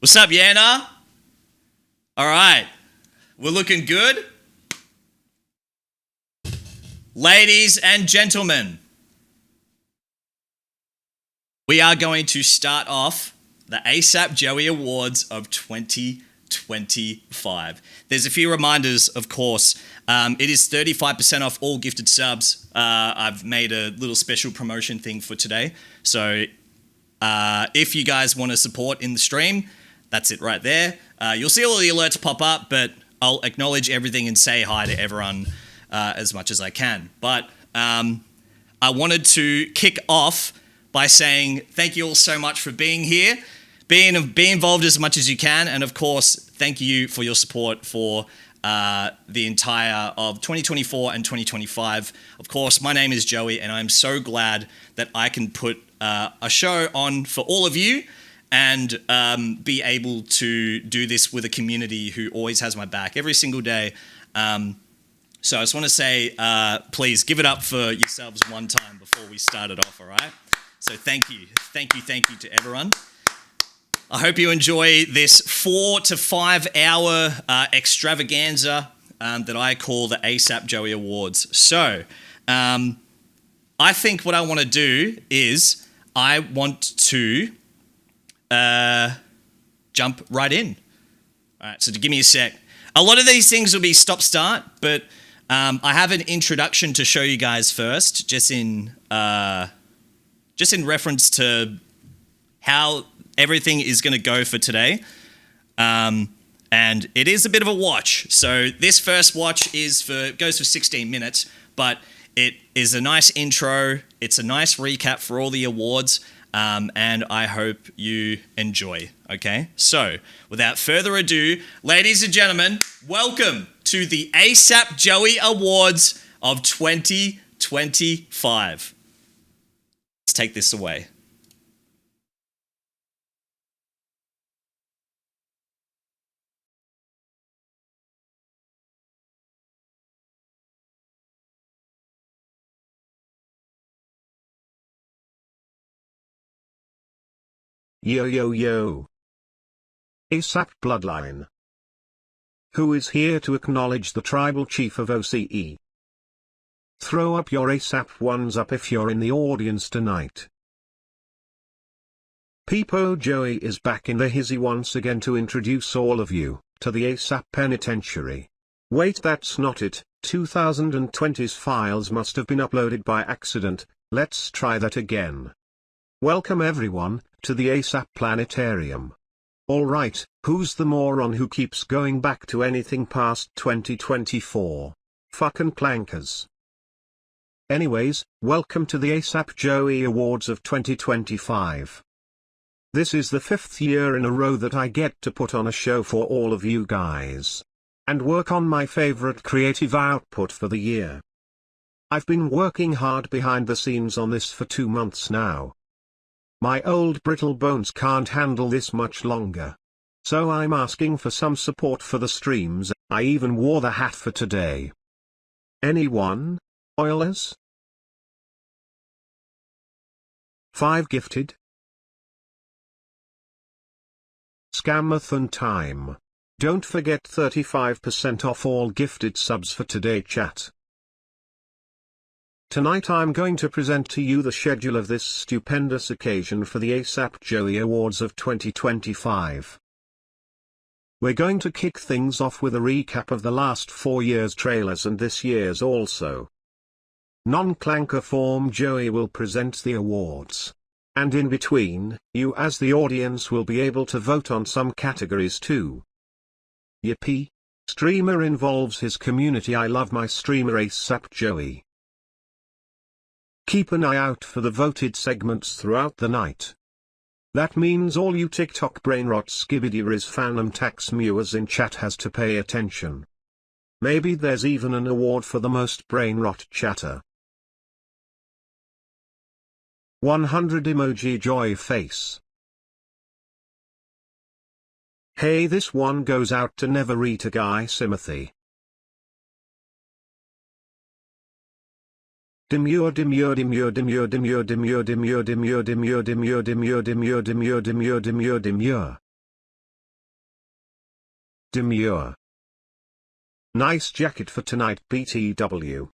What's up, Yana? All right, we're looking good. Ladies and gentlemen, we are going to start off the Asapjoey Awards of 2025. There's a few reminders, of course. It is 35% off all gifted subs. I've made a little special promotion thing for today. So if you guys want to support in the stream, that's it right there. You'll see all the alerts pop up, but I'll acknowledge everything and say hi to everyone as much as I can. But I wanted to kick off by saying thank you all so much for being here, be involved as much as you can, and of course, thank you for your support for the entire of 2024 and 2025. Of course, my name is Joey, and I'm so glad that I can put a show on for all of you and be able to do this with a community who always has my back every single day. So I just want to say, please give it up for yourselves one time before we start it off, all right? So thank you to everyone. I hope you enjoy this 4 to 5 hour extravaganza that I call the Asapjoey Awards. So I think what I want to do is I want to jump right in. All right, so to give me a sec. A lot of these things will be stop-start, but I have an introduction to show you guys first, just in reference to how everything is going to go for today. And it is a bit of a watch. So this first watch goes for 16 minutes, but it is a nice intro. It's a nice recap for all the awards. And I hope you enjoy, okay? So, without further ado, ladies and gentlemen, welcome to the Asapjoey Awards of 2025. Let's take this away. Yo yo yo. ASAP Bloodline. Who is here to acknowledge the tribal chief of OCE? Throw up your ASAP ones up if you're in the audience tonight. Peepo Joey is back in the hizzy once again to introduce all of you to the ASAP Penitentiary. Wait, that's not it. 2020's files must have been uploaded by accident. Let's try that again. Welcome everyone to the ASAP Planetarium. Alright, who's the moron who keeps going back to anything past 2024? Fucking clankers. Anyways, welcome to the Asapjoey Awards of 2025. This is the 5th year in a row that I get to put on a show for all of you guys. And work on my favorite creative output for the year. I've been working hard behind the scenes on this for 2 months now. My old brittle bones can't handle this much longer. So I'm asking for some support for the streams. I even wore the hat for today. Anyone? Oilers? 5 gifted? Scamathon time. Don't forget 35% off all gifted subs for today, chat. Tonight I'm going to present to you the schedule of this stupendous occasion for the Asapjoey Awards of 2025. We're going to kick things off with a recap of the last 4 years' trailers and this year's also. Non-clanker form Joey will present the awards. And in between, you as the audience will be able to vote on some categories too. Yippee! Streamer involves his community. I love my streamer Asapjoey. Keep an eye out for the voted segments throughout the night. That means all you TikTok brainrot skibidi-riz phantom tax viewers in chat has to pay attention. Maybe there's even an award for the most brainrot chatter. 100 emoji joy face. Hey, this one goes out to Never Eat a Guy Simothy. Demure demure demure demure demure demure demure demure demure demure demure demure demure demure demure demure demure. Demure. Nice jacket for tonight, BTW.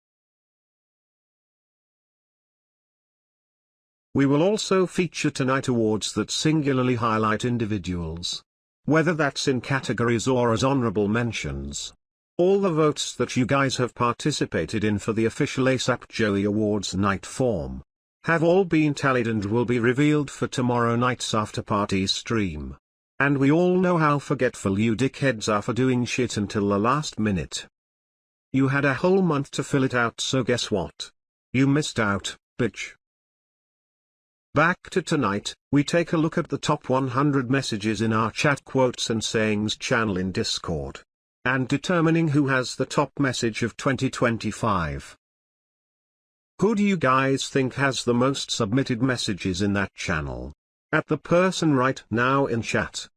We will also feature tonight awards that singularly highlight individuals, whether that's in categories or as honorable mentions. All the votes that you guys have participated in for the official Asapjoey Awards night form have all been tallied and will be revealed for tomorrow night's after-party stream. And we all know how forgetful you dickheads are for doing shit until the last minute. You had a whole month to fill it out, so guess what? You missed out, bitch. Back to tonight, we take a look at the top 100 messages in our chat quotes and sayings channel in Discord, and determining who has the top message of 2025. Who do you guys think has the most submitted messages in that channel? At the person right now in chat.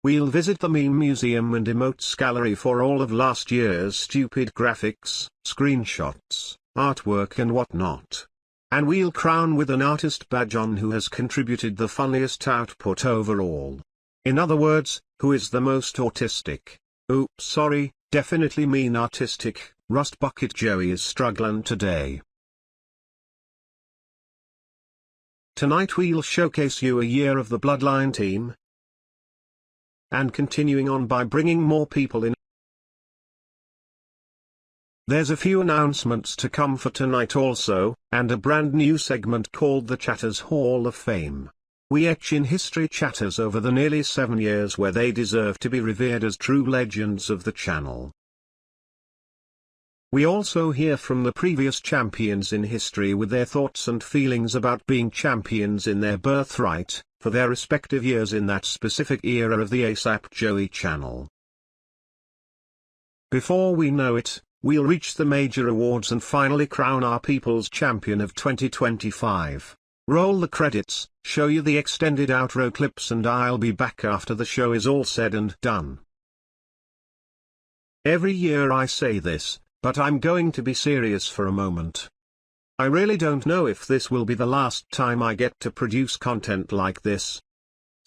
We'll visit the meme museum and emotes gallery for all of last year's stupid graphics, screenshots, artwork and whatnot. And we'll crown with an artist badge on who has contributed the funniest output overall. In other words, who is the most autistic. Oops, sorry, definitely mean artistic. Rust Bucket Joey is struggling today. Tonight we'll showcase you a year of the Bloodline team, and continuing on by bringing more people in. There's a few announcements to come for tonight also, and a brand new segment called the Chatters Hall of Fame. We etch in history chatters over the nearly 7 years where they deserve to be revered as true legends of the channel. We also hear from the previous champions in history with their thoughts and feelings about being champions in their birthright, for their respective years in that specific era of the Asapjoey channel. Before we know it, we'll reach the major awards and finally crown our people's champion of 2025. Roll the credits, show you the extended outro clips, and I'll be back after the show is all said and done. Every year I say this, but I'm going to be serious for a moment. I really don't know if this will be the last time I get to produce content like this.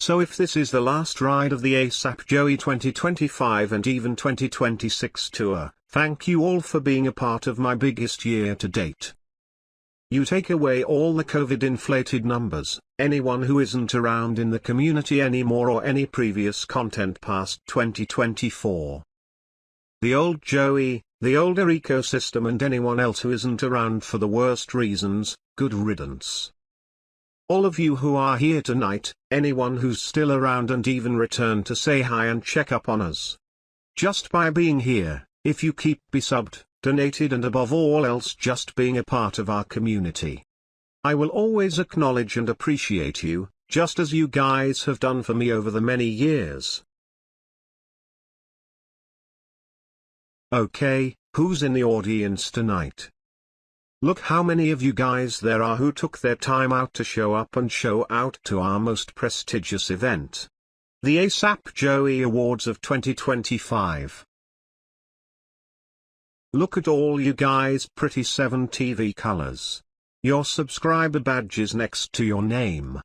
So if this is the last ride of the Asapjoey 2025 and even 2026 tour, thank you all for being a part of my biggest year to date. You take away all the COVID-inflated numbers, anyone who isn't around in the community anymore or any previous content past 2024. The old Joey, the older ecosystem, and anyone else who isn't around for the worst reasons, good riddance. All of you who are here tonight, anyone who's still around and even returned to say hi and check up on us. Just by being here, if you keep be subbed, donated, and above all else just being a part of our community, I will always acknowledge and appreciate you, just as you guys have done for me over the many years. Okay, who's in the audience tonight? Look how many of you guys there are who took their time out to show up and show out to our most prestigious event, the Asapjoey Awards of 2025. Look at all you guys' pretty 7 TV colors. Your subscriber badges next to your name.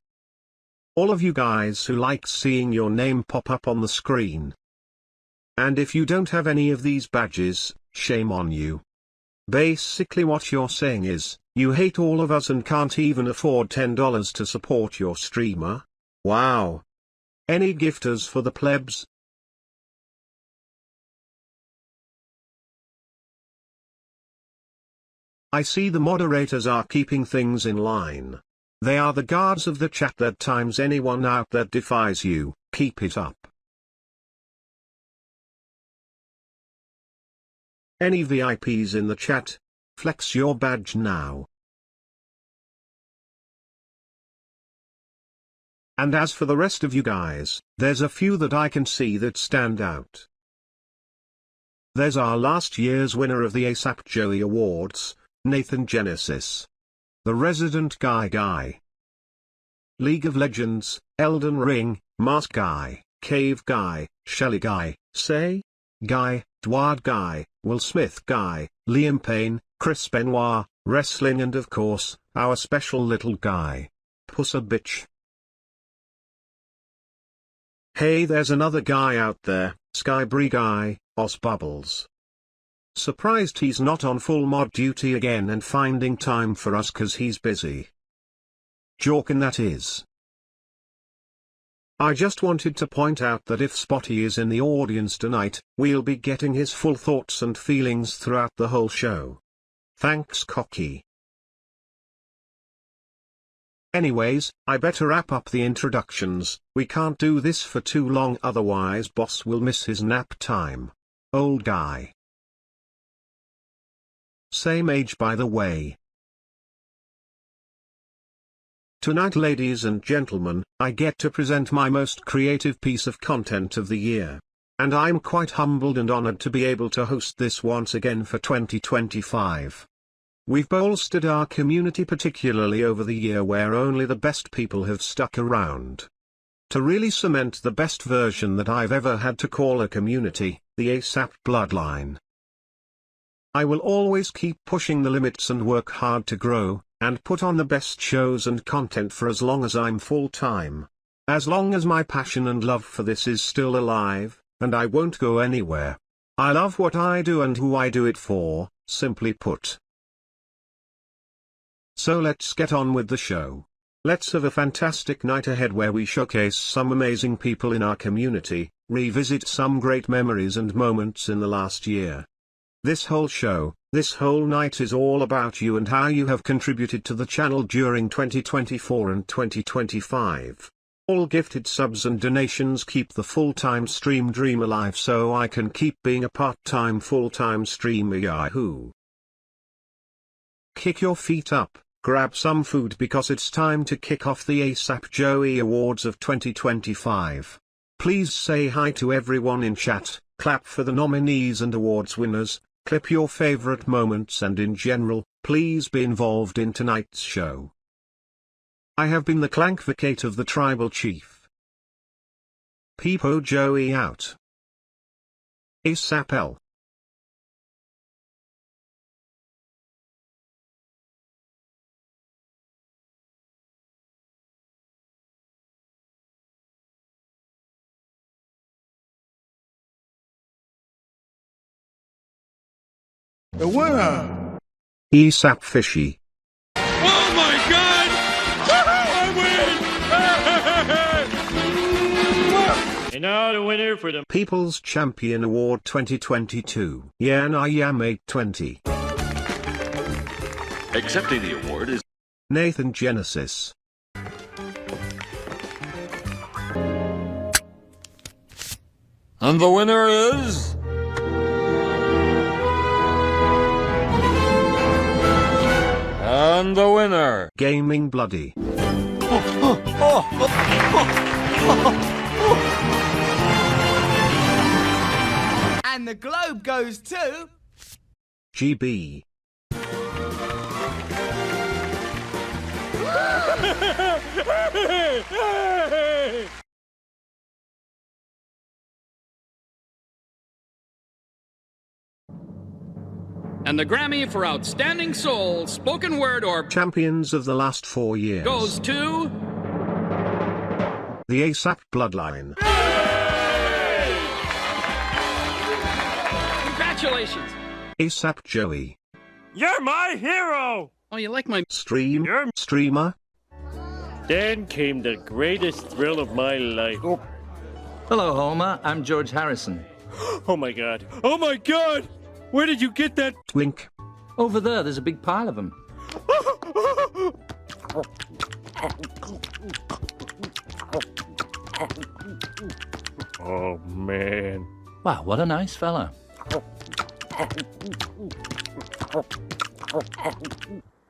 All of you guys who like seeing your name pop up on the screen. And if you don't have any of these badges, shame on you. Basically what you're saying is, you hate all of us and can't even afford $10 to support your streamer? Wow. Any gifters for the plebs? I see the moderators are keeping things in line. They are the guards of the chat that times anyone out that defies you. Keep it up. Any VIPs in the chat? Flex your badge now. And as for the rest of you guys, there's a few that I can see that stand out. There's our last year's winner of the Asapjoey Awards, Nathan Genesis. The Resident Guy. League of Legends, Elden Ring, Mask Guy, Cave Guy, Shelly Guy, Say Guy, Dward Guy, Will Smith Guy, Liam Payne, Chris Benoit, Wrestling, and of course, our special little guy, Pussa Bitch. Hey, there's another guy out there, Skybree guy, Bubbles. Surprised he's not on full mod duty again and finding time for us 'cause he's busy. Jorkin that is. I just wanted to point out that if Spotty is in the audience tonight, we'll be getting his full thoughts and feelings throughout the whole show. Thanks Cocky. Anyways, I better wrap up the introductions. We can't do this for too long, otherwise boss will miss his nap time. Old guy. Same age by the way. Tonight, ladies and gentlemen, I get to present my most creative piece of content of the year. And I'm quite humbled and honored to be able to host this once again for 2025. We've bolstered our community particularly over the year where only the best people have stuck around. To really cement the best version that I've ever had to call a community, the ASAP bloodline. I will always keep pushing the limits and work hard to grow, and put on the best shows and content for as long as I'm full-time. As long as my passion and love for this is still alive, and I won't go anywhere. I love what I do and who I do it for, simply put. So let's get on with the show. Let's have a fantastic night ahead where we showcase some amazing people in our community, revisit some great memories and moments in the last year. This whole show, this whole night is all about you and how you have contributed to the channel during 2024 and 2025. All gifted subs and donations keep the full-time stream dream alive so I can keep being a part-time full-time streamer. Yahoo! Kick your feet up, grab some food because it's time to kick off the Asapjoey Awards of 2025. Please say hi to everyone in chat, clap for the nominees and awards winners. Clip your favorite moments and in general, please be involved in tonight's show. I have been the Clankvocate of the Tribal Chief. Peepo Joey out. ASAP. The winner! ASAP Fishy. Oh my god! I win! And now the winner for the People's Champion Award 2022. Yeah, nah, yeah, mate 20. Accepting the award is Nathan Genesis. And the winner is... And the winner... Gaming Bloody. And the globe goes to... GB. And the Grammy for Outstanding Soul, Spoken Word or Champions of the last 4 years. goes to... The ASAP Bloodline. Congratulations! Asapjoey. You're my hero! Oh, you like my... Streamer. Then came the greatest thrill of my life. Hello, Homer. I'm George Harrison. Oh my god. Oh my god! Where did you get that? Twink. Over there, there's a big pile of them. Oh man. Wow, what a nice fella.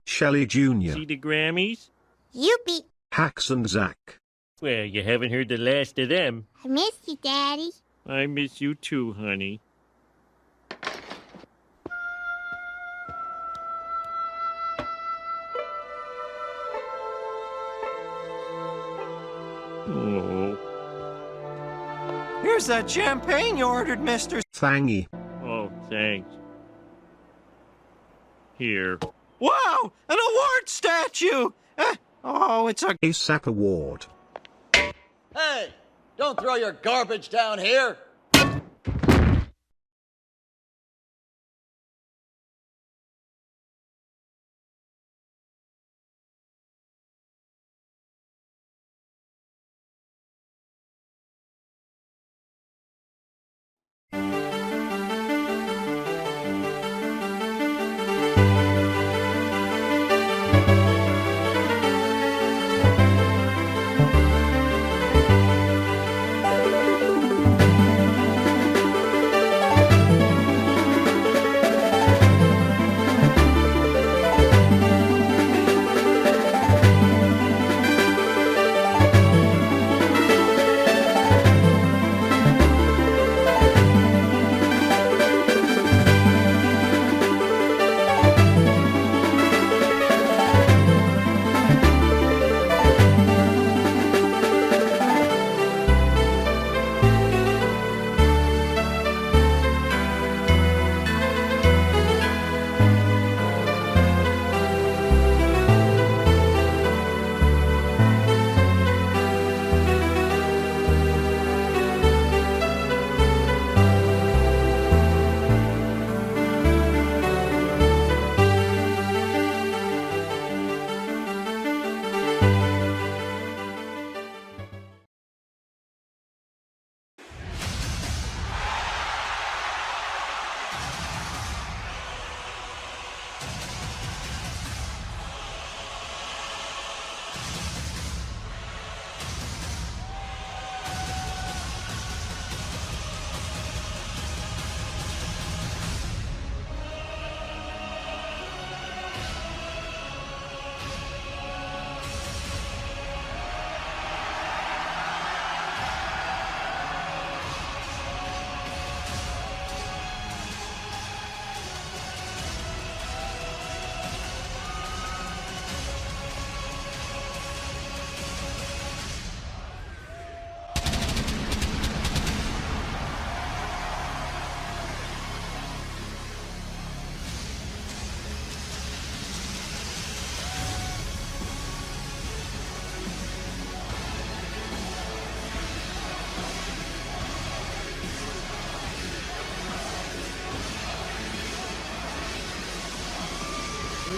Shelly Jr. See the Grammys? Youpie. Hax and Zach. Well, you haven't heard the last of them. I miss you, Daddy. I miss you too, honey. Oh. Here's that champagne you ordered, mister. Thangy. Oh, thanks. Here. Wow! An award statue! Oh, it's a... ASAP Award. Hey! Don't throw your garbage down here.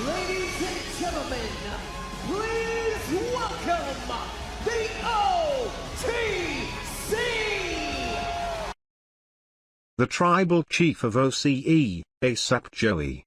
Ladies and gentlemen, please welcome the OTC! The tribal chief of OCE, Asapjoey.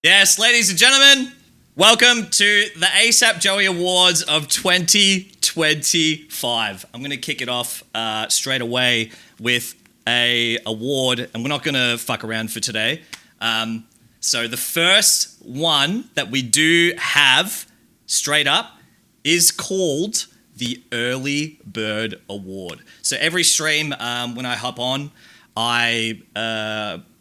Yes, ladies and gentlemen, welcome to the Asapjoey Awards of 2025. I'm going to kick it off straight away with a award, and we're not going to fuck around for today. So the first one that we do have straight up is called the Early Bird Award. So every stream, when I hop on,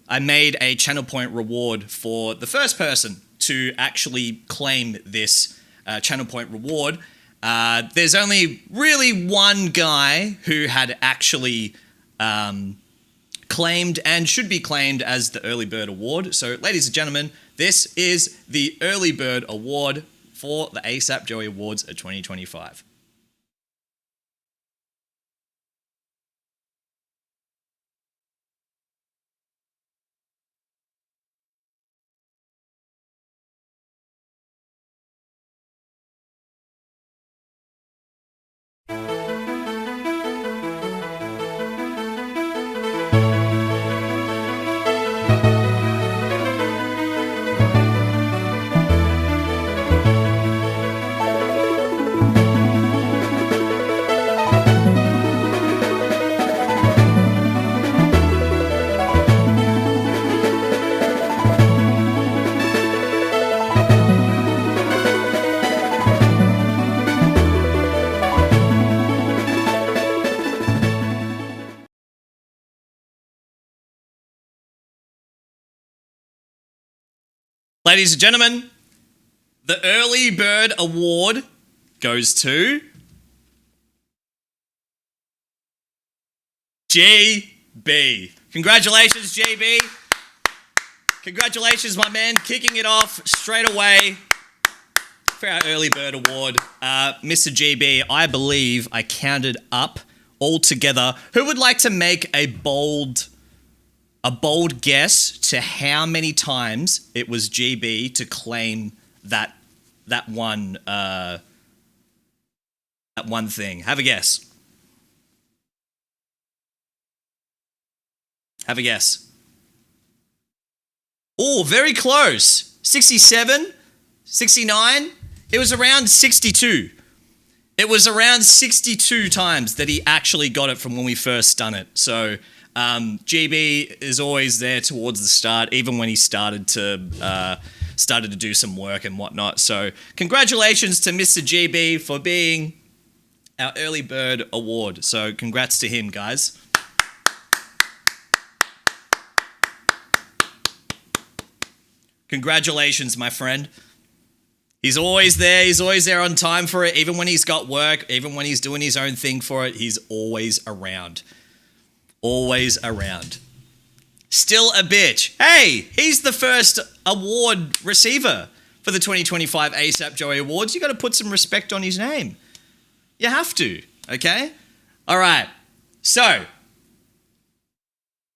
I made a channel point reward for the first person to actually claim this channel point reward. There's only really one guy who had actually claimed and should be claimed as the Early Bird Award. So, ladies and gentlemen, this is the Early Bird Award for the Asapjoey Awards of 2025. Ladies and gentlemen, the Early Bird Award goes to GB. Congratulations, GB. Congratulations, my man, kicking it off straight away for our Early Bird Award. Mr. GB, I believe I counted up altogether. Who would like to make a bold guess to how many times it was GB to claim that one thing? Have a guess. Have a guess. Oh, very close. 67, 69. It was around 62. It was around 62 times that he actually got it from when we first done it. So GB is always there towards the start, even when he started to do some work and whatnot. So congratulations to Mr. GB for being our Early Bird Award. So congrats to him, guys. Congratulations, my friend. He's always there. He's always there on time for it. Even when he's got work, even when he's doing his own thing for it, he's always around. Always around. Still a bitch. Hey, he's the first award receiver for the 2025 Asapjoey Awards. You got to put some respect on his name. You have to, okay? All right. So,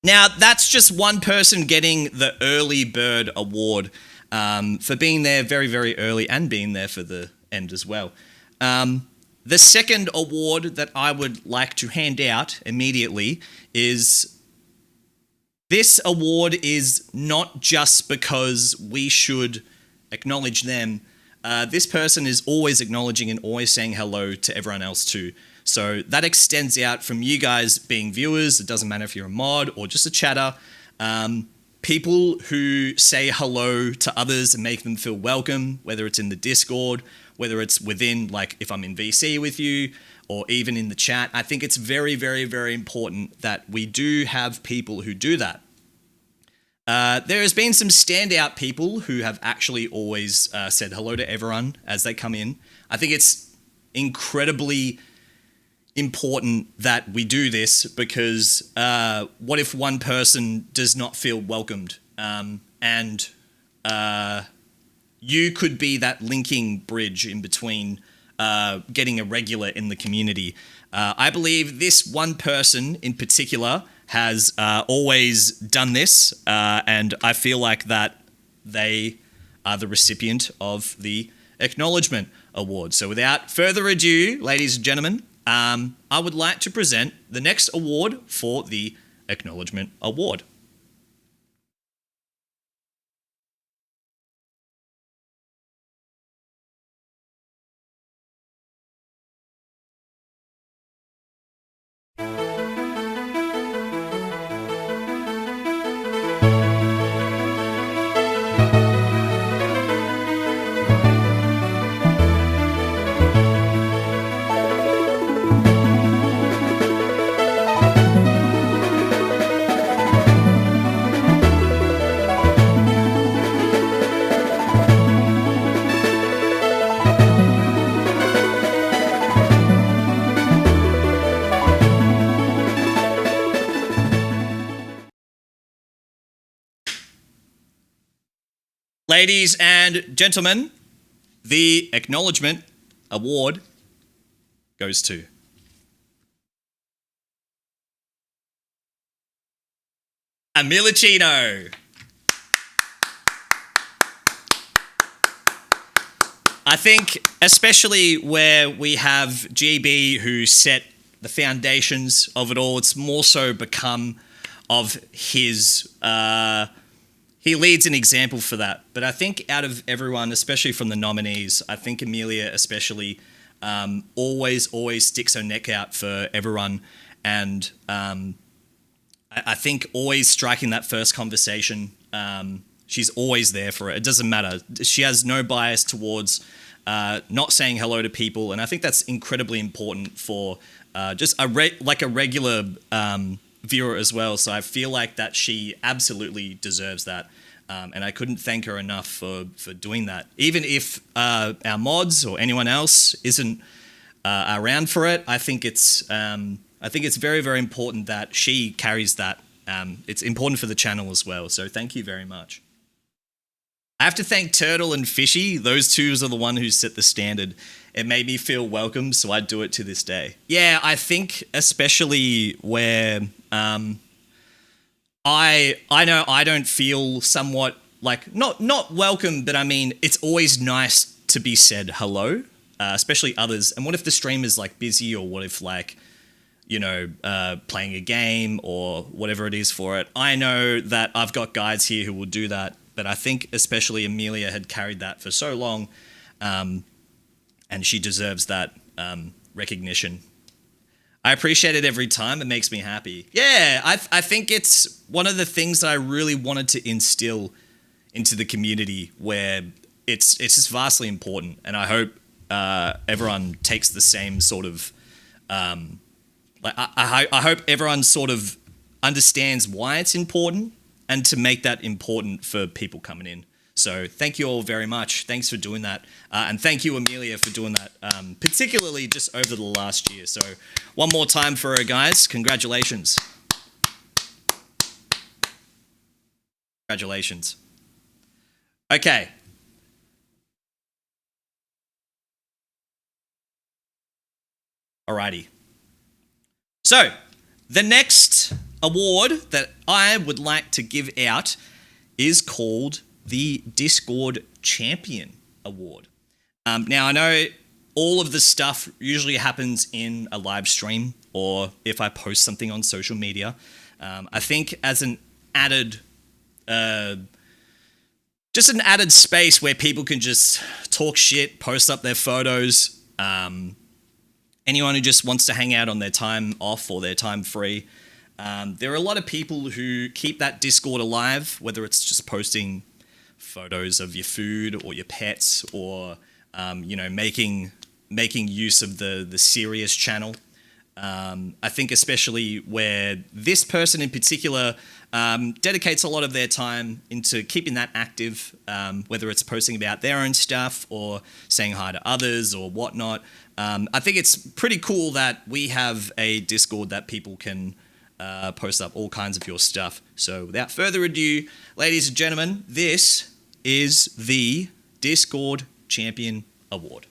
now that's just one person getting the Early Bird Award for being there very, very early and being there for the end as well. The second award that I would like to hand out immediately is this award is not just because we should acknowledge them. This person is always acknowledging and always saying hello to everyone else too. So that extends out from you guys being viewers. It doesn't matter if you're a mod or just a chatter. People who say hello to others and make them feel welcome, whether it's in the Discord, whether it's within, like if I'm in VC with you, or even in the chat. I think it's very, very, very important that we do have people who do that. There has been some standout people who have actually always said hello to everyone as they come in. I think it's incredibly important that we do this because what if one person does not feel welcomed? And you could be that linking bridge in between getting a regular in the community. I believe this one person in particular has always done this, and I feel like that they are the recipient of the Acknowledgement Award. So without further ado, ladies and gentlemen, I would like to present the next award for the Acknowledgement Award. Ladies and gentlemen, the Acknowledgement Award goes to Amilicino. I think especially where we have GB who set the foundations of it all, it's more so become of his... he leads an example for that. But I think out of everyone, especially from the nominees, I think Amelia especially always sticks her neck out for everyone. And I think always striking that first conversation, she's always there for it. It doesn't matter. She has no bias towards not saying hello to people. And I think that's incredibly important for just a regular viewer as well. So I feel like that she absolutely deserves that. And I couldn't thank her enough for doing that. Even if our mods or anyone else isn't around for it, I think it's very, very important that she carries that. It's important for the channel as well. So thank you very much. I have to thank Turtle and Fishy. Those two are the one who set the standard. It made me feel welcome, so I do it to this day. Yeah, I think especially where I know I don't feel somewhat like not welcome, but I mean it's always nice to be said hello, especially others. And what if the streamer's like busy, or what if like playing a game or whatever it is for it? I know that I've got guides here who will do that. But I think especially Amelia had carried that for so long, and she deserves that recognition. I appreciate it every time. It makes me happy. Yeah, I think it's one of the things that I really wanted to instill into the community, where it's just vastly important, and I hope everyone takes the same sort of I hope everyone sort of understands why it's important, and to make that important for people coming in. So thank you all very much. Thanks for doing that. And thank you, Amelia, for doing that, particularly just over the last year. So one more time for her, guys. Congratulations. Congratulations. Okay. Alrighty. So the next award that I would like to give out is called the Discord Champion Award. Now, I know all of this stuff usually happens in a live stream, or if I post something on social media. I think as an added, just an added space where people can just talk shit, post up their photos. Anyone who just wants to hang out on their time off or their time free. There are a lot of people who keep that Discord alive, whether it's just posting photos of your food or your pets, or making use of the serious channel. I think especially where this person in particular dedicates a lot of their time into keeping that active, whether it's posting about their own stuff or saying hi to others or whatnot. I think it's pretty cool that we have a Discord that people can post up all kinds of your stuff. So without further ado, ladies and gentlemen, this is the Discord Champion Award.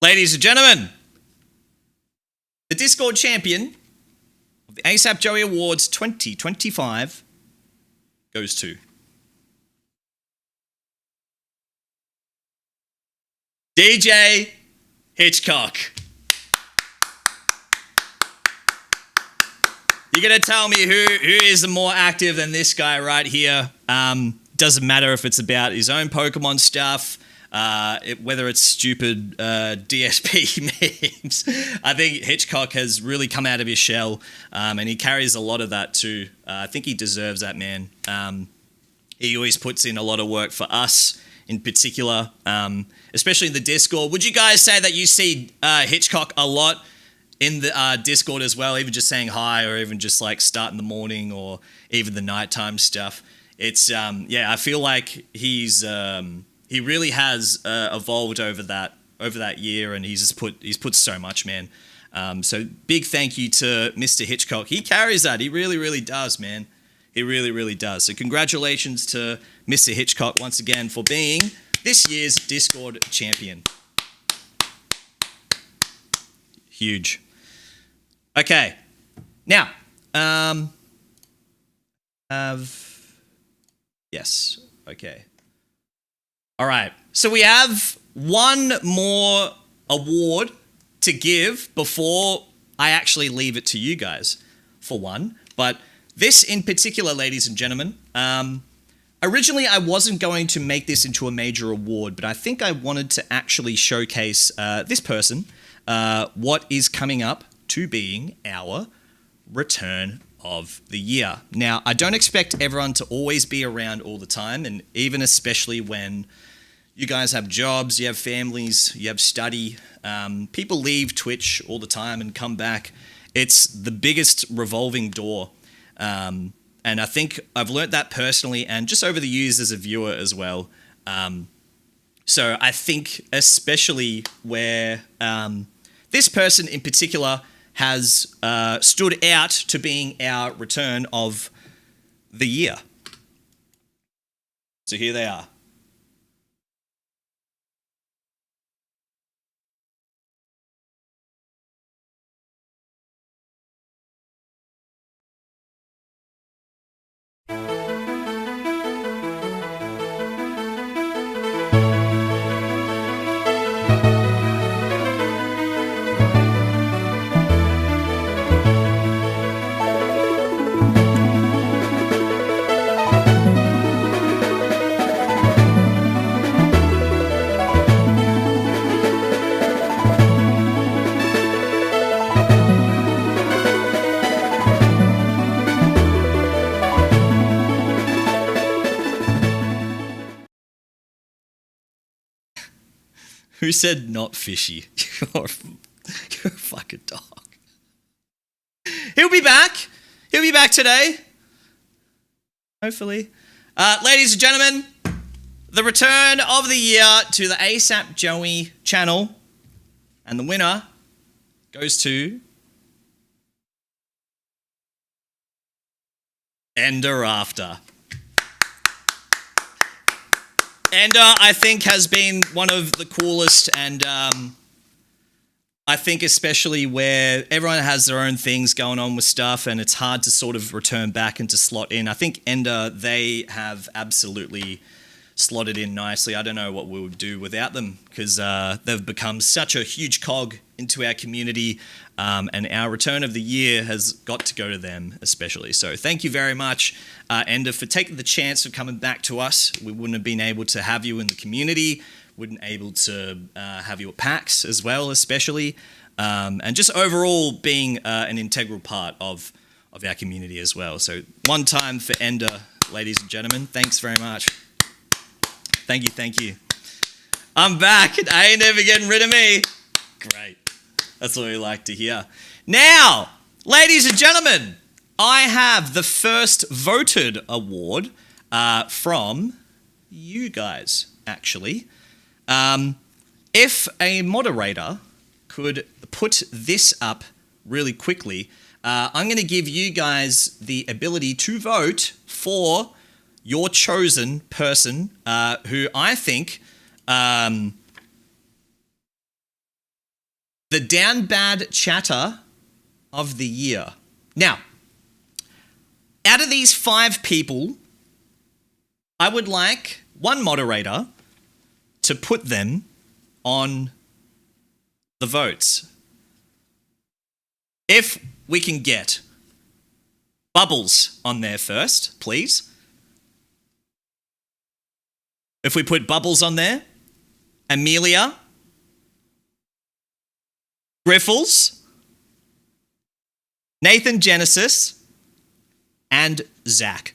Ladies and gentlemen, the Discord champion of the Asapjoey Awards 2025 goes to DJ Hitchcock. You're going to tell me who is more active than this guy right here. Doesn't matter if it's about his own Pokemon stuff, whether it's stupid DSP memes. I think Hitchcock has really come out of his shell, and he carries a lot of that too. I think he deserves that, man. He always puts in a lot of work for us in particular, especially in the Discord. Would you guys say that you see Hitchcock a lot in the Discord as well, even just saying hi, or even just like starting the morning or even the nighttime stuff? It's I feel like he really has evolved over that year, and he's put so much, man. So big thank you to Mr. Hitchcock. He carries that. He really, really does, man. He really, really does. So congratulations to Mr. Hitchcock once again for being this year's Discord champion. Huge. Okay. Now, Yes. Okay. All right. So we have one more award to give before I actually leave it to you guys for one. But this in particular, ladies and gentlemen, originally I wasn't going to make this into a major award, but I think I wanted to actually showcase this person, what is coming up to being our return of the year. Now, I don't expect everyone to always be around all the time, and even especially when you guys have jobs, you have families, you have study, people leave Twitch all the time and come back. It's the biggest revolving door. And I think I've learnt that personally and just over the years as a viewer as well. So I think especially where this person in particular has stood out to being our return of the year. So here they are. Who said not fishy? You're a fucking dog. He'll be back. He'll be back today. Hopefully. Ladies and gentlemen, the return of the year to the Asapjoey channel. And the winner goes to Ender After. Ender, I think, has been one of the coolest, and I think especially where everyone has their own things going on with stuff and it's hard to sort of return back and to slot in. I think Ender, they have absolutely slotted in nicely. I don't know what we would do without them because they've become such a huge cog into our community, and our return of the year has got to go to them especially. So thank you very much, Ender, for taking the chance of coming back to us. We wouldn't have been able to have you in the community, wouldn't able to have you at PAX as well, especially, and just overall being an integral part of our community as well. So one time for Ender, ladies and gentlemen. Thanks very much. Thank you, thank you. I'm back. I ain't ever getting rid of me. Great. That's what we like to hear. Now, ladies and gentlemen, I have the first voted award from you guys, actually. If a moderator could put this up really quickly, I'm going to give you guys the ability to vote for your chosen person, who I think the Down Bad Chatter of the year. Now, out of these 5 people, I would like one moderator to put them on the votes. If we can get Bubbles on there first, please. If we put Bubbles on there, Amelia, Griffles, Nathan Genesis, and Zach.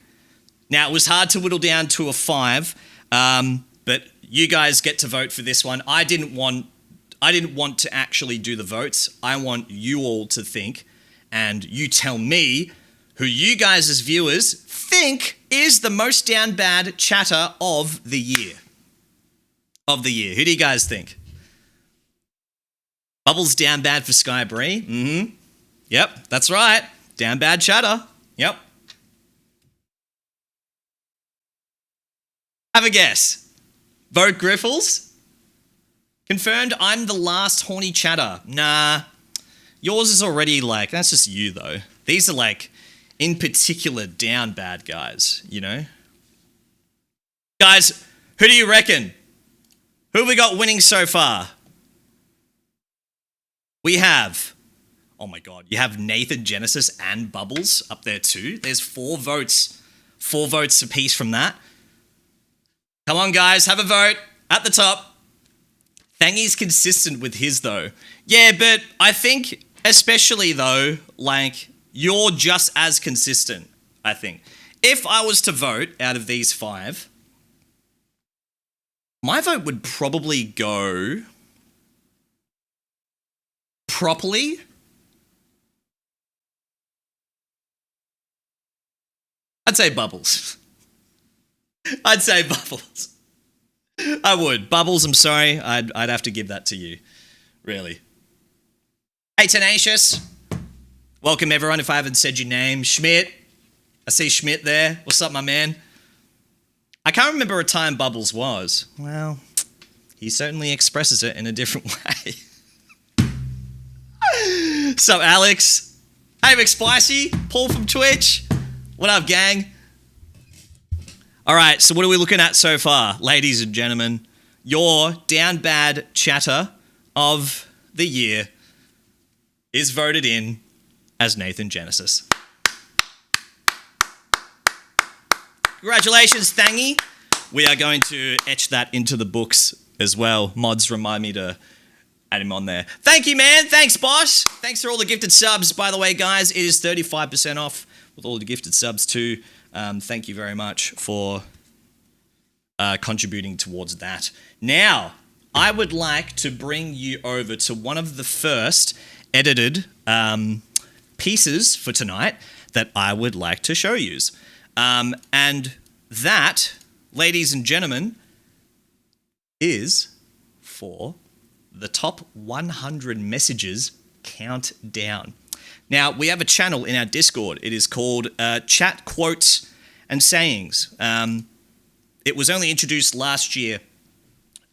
Now, it was hard to whittle down to a 5, but you guys get to vote for this one. I didn't want to actually do the votes. I want you all to think, and you tell me who you guys as viewers think is the most down bad chatter of the year. Who do you guys think? Bubbles down bad for Sky Bree. Mm-hmm. Yep, that's right. Down bad chatter. Yep. Have a guess. Vote Griffles. Confirmed I'm the last horny chatter. Nah. Yours is already like, that's just you though. These are like in particular down bad guys, you know? Guys, who do you reckon? Who have we got winning so far? We have, oh my God, you have Nathan Genesis and Bubbles up there too. There's 4 votes. 4 votes apiece from that. Come on, guys, have a vote at the top. Thangy's consistent with his, though. Yeah, but I think, especially, though, like, you're just as consistent, I think. If I was to vote out of these 5, my vote would probably go properly. I'd say Bubbles. I'd say Bubbles. I would. Bubbles, I'm sorry. I'd have to give that to you. Really. Hey, Tenacious. Welcome, everyone. If I haven't said your name. Schmidt. I see Schmidt there. What's up, my man? I can't remember a time Bubbles was. Well, he certainly expresses it in a different way. So, Alex. Hey, McSpicy. Paul from Twitch. What up, gang? All right, so what are we looking at so far, ladies and gentlemen? Your down bad chatter of the year is voted in as Nathan Genesis. Congratulations, Thangy. We are going to etch that into the books as well. Mods remind me to add him on there. Thank you, man. Thanks, boss. Thanks for all the gifted subs. By the way, guys, it is 35% off with all the gifted subs too. Thank you very much for contributing towards that. Now, I would like to bring you over to one of the first edited pieces for tonight that I would like to show you. And that, ladies and gentlemen, is for the top 100 messages countdown. Now, we have a channel in our Discord. It is called Chat Quotes and Sayings. It was only introduced last year.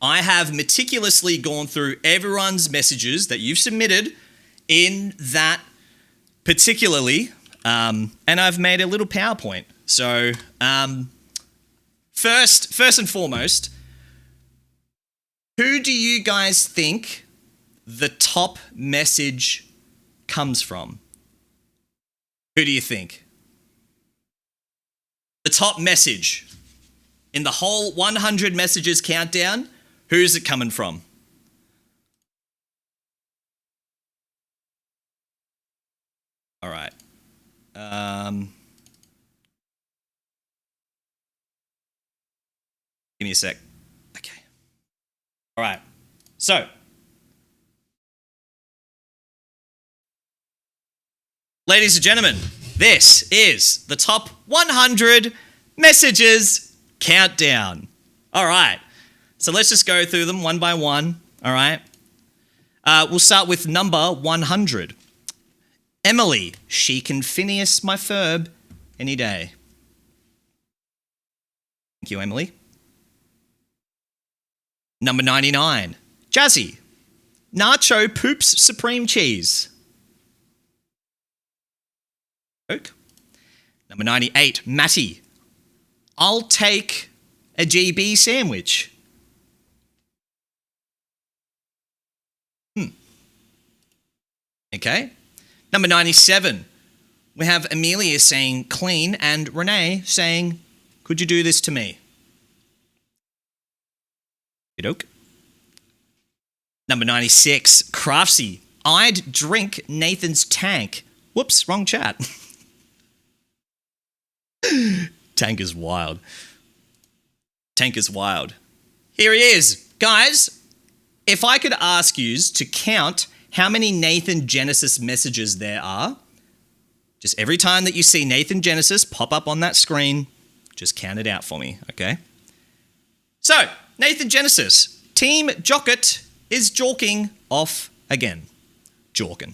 I have meticulously gone through everyone's messages that you've submitted in that particularly, and I've made a little PowerPoint. So, first and foremost, who do you guys think the top message comes from? Who do you think? The top message in the whole 100 messages countdown, who's it coming from? All right. Give me a sec. Okay. All right. So, ladies and gentlemen, this is the top 100 messages countdown. All right. So let's just go through them one by one. All right. We'll start with number 100. Emily, she can Phineas my Ferb any day. Thank you, Emily. Number 99. Jazzy, Nacho poops supreme cheese. Oak. Number 98, Matty. I'll take a GB sandwich. Okay. Number 97, we have Amelia saying clean and Renee saying, could you do this to me? Oak. Number 96, Craftsy. I'd drink Nathan's tank. Whoops, wrong chat. Tank is wild. Tank is wild. Here he is. Guys, if I could ask you to count how many Nathan Genesis messages there are, just every time that you see Nathan Genesis pop up on that screen, just count it out for me, okay? So, Nathan Genesis, Team Jocket is jorking off again. Jorkin.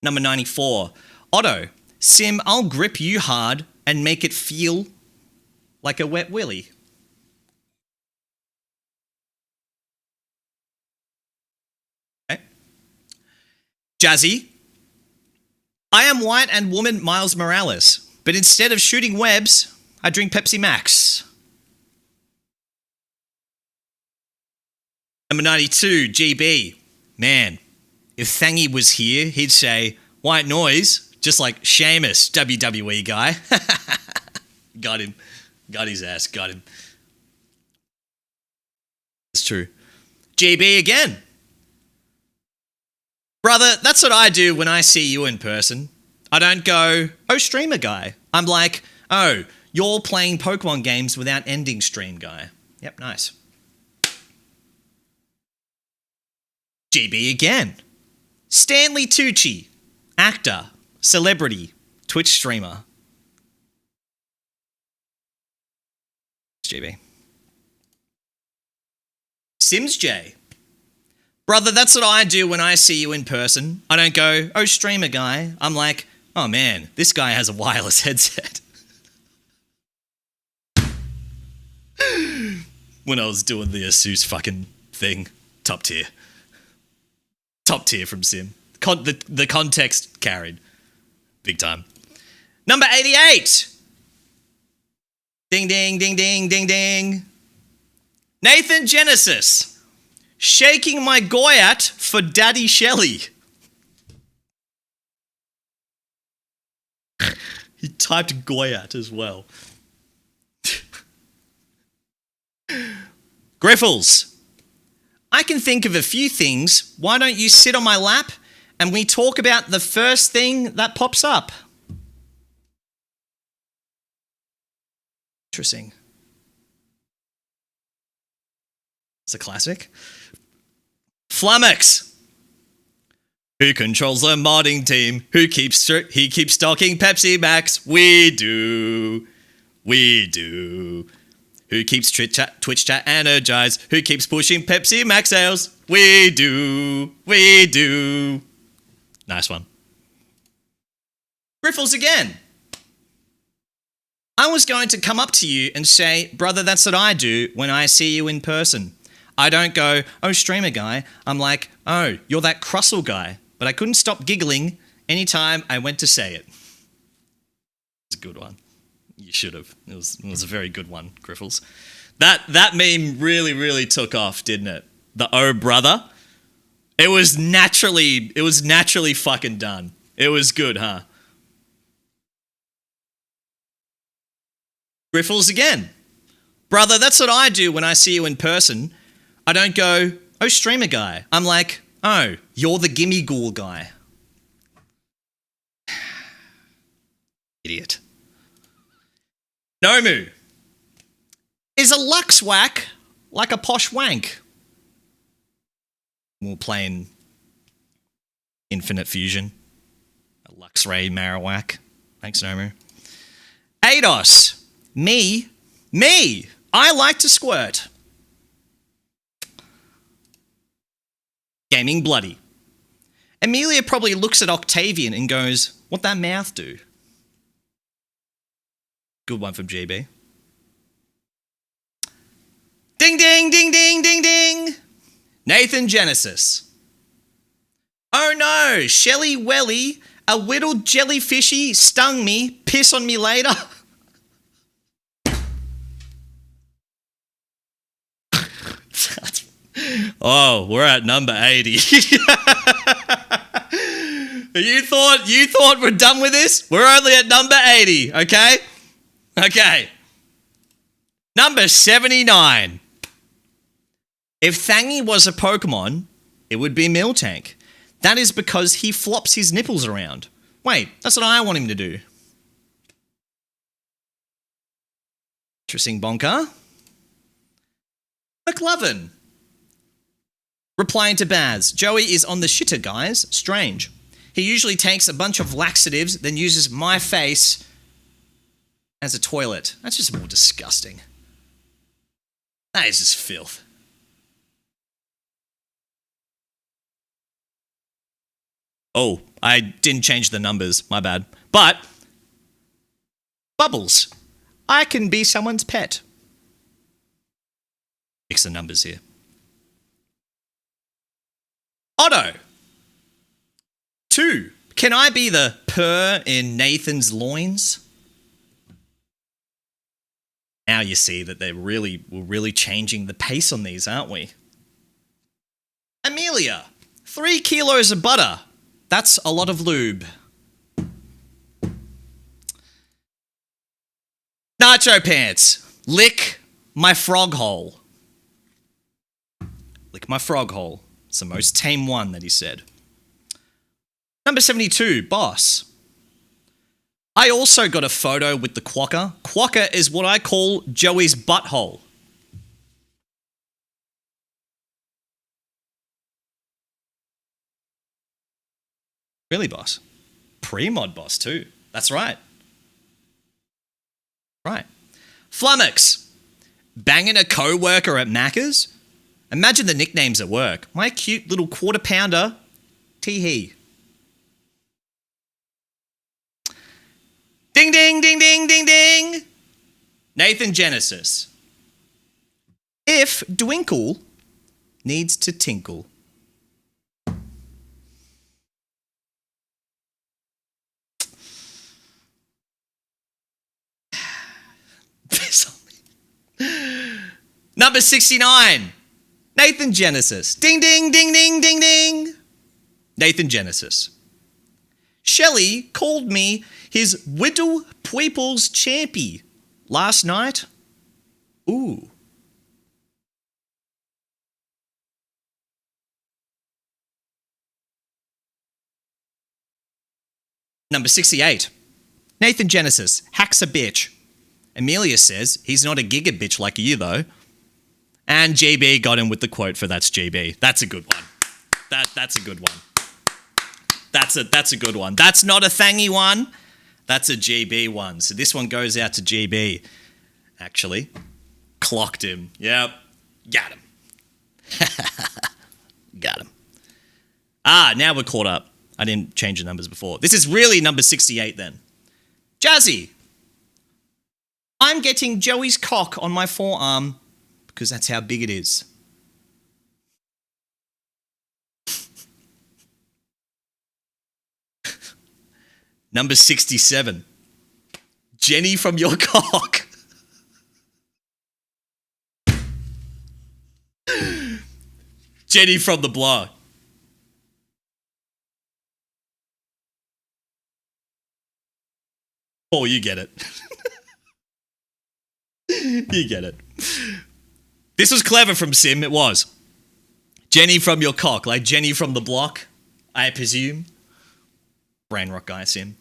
Number 94, Otto, Sim, I'll grip you hard and make it feel like a wet willy. Okay. Jazzy, I am white and woman Miles Morales, but instead of shooting webs, I drink Pepsi Max. Number 92, GB. Man, if Thangy was here, he'd say, white noise, just like Sheamus, WWE guy. Got him. Got his ass. Got him. That's true. GB again. Brother, that's what I do when I see you in person. I don't go, oh, streamer guy. I'm like, oh, you're playing Pokemon games without ending stream guy. Yep, nice. GB again. Stanley Tucci. Actor. Celebrity. Twitch streamer. It's GB. Sims J. Brother, that's what I do when I see you in person. I don't go, oh, streamer guy. I'm like, oh man, this guy has a wireless headset. When I was doing the Asus fucking thing. Top tier. Top tier from Sim. The context carried. Big time. Number 88. Ding, ding, ding, ding, ding, ding. Nathan Genesis. Shaking my Goyat for Daddy Shelley. He typed Goyat as well. Griffles. I can think of a few things. Why don't you sit on my lap and we talk about the first thing that pops up? Interesting. It's a classic. Flummox. Who controls the modding team? He keeps stocking Pepsi Max? We do. We do. Who keeps Twitch chat energized? Who keeps pushing Pepsi Max sales? We do. We do. Nice one. Griffles again. I was going to come up to you and say, brother, that's what I do when I see you in person. I don't go, oh, streamer guy. I'm like, oh, you're that Crussell guy. But I couldn't stop giggling anytime I went to say it. It's a good one. You should have. It was a very good one, Griffles. That meme really, really took off, didn't it? The oh brother. It was naturally fucking done. It was good, huh? Griffles again. Brother, that's what I do when I see you in person. I don't go, oh, streamer guy. I'm like, oh, you're the gimme ghoul guy. Idiot. Nomu. Is a Lux whack like a posh wank? We're playing Infinite Fusion. A Luxray Marowak. Thanks, Nomu. Ados. Me. I like to squirt. Gaming Bloody. Amelia probably looks at Octavian and goes, what that mouth do? Good one from GB. Ding, ding, ding, ding, ding, ding. Nathan Genesis. Oh no, Shelly Welly, a whittled jellyfishy stung me, piss on me later. Oh, we're at number 80. You thought we're done with this? We're only at number 80, okay? Okay. Number 79. If Thangy was a Pokemon, it would be Miltank. That is because he flops his nipples around. Wait, that's what I want him to do. Interesting bonker. McLovin. Replying to Baz, Joey is on the shitter, guys. Strange. He usually takes a bunch of laxatives, then uses my face as a toilet. That's just more disgusting. That is just filth. Oh, I didn't change the numbers. My bad. But, Bubbles. I can be someone's pet. Fix the numbers here. Otto. 2. Can I be the purr in Nathan's loins? Now you see that we're really changing the pace on these, aren't we? Amelia, 3 kilos of butter. That's a lot of lube. Nacho Pants, lick my frog hole. Lick my frog hole. It's the most tame one that he said. Number 72, Boss. I also got a photo with the quokka. Quokka is what I call Joey's butthole. Really, Boss? Pre-mod Boss, too. That's right. Right. Flummox. Banging a co-worker at Macca's? Imagine the nicknames at work. My cute little quarter pounder, Tee-hee. Ding, ding, ding, ding, ding, ding. Nathan Genesis. If Dwinkle needs to tinkle. Number 69. Nathan Genesis. Ding, ding, ding, ding, ding, ding. Nathan Genesis. Shelley called me his Whittle Pweeples champy last night. Ooh. Number 68. Nathan Genesis. Hacks a bitch. Amelia says he's not a giga bitch like you, though. And GB got him with the quote for that's GB. That's a good one. That's a good one. That's a good one. That's not a thangy one. That's a GB one. So this one goes out to GB. Actually, clocked him. Yep, got him. Got him. Now we're caught up. I didn't change the numbers before. This is really number 68 then. Jazzy. I'm getting Joey's cock on my forearm because that's how big it is. Number 67. Jenny from your cock. Jenny from the blog. Oh, you get it. You get it. This was clever from Sim, it was. Jenny from your cock, like Jenny from the block, I presume. Brain rock guy, Sim.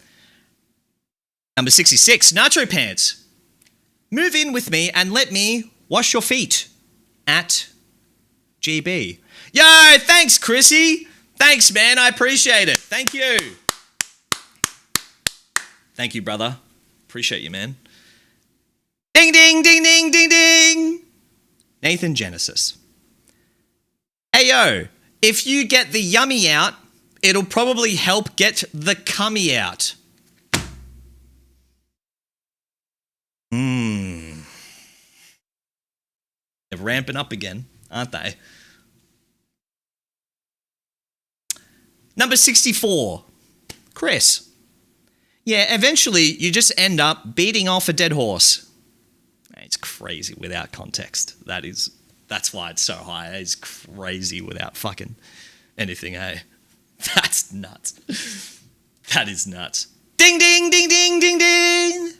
Number 66, Nacho Pants. Move in with me and let me wash your feet. At GB. Yo, thanks, Chrissy. Thanks, man. I appreciate it. Thank you. Thank you, brother. Appreciate you, man. Ding, ding, ding, ding, ding, ding. Nathan Genesis. Hey, yo, if you get the yummy out, it'll probably help get the cummy out. They're ramping up again, aren't they? Number 64. Chris. Yeah, eventually you just end up beating off a dead horse. It's crazy without context. That's why it's so high. It's crazy without fucking anything, eh? That's nuts. That is nuts. Ding, ding, ding, ding, ding, ding.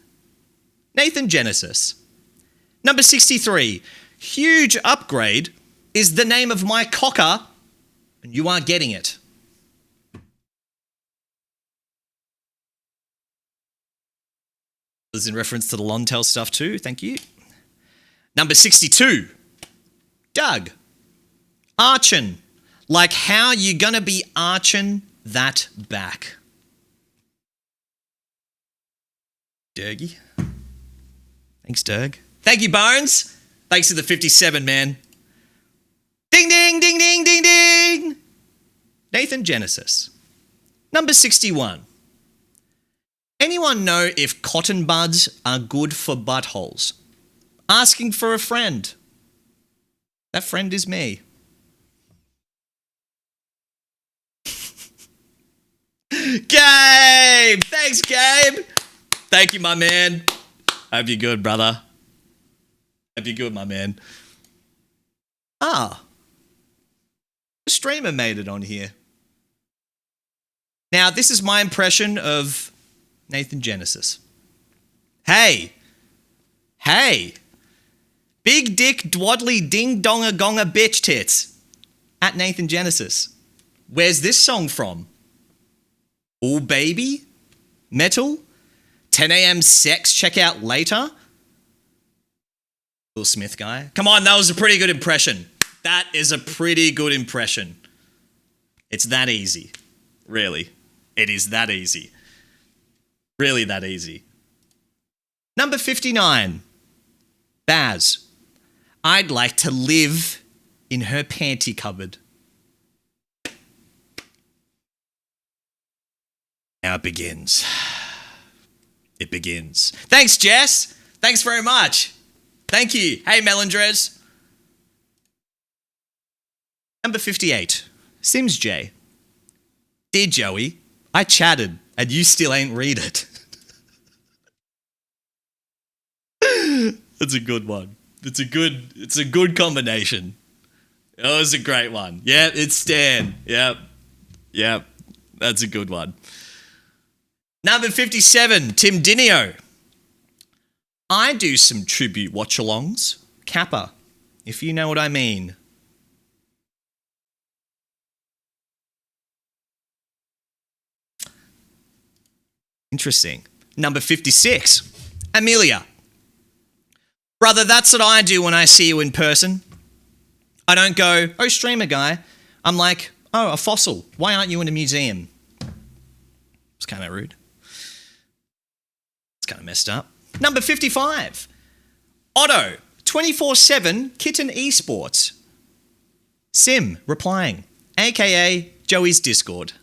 Nathan Genesis. Number 63. Huge upgrade is the name of my cocker, and you aren't getting it. This is in reference to the Lontel stuff too. Thank you. Number 62. Doug. Archin. Like how you gonna be arching that back? Durgy. Thanks, Doug. Thank you, Bones. Thanks to the 57, man. Ding, ding, ding, ding, ding, ding. Nathan Genesis. Number 61. Anyone know if cotton buds are good for buttholes? Asking for a friend. That friend is me. Gabe! Thanks, Gabe! Thank you, my man. Hope you're good, brother. Hope you're good, my man. Ah. The streamer made it on here. Now, this is my impression of Nathan Genesis. Hey. Hey. Big dick dwaddly ding donga gonga bitch tits. At Nathan Genesis. Where's this song from? Ooh Baby? Metal? 10 a.m. sex check out later? Will Smith guy. Come on, that was a pretty good impression. That is a pretty good impression. It's that easy. Really. It is that easy. Really that easy. Number 59. Baz. I'd like to live in her panty cupboard. Now it begins. It begins. Thanks, Jess. Thanks very much. Thank you. Hey, Melendrez. Number 58. Sims J. Dear Joey, I chatted and you still ain't read it. That's a good one. It's a good combination. That was a great one. Yeah, it's Stan. Yep. That's a good one. Number 57, Tim Dinio. I do some tribute watch-alongs. Kappa, if you know what I mean. Interesting. Number 56, Amelia. Brother, that's what I do when I see you in person. I don't go, oh, streamer guy. I'm like, oh, a fossil. Why aren't you in a museum? It's kind of rude. It's kind of messed up. Number 55. Otto, 24/7 Kitten Esports. Sim, replying, aka Joey's Discord.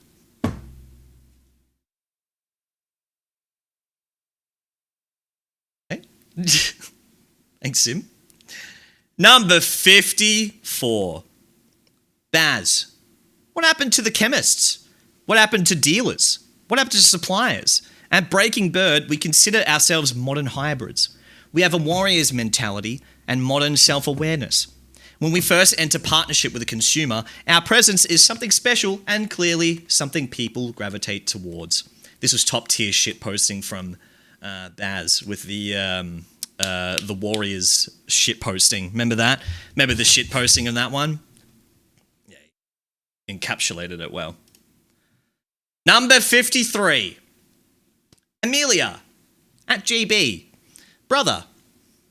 Okay. Thanks, Sim. Number 54. Baz. What happened to the chemists? What happened to dealers? What happened to suppliers? At Breaking Bird, we consider ourselves modern hybrids. We have a warrior's mentality and modern self-awareness. When we first enter partnership with a consumer, our presence is something special and clearly something people gravitate towards. This was top-tier shit posting from Baz with the Warriors shit posting. Remember that? Remember the shit posting of that one? Yeah, encapsulated it well. Number 53. Amelia at GB. Brother,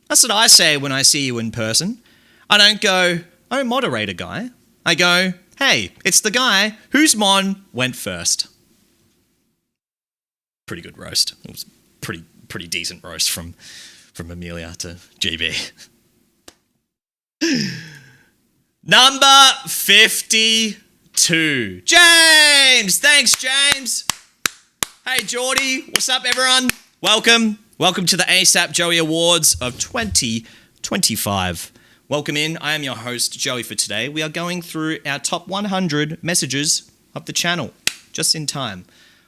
that's what I say when I see you in person. I don't go, oh, moderator guy. I go, hey, it's the guy whose mon went first. Pretty good roast. It was pretty decent roast from Amelia to GB. Number 52. James! Thanks, James! Hey, Geordie. What's up, everyone? Welcome. Welcome to the Asapjoey Awards of 2025. Welcome in. I am your host, Joey, for today. We are going through our top 100 messages of the channel, just in time.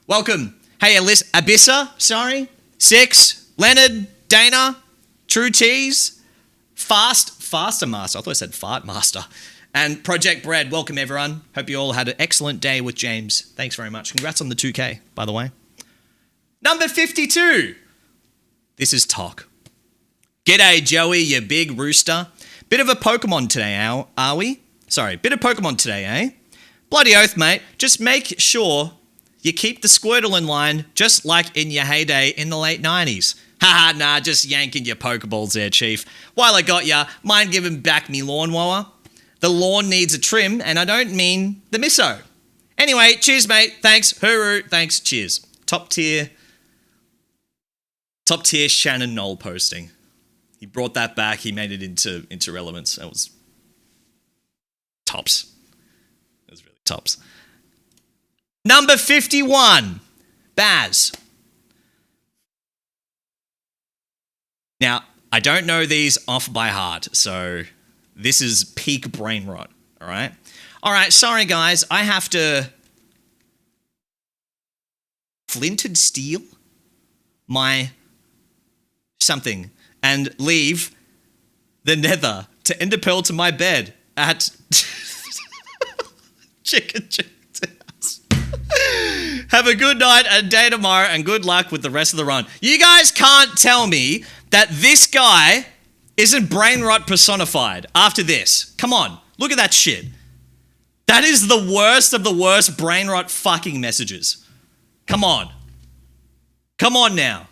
Welcome. Hey, Abyssa, Six, Leonard, Dana, True Tease, Faster Master. I thought I said Fart Master. And Project Bread. Welcome, everyone. Hope you all had an excellent day with James. Thanks very much. Congrats on the 2K, by the way. Number 52. This is Tok. G'day, Joey, you big rooster. Bit of a Pokemon today, are we? Sorry, bit of Pokemon today, eh? Bloody oath, mate. Just make sure you keep the Squirtle in line, just like in your heyday in the late 90s. Haha, nah, just yanking your Pokeballs there, Chief. While I got ya, mind giving back me lawnmower? The lawn needs a trim, and I don't mean the miso. Anyway, cheers, mate. Thanks. Hooroo. Thanks. Cheers. Top tier Shannon Knoll posting. He brought that back. He made it into relevance. That was tops. That was really tops. Number 51. Baz. Now, I don't know these off by heart, so this is peak brain rot, all right? All right, sorry, guys. I have to flinted steel my something and leave the nether to ender pearl to my bed at Chicken House. Have a good night and day tomorrow and good luck with the rest of the run. You guys can't tell me that this guy isn't brain rot personified after this. Come on, look at that shit. That is the worst of the worst brain rot fucking messages. Come on. Come on now.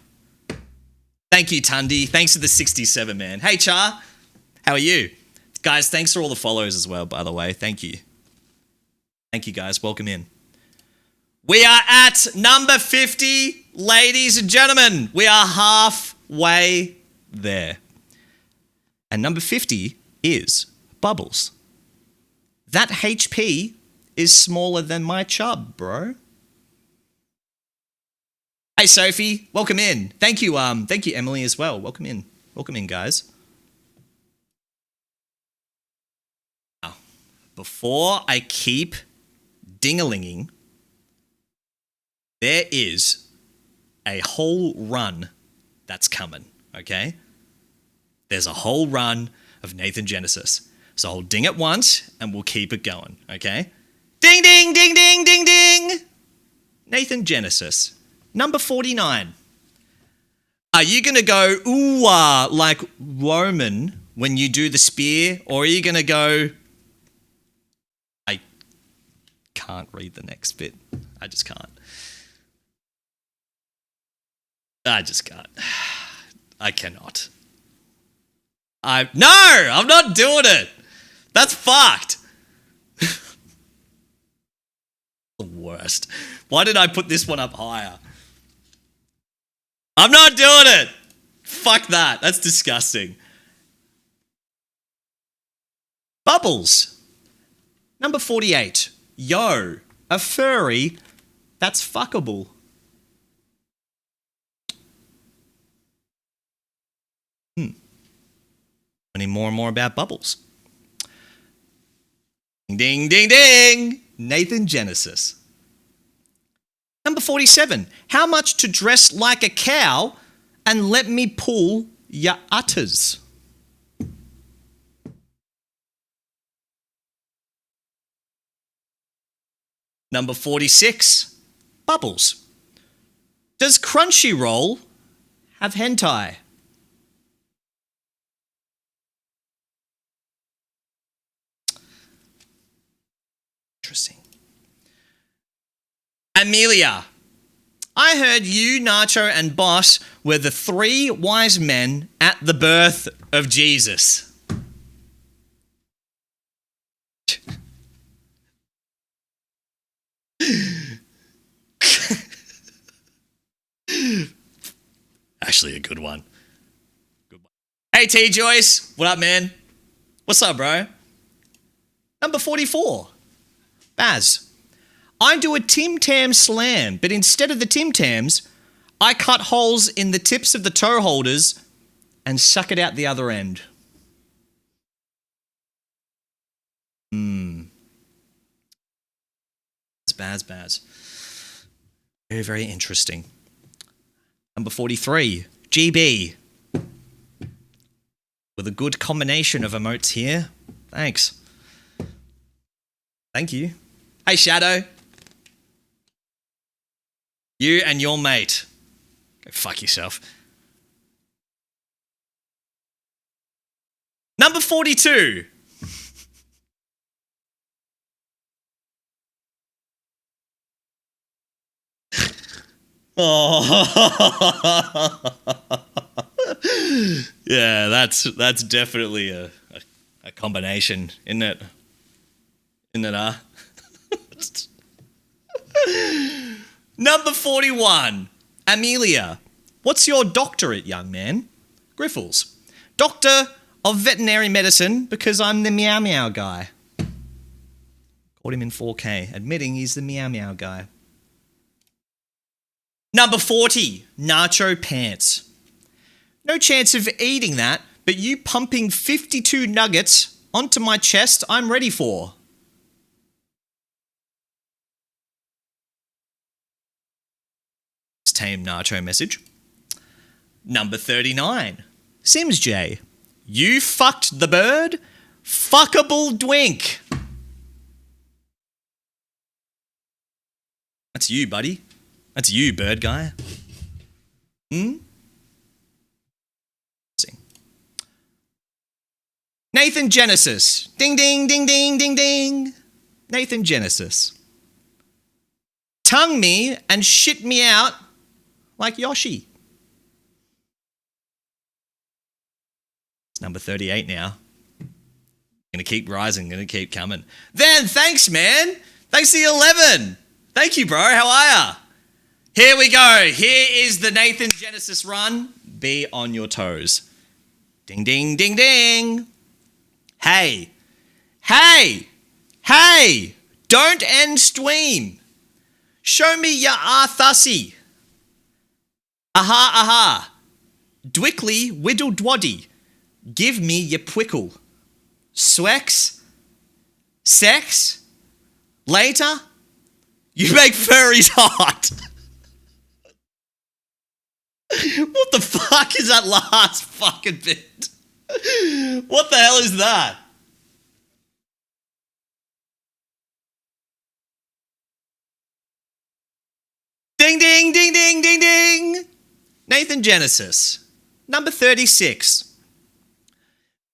Thank you, Tundi. Thanks for the 67, man. Hey, Char. How are you? Guys, thanks for all the follows as well, by the way. Thank you. Thank you, guys. Welcome in. We are at number 50, ladies and gentlemen. We are halfway there. And number 50 is Bubbles. That HP is smaller than my chub, bro. Hey, Sophie. Welcome in. Thank you, Emily, as well. Welcome in. Welcome in, guys. Now, before I keep ding-a-linging, there is a whole run that's coming, okay? There's a whole run of Nathan Genesis. So I'll ding it once and we'll keep it going, okay? Ding, ding, ding, ding, ding, ding. Nathan Genesis, number 49. Are you going to go, ooh, like Roman when you do the spear? Or are you going to go, I can't read the next bit. I just can't. I just can't. I cannot. No, I'm not doing it. That's fucked. The worst. Why did I put this one up higher? I'm not doing it. Fuck that. That's disgusting. Bubbles. Number 48. Yo, a furry that's fuckable. Learning more and more about Bubbles. Ding, ding, ding, ding. Nathan Genesis. Number 47. How much to dress like a cow and let me pull your utters? Number 46. Bubbles. Does Crunchyroll have hentai? Interesting. Amelia. I heard you, Nacho, and Boss were the three wise men at the birth of Jesus. Actually, a good one. Good one. Hey, T Joyce. What up, man? What's up, bro? Number 44. Baz. I do a Tim Tam slam, but instead of the Tim Tams, I cut holes in the tips of the toe holders and suck it out the other end. Baz. Very, very interesting. Number 43, GB. With a good combination of emotes here. Thanks. Thank you. Hey, Shadow. You and your mate. Go fuck yourself. Number 42. Oh. Yeah, that's definitely a combination, isn't it? Isn't it, Number 41. Amelia. What's your doctorate, young man? Griffles. Doctor of Veterinary Medicine because I'm the meow meow guy. Caught him in 4K, admitting he's the meow meow guy. Number 40. Nacho Pants. No chance of eating that, but you pumping 52 nuggets onto my chest I'm ready for. Tame Nacho message. Number 39. Sims J. You fucked the bird? Fuckable dwink. That's you, buddy. That's you, bird guy. Nathan Genesis. Ding, ding, ding, ding, ding, ding. Nathan Genesis. Tongue me and shit me out like Yoshi. It's number 38 now. Gonna keep rising, gonna keep coming. Then, thanks, man. Thanks to the 11. Thank you, bro. How are ya? Here we go. Here is the Nathan Genesis run. Be on your toes. Ding, ding, ding, ding. Hey. Hey. Hey. Don't end stream. Show me your arthussy. Aha, aha. Dwickly whiddle dwaddy. Give me your pwickle. Swex? Sex? Later? You make furries hot. What the fuck is that last fucking bit? What the hell is that? Ding, ding, ding, ding, ding, ding. Nathan Genesis. Number 36.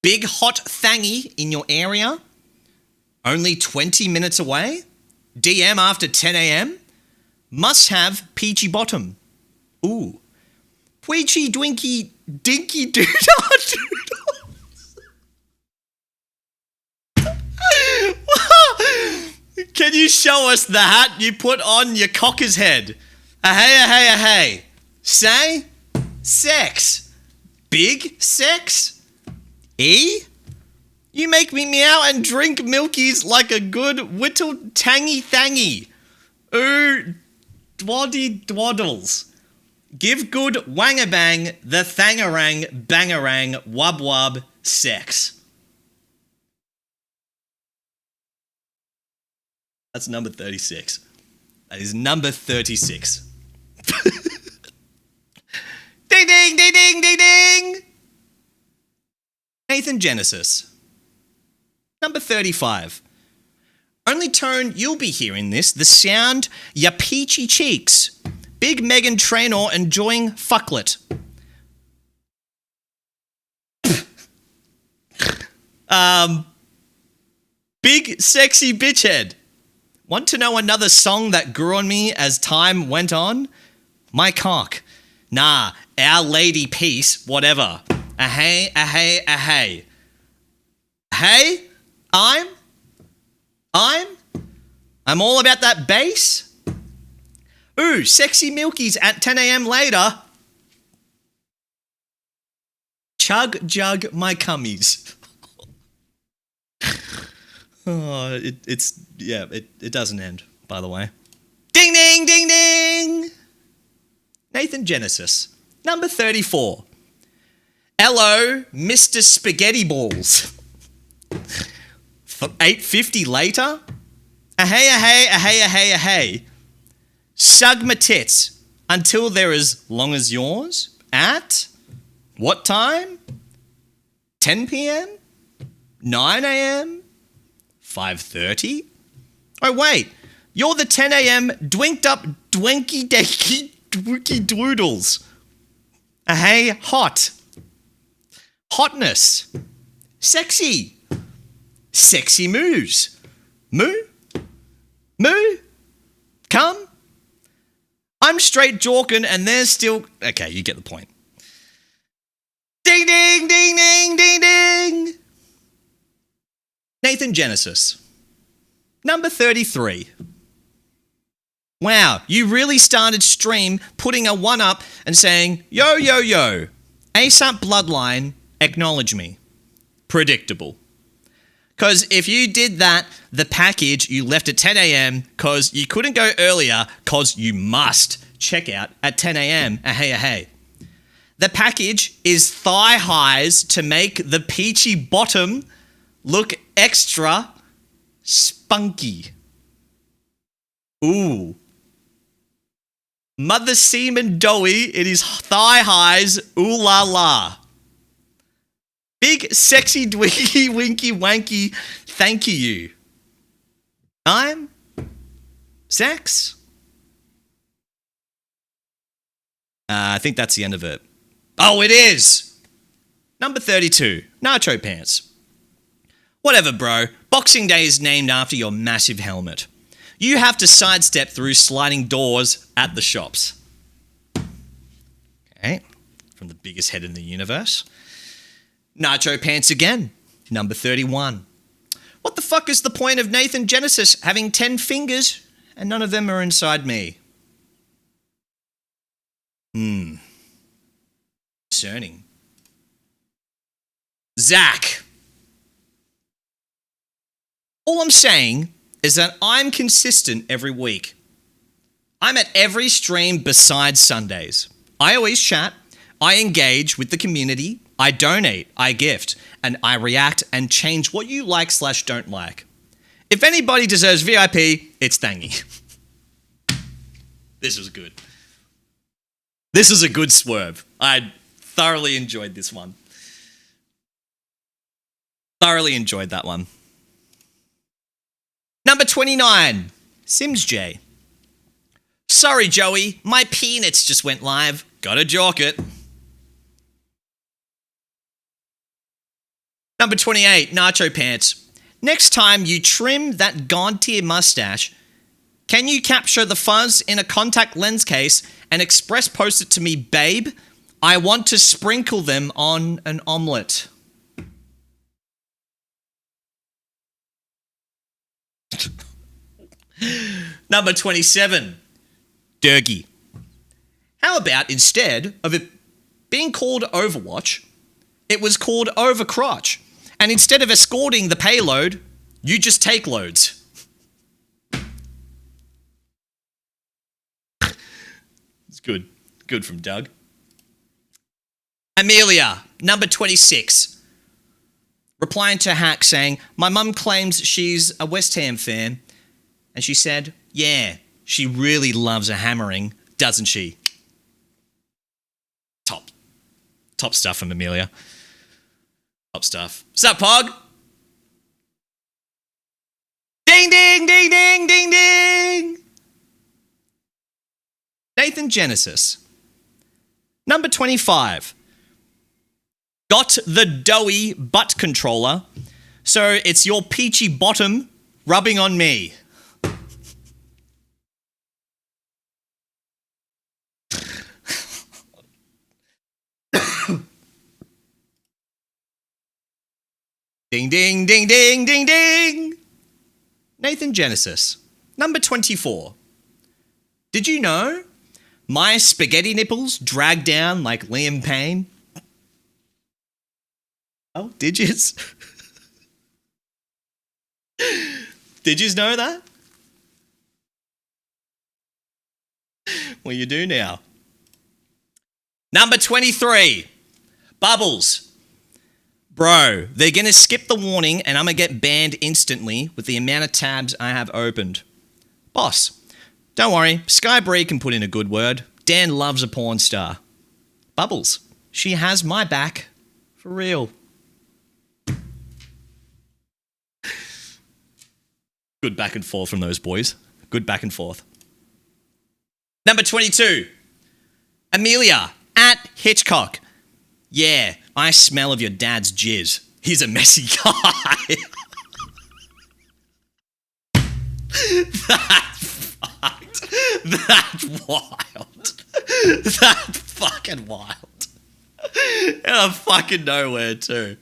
Big hot thangy in your area. Only 20 minutes away. DM after 10 a.m. Must have peachy bottom. Ooh. Peachy dwinky dinky doodle. Can you show us the hat you put on your cocker's head? Hey. Say? Sex. Big sex? E? You make me meow and drink milkies like a good whittle tangy thangy. Ooh, dwaddy dwaddles. Give good wangabang the thangarang bangarang wub wub sex. That's number 36. That is number 36. Ding, ding, ding, ding, ding, ding. Nathan Genesis. Number 35. Only tone you'll be hearing this, the sound ya peachy cheeks. Big Megan Trainor enjoying fucklet. Big sexy bitchhead. Want to know another song that grew on me as time went on? My cock. Nah, Our Lady Peace, whatever. Hey. Hey, I'm all about that bass. Ooh, sexy milkies at 10 a.m. later. Chug jug my cummies. Oh, it doesn't end, by the way. Ding, ding, ding, ding. Nathan Genesis. Number 34. Hello, Mr. Spaghetti Balls. 8:50 later. Hey. Sug my tits until they're as long as yours. At what time? 10 p.m? 9 a.m? 5:30? Oh, wait. You're the 10 a.m. dwinked up dwenky decky dwookie doodles. Hey, hot. Hotness. Sexy. Sexy moves. Moo? Come? I'm straight jawkin' and there's still... Okay, you get the point. Ding, ding, ding, ding, ding, ding. Nathan Genesis. Number 33. Wow, you really started stream putting a one up and saying, yo, ASAP Bloodline, acknowledge me. Predictable. Because if you did that, the package you left at 10 a.m. because you couldn't go earlier because you must check out at 10 a.m. Hey. The package is thigh highs to make the peachy bottom look extra spunky. Ooh. Mother Seaman Doughy in his thigh highs, ooh la la. Big sexy dwinky winky wanky, thank you. Time? Sex? I think that's the end of it. Oh, it is! Number 32, Nacho Pants. Whatever, bro. Boxing Day is named after your massive helmet. You have to sidestep through sliding doors at the shops. Okay, from the biggest head in the universe. Nacho Pants again, number 31. What the fuck is the point of Nathan Genesis having 10 fingers and none of them are inside me? Concerning. Zach. All I'm saying is that I'm consistent every week. I'm at every stream besides Sundays. I always chat, I engage with the community, I donate, I gift, and I react and change what you like/don't like. If anybody deserves VIP, it's Thangy. This was good. This is a good swerve. I thoroughly enjoyed this one. Thoroughly enjoyed that one. Number 29, Sims J. Sorry, Joey, my peanuts just went live. Gotta jork it. Number 28, Nacho Pants. Next time you trim that god-tier mustache, can you capture the fuzz in a contact lens case and express post it to me, babe? I want to sprinkle them on an omelette. Number 27, Durgy. How about instead of it being called Overwatch, it was called Overcrotch, and instead of escorting the payload, you just take loads. It's good. Good from Doug. Amelia, number 26. Replying to Hack saying, my mum claims she's a West Ham fan. And she said, yeah, she really loves a hammering, doesn't she? Top stuff from Amelia. Top stuff. Sup, Pog? Ding, ding, ding, ding, ding, ding. Nathan Genesis. Number 25. Got the doughy butt controller, so it's your peachy bottom rubbing on me. Ding, ding, ding, ding, ding, ding. Nathan Genesis. Number 24. Did you know my spaghetti nipples drag down like Liam Payne? Oh, did yous? Did yous know that? Well, you do now. Number 23. Bubbles. Bro, they're going to skip the warning and I'm going to get banned instantly with the amount of tabs I have opened. Boss, don't worry, Skybree can put in a good word. Dan loves a porn star. Bubbles, she has my back. For real. Good back and forth from those boys. Good back and forth. Number 22. Amelia, at Hitchcock. Yeah, I smell of your dad's jizz. He's a messy guy. That's fucked. That's wild. That's fucking wild. Out of fucking nowhere, too.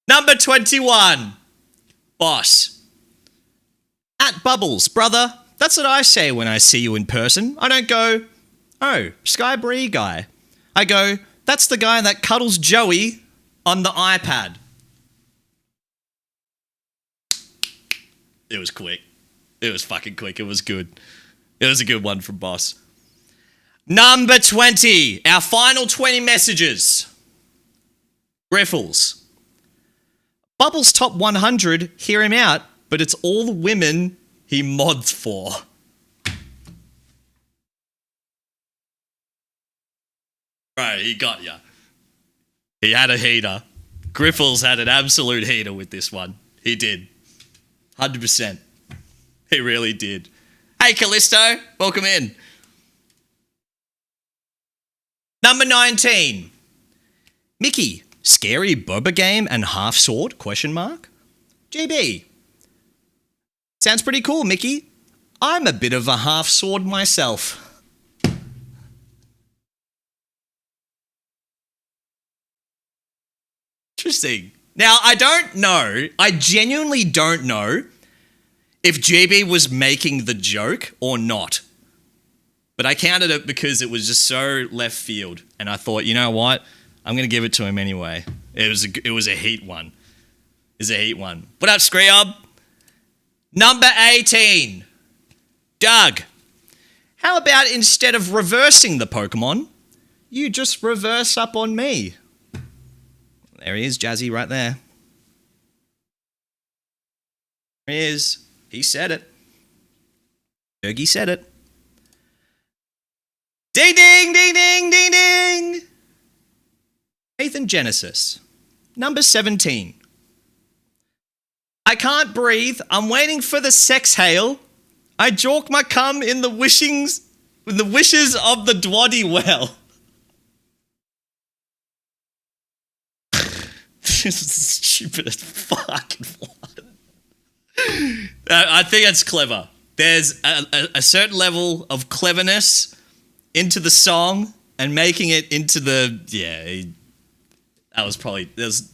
Number 21. Boss. At Bubbles, brother. That's what I say when I see you in person. I don't go, oh, Skybree guy. I go, that's the guy that cuddles Joey on the iPad. It was quick. It was fucking quick. It was good. It was a good one from Boss. Number 20. Our final 20 messages. Griffles. Bubbles top 100. Hear him out, but it's all the women he mods for. Right, he got ya. He had a heater. Griffles had an absolute heater with this one. He did. 100%. He really did. Hey, Callisto. Welcome in. Number 19. Mickey. Scary boba game and half sword? Question mark. GB. Sounds pretty cool, Mickey. I'm a bit of a half sword myself. Interesting. Now, I genuinely don't know if GB was making the joke or not. But I counted it because it was just so left field. And I thought, you know what? I'm going to give it to him anyway. It was a heat one. It's a heat one. What up, Screob? Number 18. Doug. How about instead of reversing the Pokemon, you just reverse up on me? There he is, Jazzy, right there. There he is. He said it. Fergie said it. Ding, ding, ding, ding, ding, ding. Nathan Genesis. Number 17. I can't breathe. I'm waiting for the sex hail. I jork my cum in the wishes of the Dwaddy well. This is stupid as fucking one. I think that's clever. There's a certain level of cleverness into the song and making it into the that was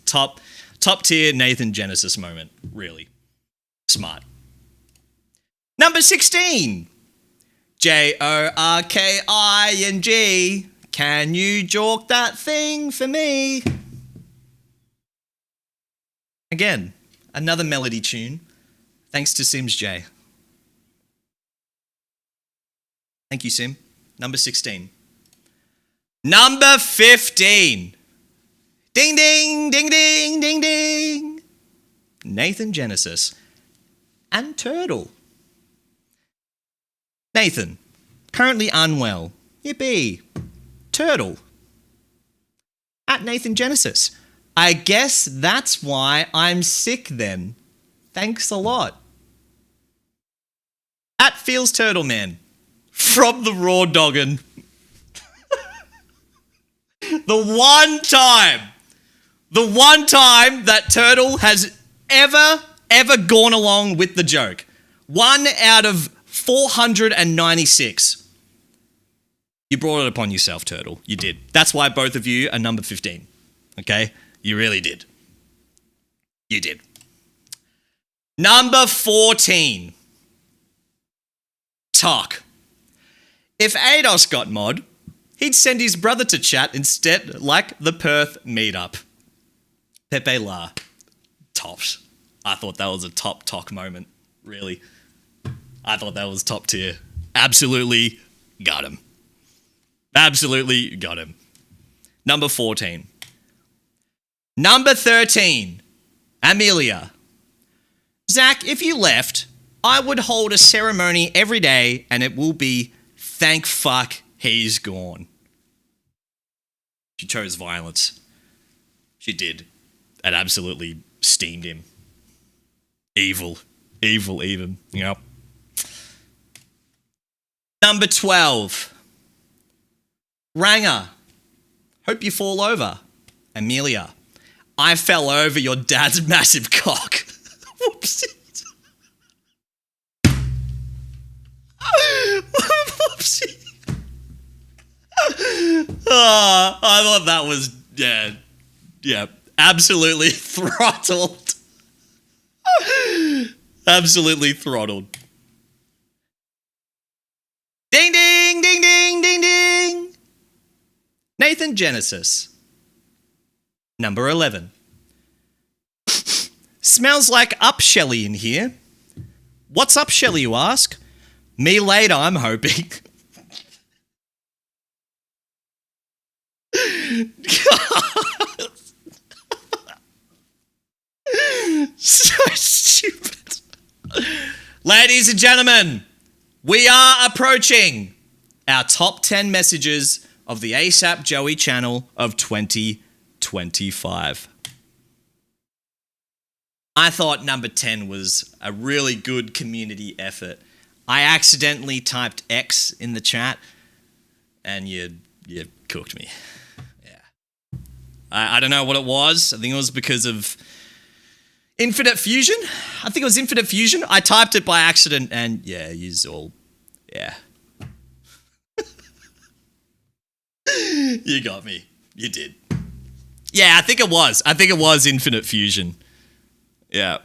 top tier Nathan Genesis moment. Really smart. Number 16. JORKING. Can you jork that thing for me? Again, another melody tune. Thanks to Sims J. Thank you, Sim. Number 16. Number 15. Ding, ding, ding, ding, ding, ding. Nathan Genesis. And Turtle. Nathan. Currently unwell. Yippee. Turtle. At Nathan Genesis. I guess that's why I'm sick then. Thanks a lot. At Feels Turtle Man. From the Raw Doggin. The one time that Turtle has ever gone along with the joke. 1 out of 496. You brought it upon yourself, Turtle. You did. That's why both of you are number 15. Okay? You really did. You did. Number 14. Talk. If Ados got mod, he'd send his brother to chat instead, like the Perth meetup. Pepe La. Tops. I thought that was a top talk moment. Really. I thought that was top tier. Absolutely got him. Absolutely got him. Number 14. Number 13. Amelia. Zach, if you left, I would hold a ceremony every day and it will be thank fuck he's gone. She chose violence. She did. It absolutely steamed him. Evil. Evil even. Yep. Number 12. Ranger. Hope you fall over. Amelia. I fell over your dad's massive cock. Whoopsie. Whoopsie. Oh, I thought that was, yeah, absolutely throttled. Absolutely throttled. Ding, ding, ding, ding, ding, ding. Nathan Genesis. Number 11. Smells like up Shelly in here. What's up, Shelly, you ask? Me later, I'm hoping. So stupid. Ladies and gentlemen, we are approaching our top 10 messages of the Asapjoey channel of 2025. I thought number 10 was a really good community effort. I accidentally typed X in the chat, and you cooked me. Yeah. I don't know what it was. I think it was because of Infinite Fusion. I think it was Infinite Fusion. I typed it by accident, and yeah, yous all, yeah. You got me. You did. Yeah, I think it was. I think it was Infinite Fusion. Yeah.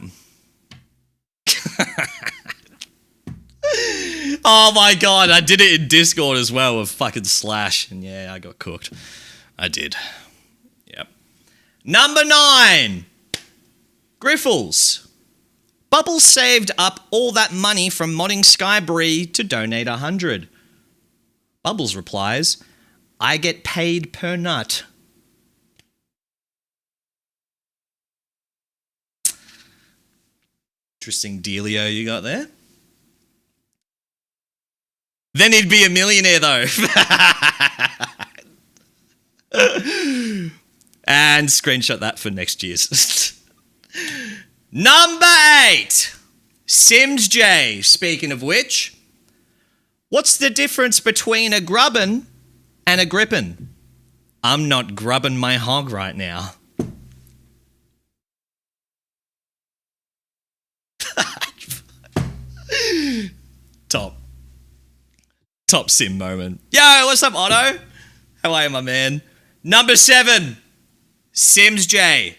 Oh my god, I did it in Discord as well with fucking Slash. And yeah, I got cooked. I did. Yep. Number 9. Griffles. Bubbles saved up all that money from modding Skybree to donate 100. Bubbles replies, I get paid per nut. Interesting dealio you got there. Then he'd be a millionaire though. And screenshot that for next year's. Number 8. Sims J. Speaking of which, what's the difference between a grubbin and a grippin? I'm not grubbing my hog right now. Top sim moment. Yo, what's up, Otto? How are you, my man? Number 7. Sims J.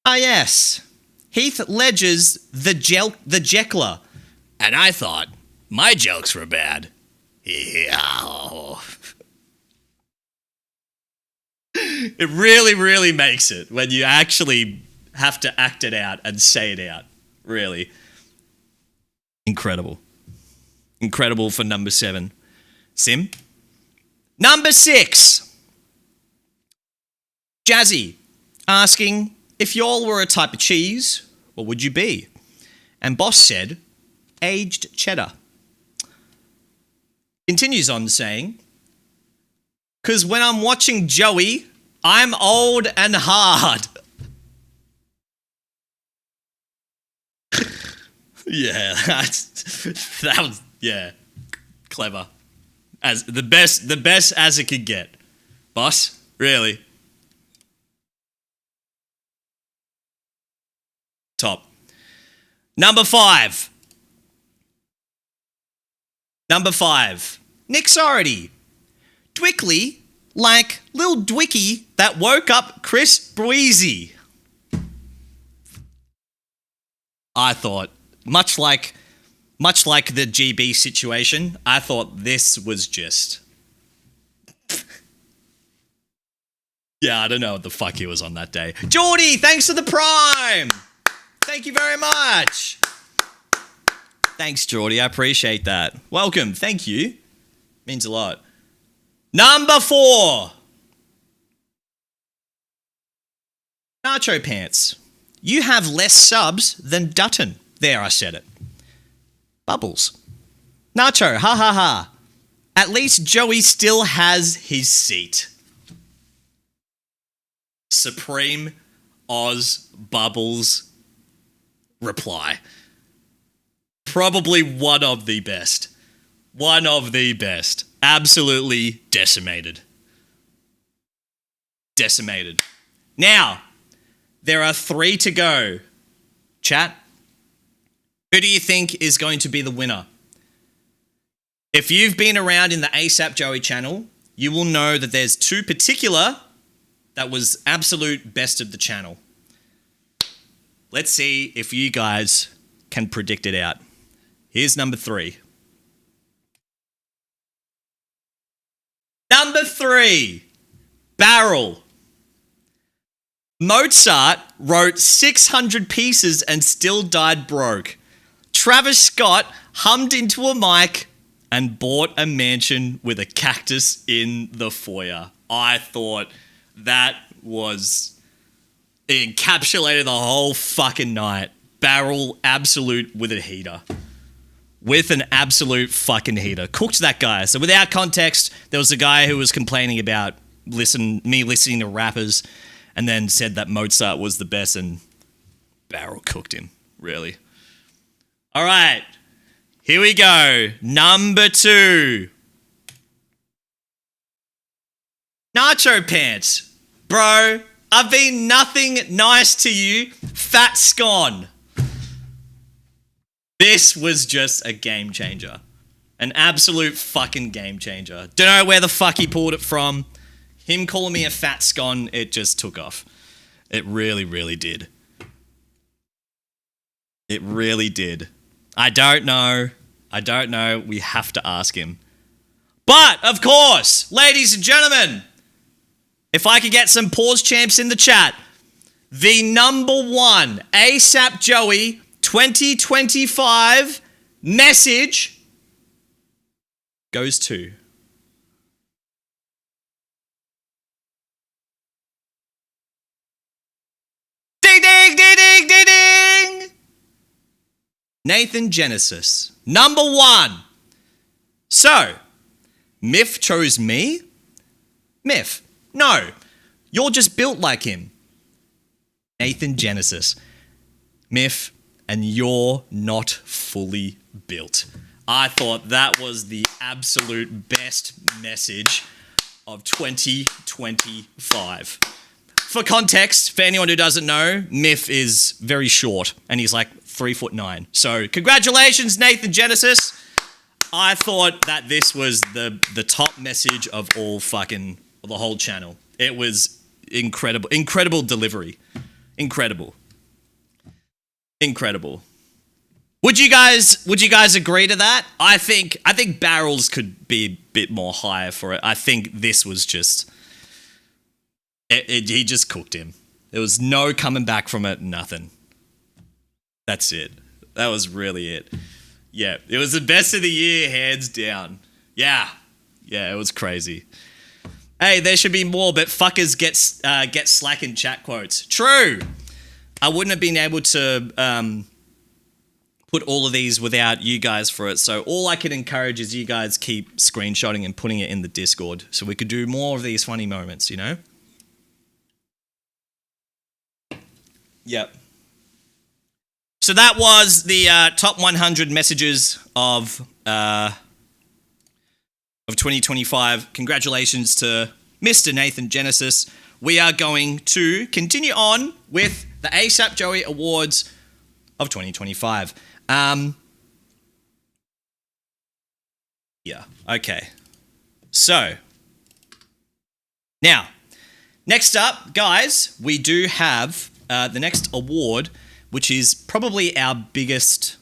Ah, yes. Heath Ledger's The Jekyll. And I thought my jokes were bad. Yeah. It really, really makes it when you actually have to act it out and say it out. Really. Incredible. Incredible for number 7. Sim. Number 6. Jazzy asking, if y'all were a type of cheese, what would you be? And Boss said, aged cheddar. Continues on saying, because when I'm watching Joey, I'm old and hard. Yeah, that was, yeah, clever. As the best as it could get. Boss, really. Top. Number 5. Nick Sority. Dwickley, like Lil Dwicky that woke up Chris Breezy. I thought, much like the GB situation, I thought this was just... Yeah, I don't know what the fuck he was on that day. Geordie, thanks for the prime! Thank you very much! Thanks, Geordie, I appreciate that. Welcome, thank you. Means a lot. Number 4. Nacho Pants. You have less subs than Dutton. There, I said it. Bubbles. Nacho, ha ha ha. At least Joey still has his seat. Supreme Oz Bubbles reply. Probably one of the best. One of the best. Absolutely decimated. Decimated. Now, there are 3 to go. Chat, who do you think is going to be the winner? If you've been around in the Asapjoey channel, you will know that there's 2 particular that was absolute best of the channel. Let's see if you guys can predict it out. Here's number 3. Number 3, Barrel. Mozart wrote 600 pieces and still died broke. Travis Scott hummed into a mic and bought a mansion with a cactus in the foyer. I thought that was... It encapsulated the whole fucking night. Barrel absolute with a heater. with an absolute fucking heater. Cooked that guy. So without context, there was a guy who was complaining about me listening to rappers and then said that Mozart was the best, and Barrel cooked him, really. All right, here we go. Number 2. Nacho Pants. Bro, I've been nothing nice to you. Fat scone. This was just a game changer. An absolute fucking game changer. Don't know where the fuck he pulled it from. Him calling me a fat scone, it just took off. It really, really did. It really did. I don't know. We have to ask him. But, of course, ladies and gentlemen, if I could get some pause champs in the chat, the number 1 Asapjoey 2025 message goes to ding, ding, ding, ding, ding, ding. Nathan Genesis, number 1. So, Miff chose me? Miff, no, you're just built like him. Nathan Genesis, Miff, and you're not fully built. I thought that was the absolute best message of 2025. For context, for anyone who doesn't know, Miff is very short and he's like 3'9". So congratulations, Nathan Genesis. I thought that this was the top message of all fucking the whole channel. It was incredible. Incredible delivery. Incredible. Would you guys agree to that? I think Barrels could be a bit more higher for it. I think this was just he just cooked him. There was no coming back from it, nothing. That's it. That was really it. Yeah, it was the best of the year, hands down. Yeah, it was crazy. Hey, there should be more, but fuckers get slack in chat quotes. True. I wouldn't have been able to put all of these without you guys for it. So all I can encourage is you guys keep screenshotting and putting it in the Discord so we could do more of these funny moments, you know? Yep. So that was the top 100 messages of 2025. Congratulations to Mr. Nathan Genesis. We are going to continue on with the Asapjoey Awards of 2025. Yeah, okay. So, now, next up, guys, we do have the next award, which is probably our biggest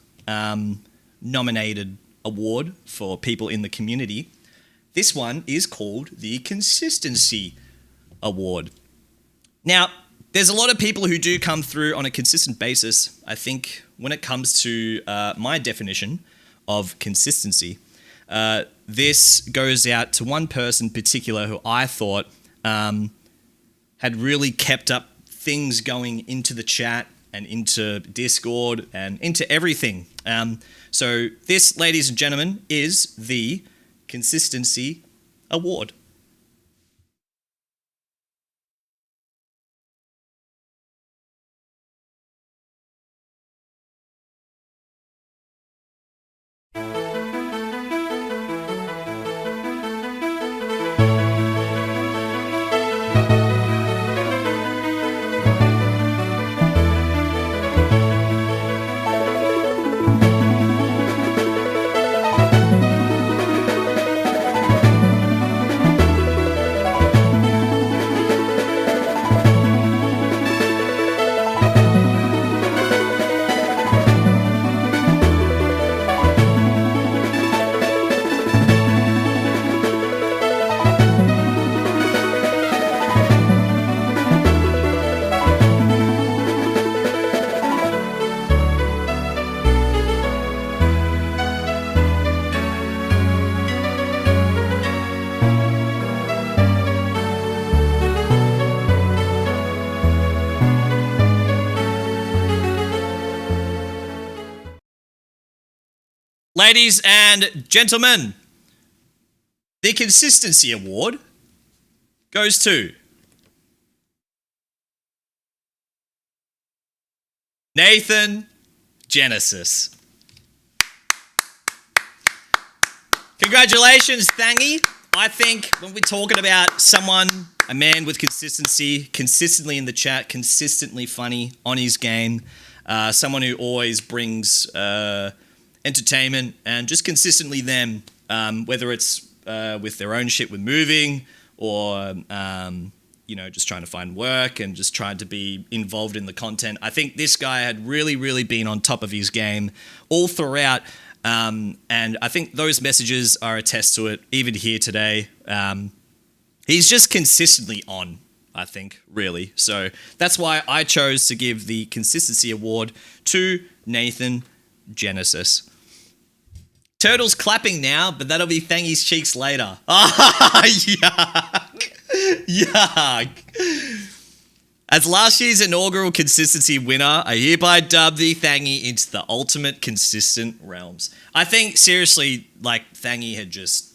nominated award for people in the community. This one is called the Consistency Award. Now, there's a lot of people who do come through on a consistent basis. I think when it comes to my definition of consistency, this goes out to one person in particular who I thought had really kept up things going into the chat and into Discord and into everything. So this, ladies and gentlemen, is the Consistency Award. Ladies and gentlemen, the Consistency Award goes to Nathan Genesis. Congratulations, Thangy. I think when we're talking about someone, a man with consistency, consistently in the chat, consistently funny, on his game, someone who always brings entertainment and just consistently them, whether it's with their own shit with moving or, just trying to find work and just trying to be involved in the content. I think this guy had really, really been on top of his game all throughout. And I think those messages are a test to it, even here today. He's just consistently on, I think, really. So that's why I chose to give the Consistency Award to Nathan Genesis. Turtle's clapping now, but that'll be Thangy's cheeks later. Ah, yuck. Yuck. As last year's inaugural consistency winner, I hereby dub the Thangy into the ultimate consistent realms. I think, seriously, Thangy had just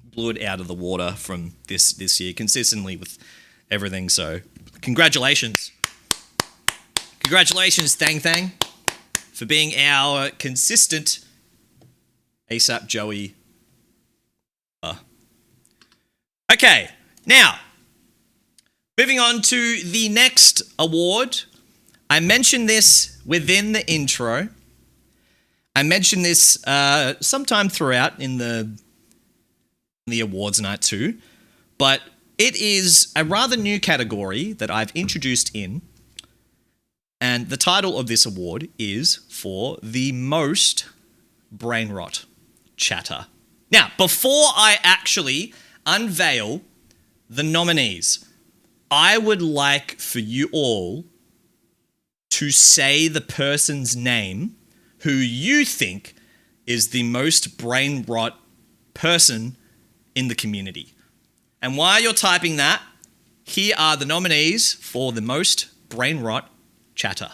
blew it out of the water from this year, consistently with everything. So, congratulations. Congratulations, Thang, for being our consistent Asapjoey. Okay, now, moving on to the next award. I mentioned this within the intro. I mentioned this sometime throughout in the awards night too, but it is a rather new category that I've introduced in, and the title of this award is for the most brain rot chatter. Now, before I actually unveil the nominees, I would like for you all to say the person's name who you think is the most brain rot person in the community. And while you're typing that, here are the nominees for the most brain rot chatter.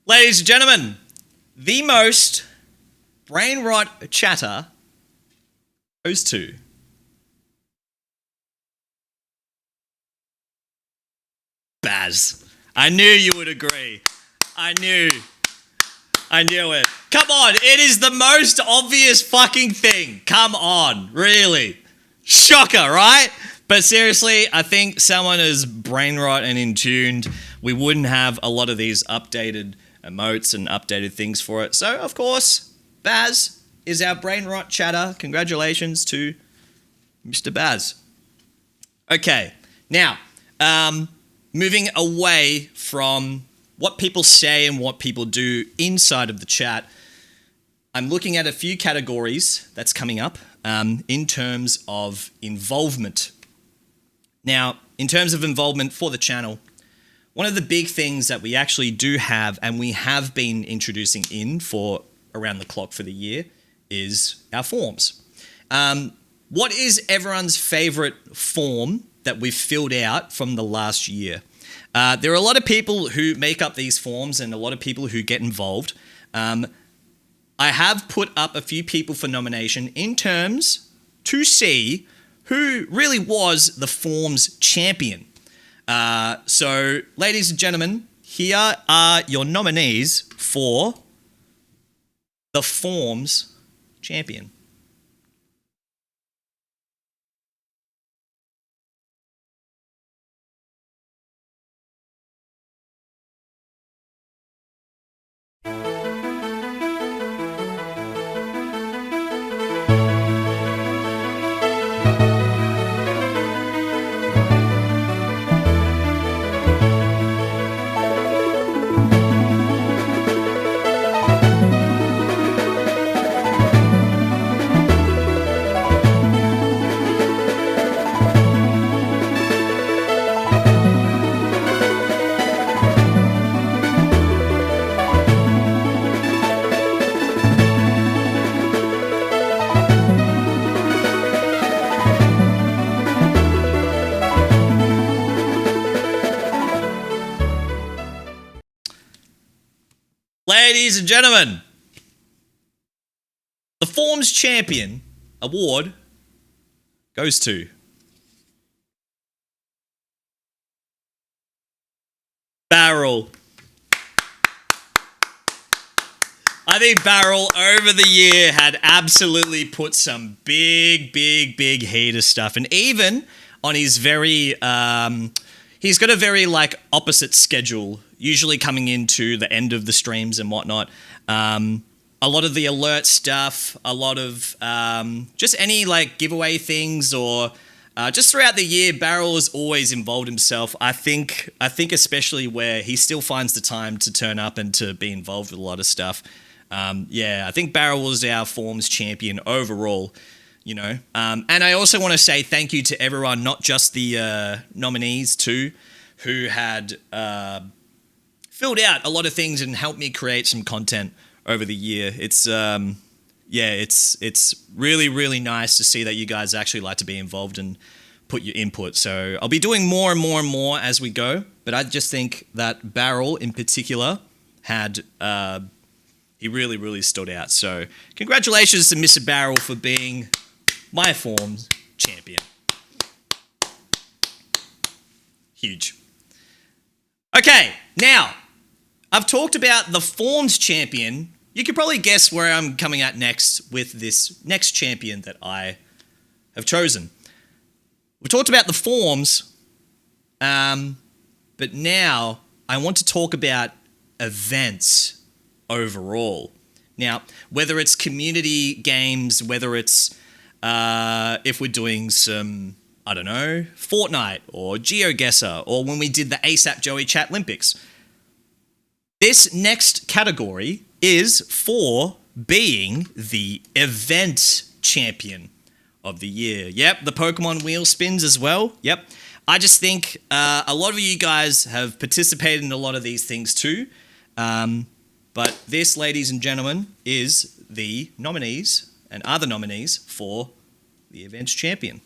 Ladies and gentlemen, the most brain rot chatter goes to Baz. I knew you would agree. I knew it. Come on, it is the most obvious fucking thing. Come on, really. Shocker, right? But seriously, I think someone is brain rot and in tuned. We wouldn't have a lot of these updated emotes and updated things for it. So, of course, Baz is our brain rot chatter. Congratulations to Mr. Baz. Okay, now, moving away from what people say and what people do inside of the chat, I'm looking at a few categories that's coming up in terms of involvement. Now, in terms of involvement for the channel, one of the big things that we actually do have and we have been introducing in for around the clock for the year is our forms. What is everyone's favorite form that we've filled out from the last year? There are a lot of people who make up these forms and a lot of people who get involved. I have put up a few people for nomination in terms to see who really was the forms champion. So, ladies and gentlemen, here are your nominees for the forms champion. ladies and gentlemen, the Forms Champion award goes to Barrel. I think Barrel over the year had absolutely put some big heater stuff, and even on his very, he's got a very like opposite schedule, usually coming into the end of the streams and whatnot. A lot of the alert stuff, a lot of just any like giveaway things, or just throughout the year, Barrel has always involved himself. I think especially where he still finds the time to turn up and to be involved with a lot of stuff. I think Barrel was our Forms champion overall, you know. And I also want to say thank you to everyone, not just the nominees too, who had filled out a lot of things and helped me create some content over the year. It's it's really nice to see that you guys actually like to be involved and put your input. So I'll be doing more and more as we go, but I just think that Barrel in particular had he really stood out. So congratulations to Mr. Barrel for being my Forms champion. Huge. Okay, now I've talked about the Forms champion. You could probably guess where I'm coming at next with this next champion that I have chosen. We talked about the Forms, but now I want to talk about events overall. Now, whether it's community games, whether it's if we're doing some, I don't know, Fortnite or GeoGuessr, or when we did the Asapjoey Chat Olympics. This next category is for being the event champion of the year. Yep, the Pokemon wheel spins as well. Yep. I just think a lot of you guys have participated in a lot of these things too. But this, ladies and gentlemen, is the nominees and are the nominees for the events champion.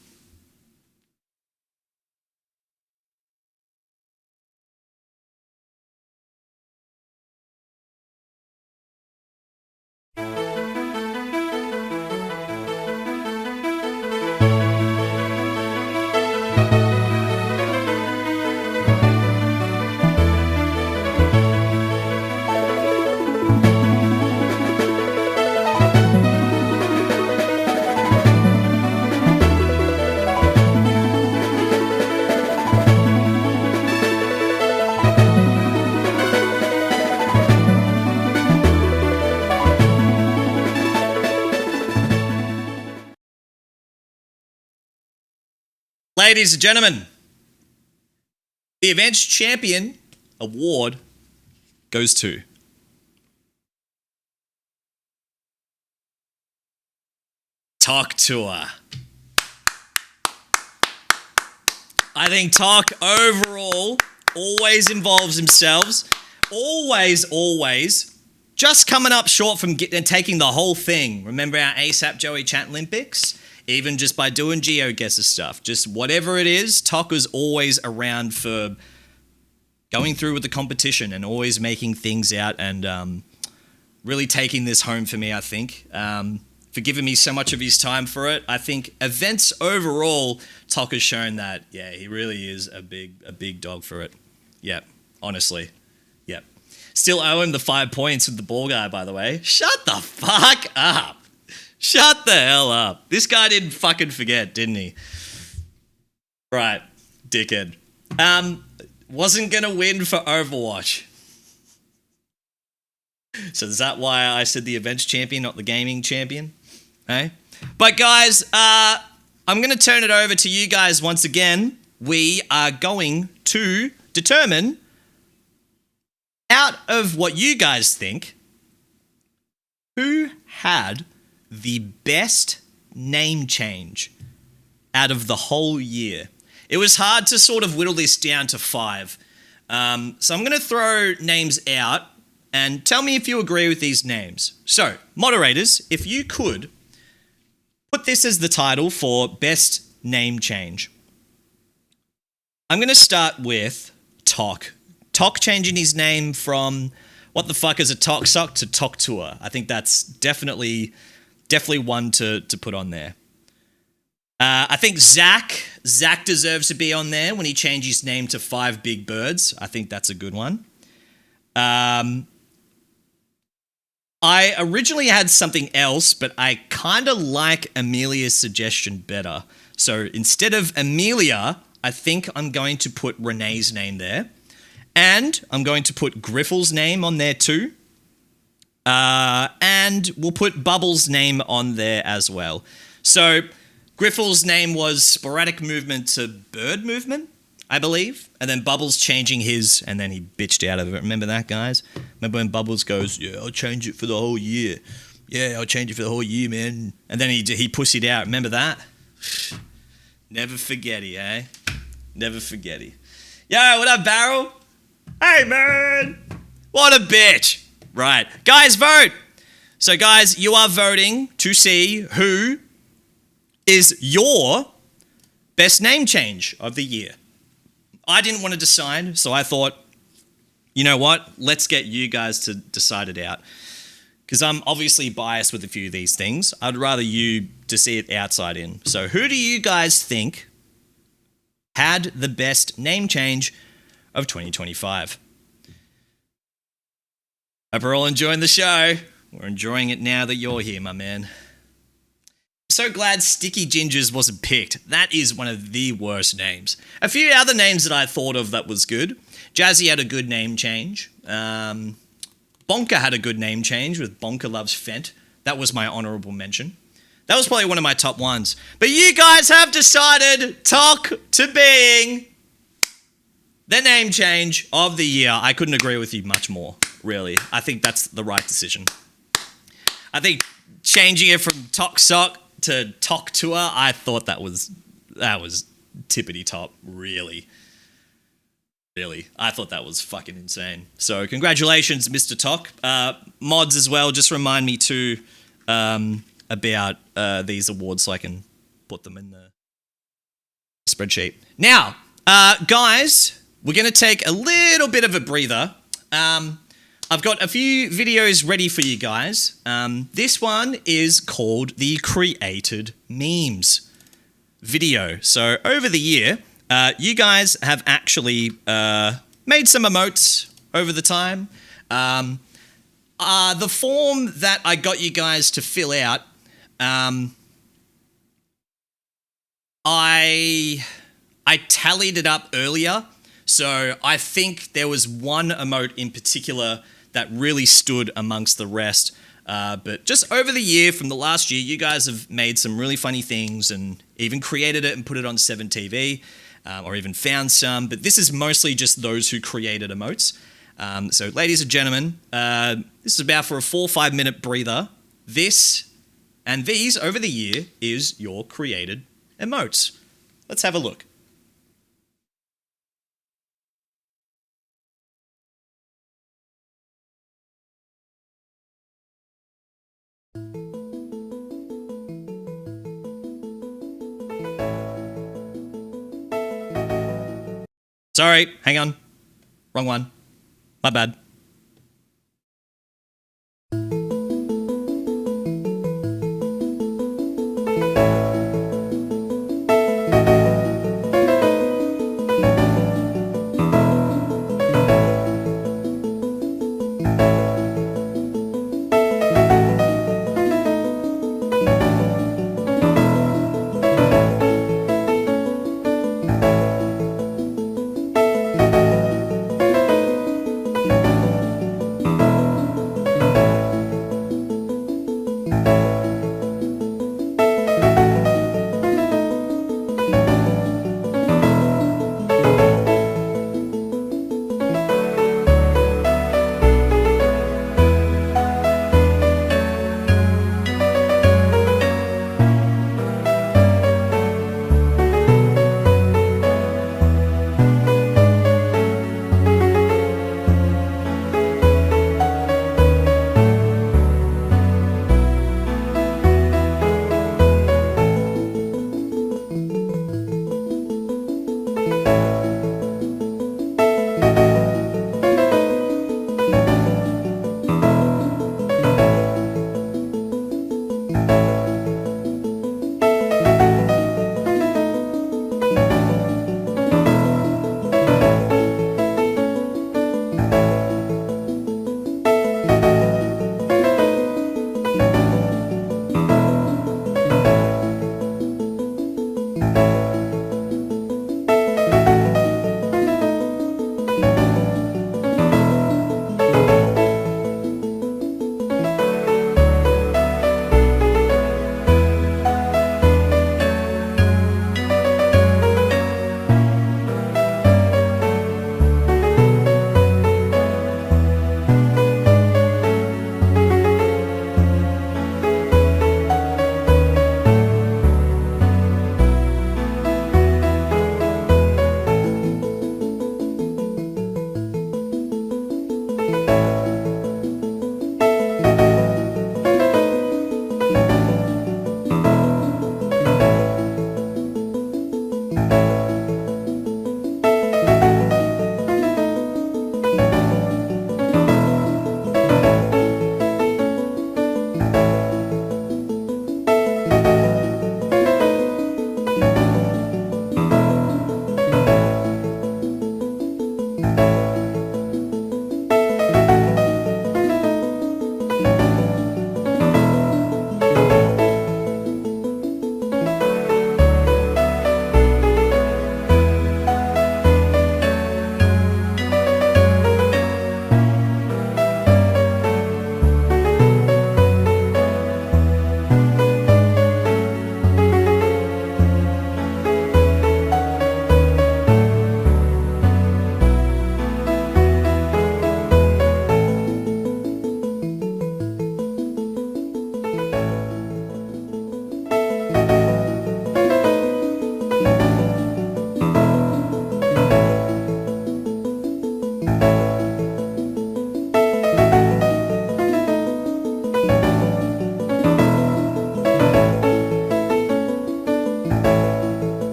Ladies and gentlemen, the events champion award goes to Talk Tour. I think Talk overall always involves themselves, always just coming up short from taking the whole thing. Remember our Asapjoey Chat Olympics? Even just by doing GeoGuessr stuff, just whatever it is, Talk is always around for going through with the competition and always making things out and really taking this home for me, I think. For giving me so much of his time for it. I think events overall, Talk has shown that, yeah, he really is a big dog for it. Yep, honestly. Yep. Still owe him the 5 points with the ball guy, by the way. Shut the fuck up. Shut the hell up. This guy didn't fucking forget, didn't he? Right, dickhead. Wasn't gonna win for Overwatch. So is that why I said the events champion, not the gaming champion? Hey? But guys, I'm gonna turn it over to you guys once again. We are going to determine, out of what you guys think, who had the best name change out of the whole year. It was hard to sort of whittle this down to 5. So I'm going to throw names out and tell me if you agree with these names. So, moderators, if you could put this as the title for best name change. I'm going to start with Tok. Tok changing his name from What the fuck is a Toxock to Toktua? I think that's definitely one to put on there. I think Zach deserves to be on there when he changed his name to Five Big Birds. I think that's a good one. I originally had something else, but I kind of like Amelia's suggestion better. So instead of Amelia, I think I'm going to put Renee's name there. And I'm going to put Griffle's name on there too. And we'll put Bubbles' name on there as well. So Griffle's name was Sporadic Movement to Bird Movement, I believe. And then Bubbles changing his, and then he bitched out of it. Remember that, guys? Remember when Bubbles goes, yeah, I'll change it for the whole year. Yeah, I'll change it for the whole year, man. And then he pussied out. Remember that? Never forget-y, eh? Never forget-y. Yo, what up, Barrel? Hey, man! What a bitch! Right. Guys, vote! So, guys, you are voting to see who is your best name change of the year. I didn't want to decide, so I thought, you know what? Let's get you guys to decide it out. Because I'm obviously biased with a few of these things. I'd rather you to see it outside in. So, who do you guys think had the best name change of 2025? Hope we're all enjoying the show. We're enjoying it now that you're here, my man. I'm so glad Sticky Gingers wasn't picked. That is one of the worst names. A few other names that I thought of that was good. Jazzy had a good name change. Bonka had a good name change with Bonka Loves Fent. That was my honorable mention. That was probably one of my top ones. But you guys have decided Talk to being the name change of the year. I couldn't agree with you much more, really. I think that's the right decision. I think changing it from Toxock to Toktua, I thought that was tippity top, really. Really. I thought that was fucking insane. So congratulations, Mr. Tok. Mods as well, just remind me too about these awards so I can put them in the spreadsheet. Now, guys, we're going to take a little bit of a breather. I've got a few videos ready for you guys. This one is called the Created Memes video. So over the year, you guys have actually made some emotes over the time. The form that I got you guys to fill out, I tallied it up earlier. So I think there was one emote in particular that really stood amongst the rest. But just over the year, from the last year, you guys have made some really funny things and even created it and put it on 7TV, or even found some. But this is mostly just those who created emotes. So ladies and gentlemen, this is about for a 4 or 5 minute breather. This and these over the year is your created emotes. Let's have a look. Sorry, hang on. Wrong one. My bad.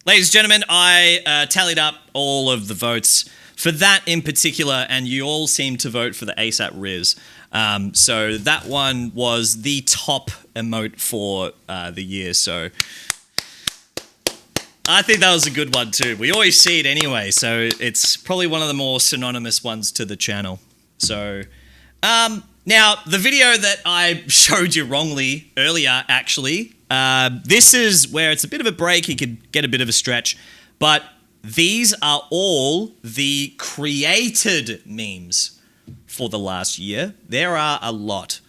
ladies and gentlemen, I tallied up all of the votes for that in particular, and you all seem to vote for the ASAP Riz. So that one was the top emote for the year. So I think that was a good one too. We always see it anyway, so it's probably one of the more synonymous ones to the channel. So now the video that I showed you wrongly earlier, actually, this is where it's a bit of a break. You could get a bit of a stretch, but these are all the created memes for the last year. There are a lot.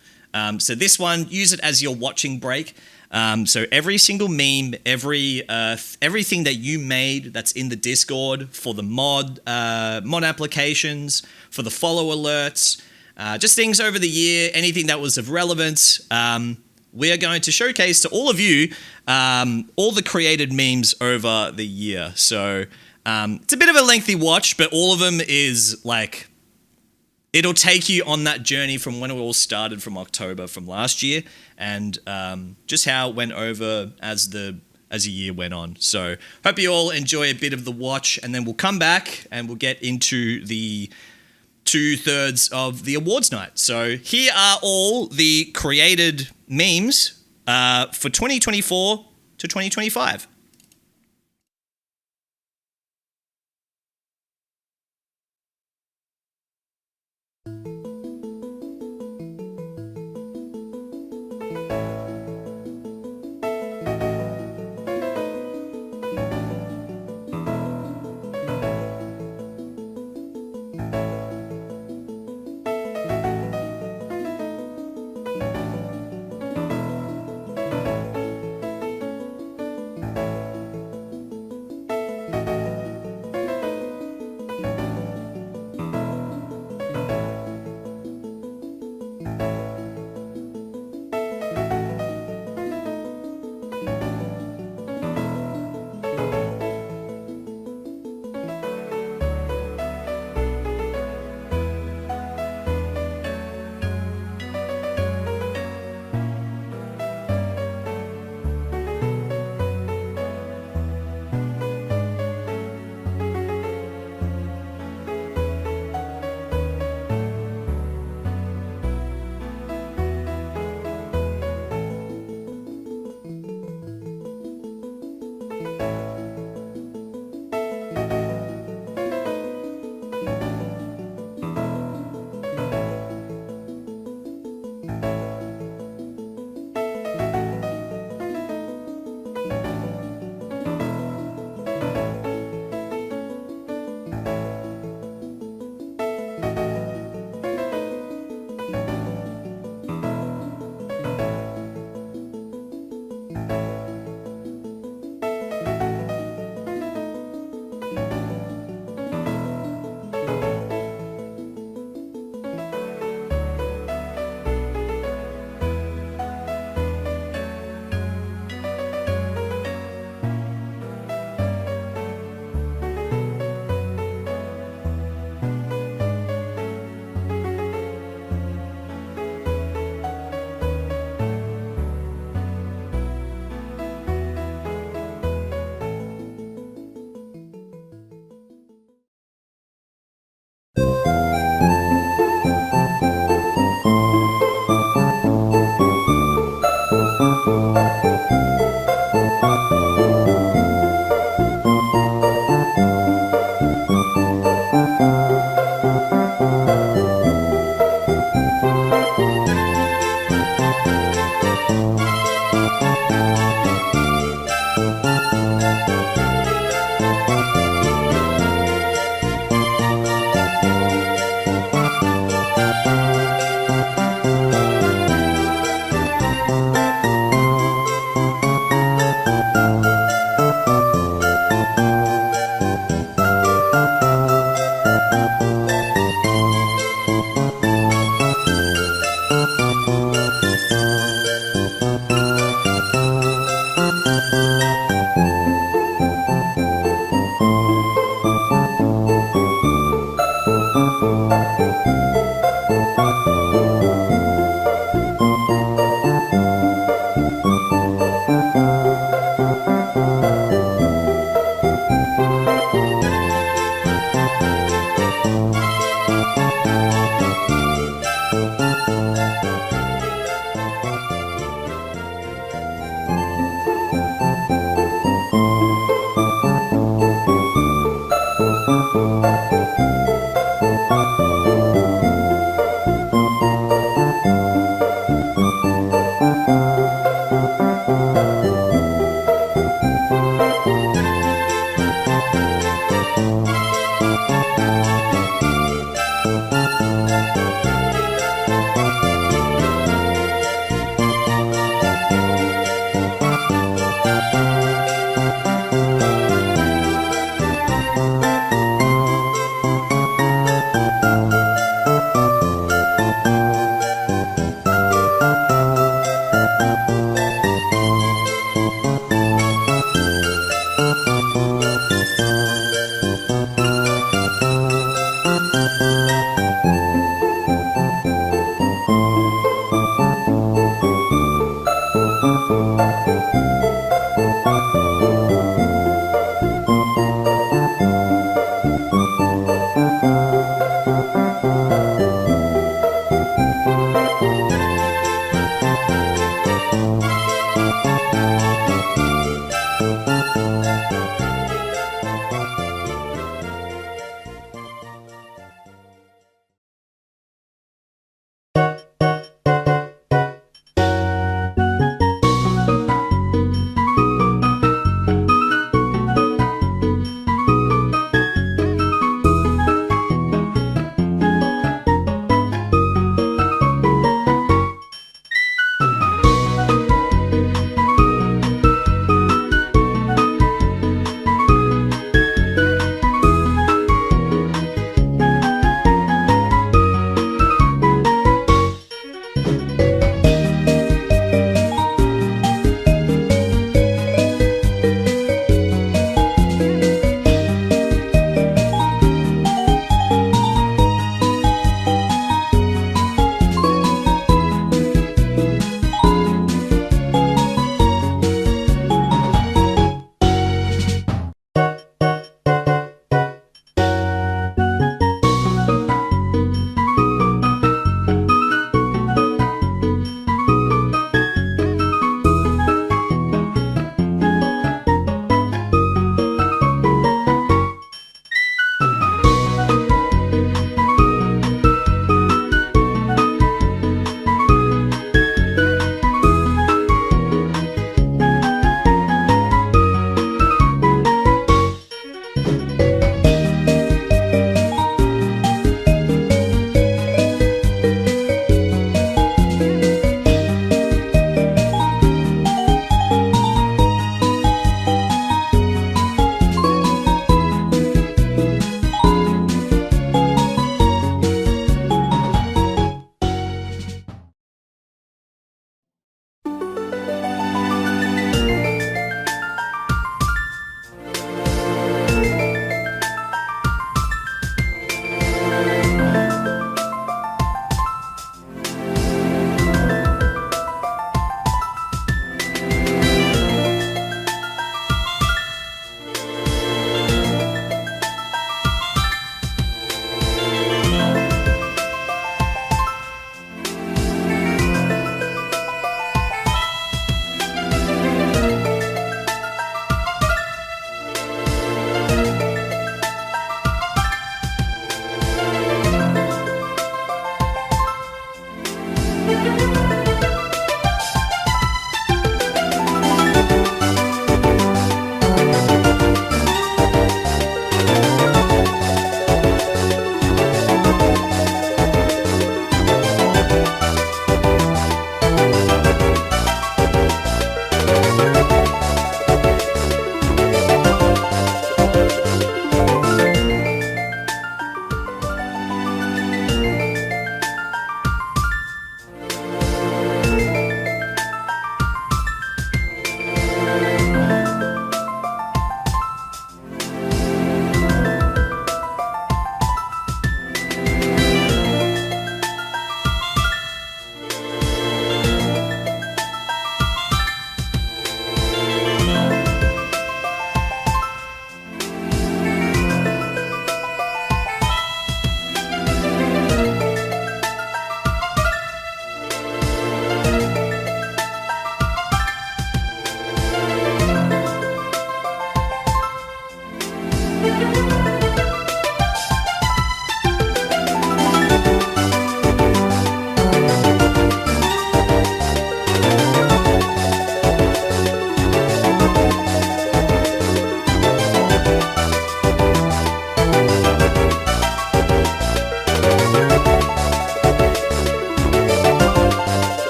So this one, use it as your watching break. So every single meme, everything that you made that's in the Discord for the mod applications, for the follow alerts, just things over the year, anything that was of relevance. We are going to showcase to all of you all the created memes over the year. So it's a bit of a lengthy watch, but all of them is like, it'll take you on that journey from when it all started from October from last year, and just how it went over as the year went on. So hope you all enjoy a bit of the watch, and then we'll come back and we'll get into the 2/3 of the awards night. So here are all the created memes for 2024 to 2025.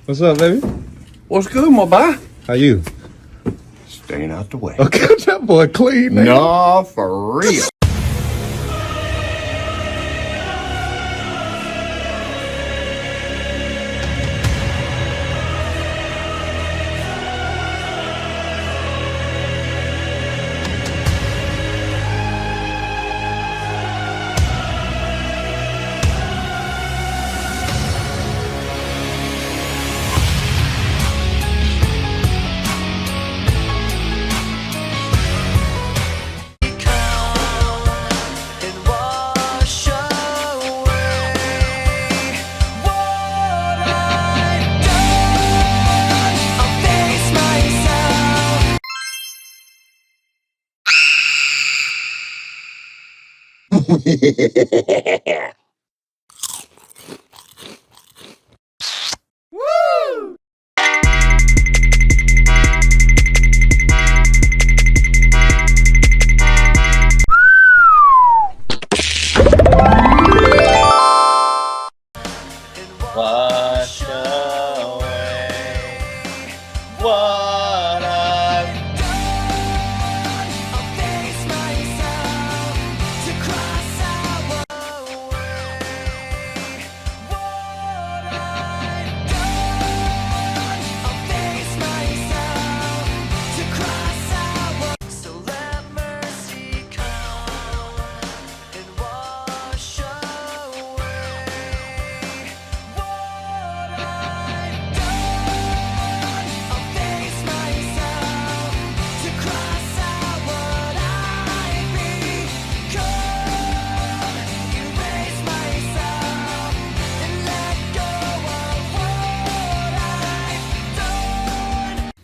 What's up, baby? What's good, my boy? How you? Staying out the way. Okay, that boy clean, man. No, for real. Wash away what I've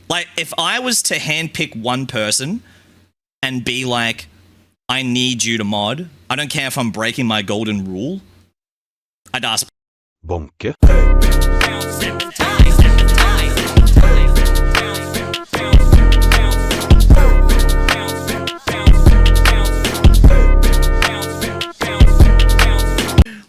like, if I was to handpick one person and be like, I need you to mod, I don't care if I'm breaking my golden rule, I'd ask Bonke.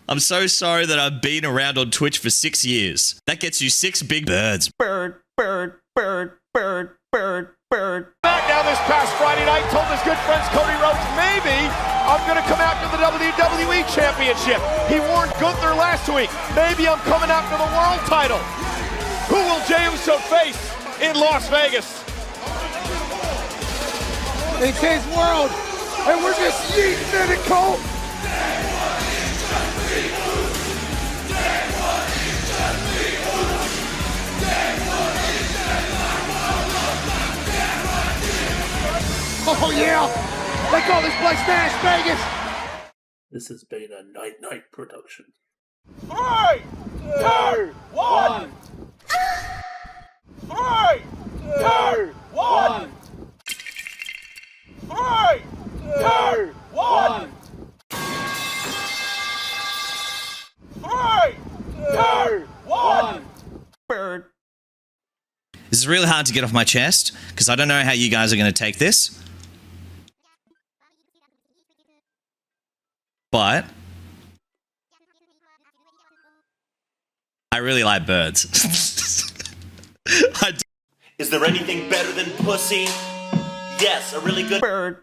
I'm so sorry that I've been around on Twitch for 6 years. That gets you 6 big birds. Bird, bird, bird, bird, bird, bird. SmackDown this past Friday night told his good friends Cody Rhodes, maybe I'm going to come after the WWE Championship. He warned Gunther last week, maybe I'm coming after the world title. Who will Jey Uso face in Las Vegas? It's his world, and we're just yeeting it, Cole. Oh yeah! They call this place Nash Vegas! This has been a night production. 3, 2, 1! 3, 2, 1! 3, 2, 1! 3, 2, 1! Bird. This is really hard to get off my chest because I don't know how you guys are going to take this. But I really like birds. Is there anything better than pussy? Yes, a really good bird.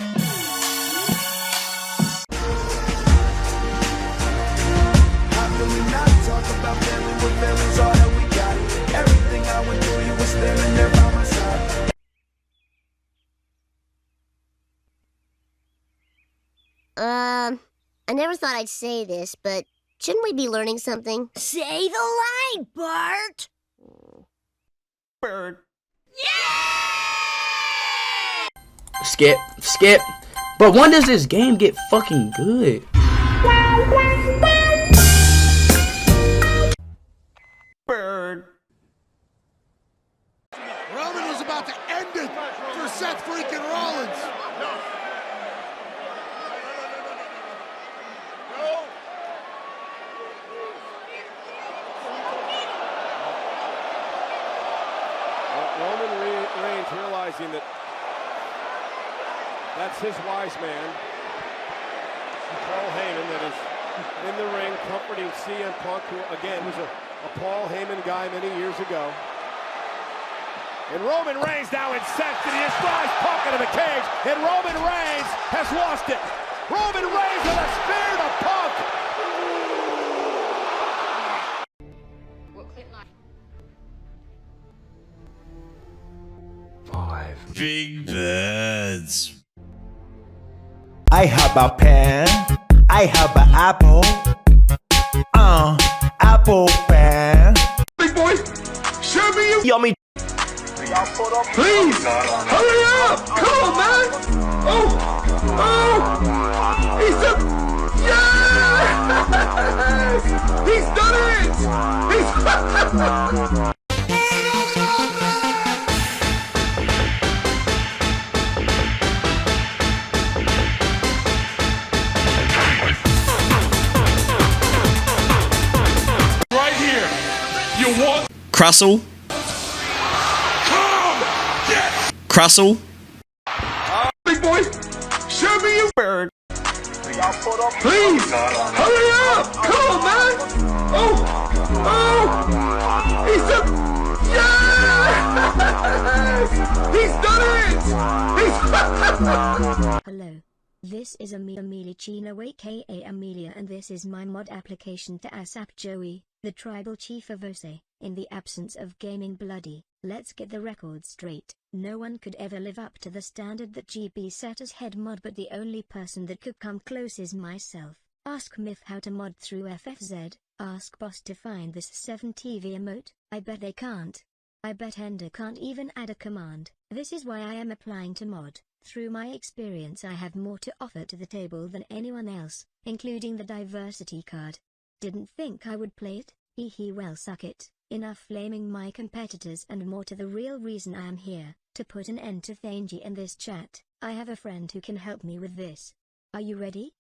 I never thought I'd say this, but shouldn't we be learning something? Say the line, Bart! Bird. Skip. But when does this game get fucking good? Bird. Roman was about to end it for Seth freaking Rollins. Roman Reigns realizing that that's his wise man, Paul Heyman, that is in the ring comforting CM Punk, who again was a A Paul Heyman guy many years ago. And Roman Reigns now incensed, and he just flies Punk into the cage, and Roman Reigns has lost it. Roman Reigns with a spear to Punk. Big birds. I have a pen. I have an apple. Apple pen. Big boy, show me you. Yummy. Please, hurry up. Come on, man. Oh, he's a... Yes! He's done it! Right here. You want... Crussell. Crussell. Big boy, show me you. Bird. Please, hurry up. Come on, man. Oh, he's a... Yes! He's done it! Hello. This is Amelia Chino aka Amelia, and this is my mod application to Asapjoey, the tribal chief of Ose. In the absence of gaming bloody, let's get the record straight. No one could ever live up to the standard that GB set as head mod, but the only person that could come close is myself. Ask Myth how to mod through FFZ, ask Boss to find this 7TV emote, I bet they can't. I bet Ender can't even add a command. This is why I am applying to mod. Through my experience I have more to offer to the table than anyone else, including the diversity card. Didn't think I would play it? Hehe, well suck it. Enough flaming my competitors and more to the real reason I am here, to put an end to Thangy in this chat. I have a friend who can help me with this. Are you ready?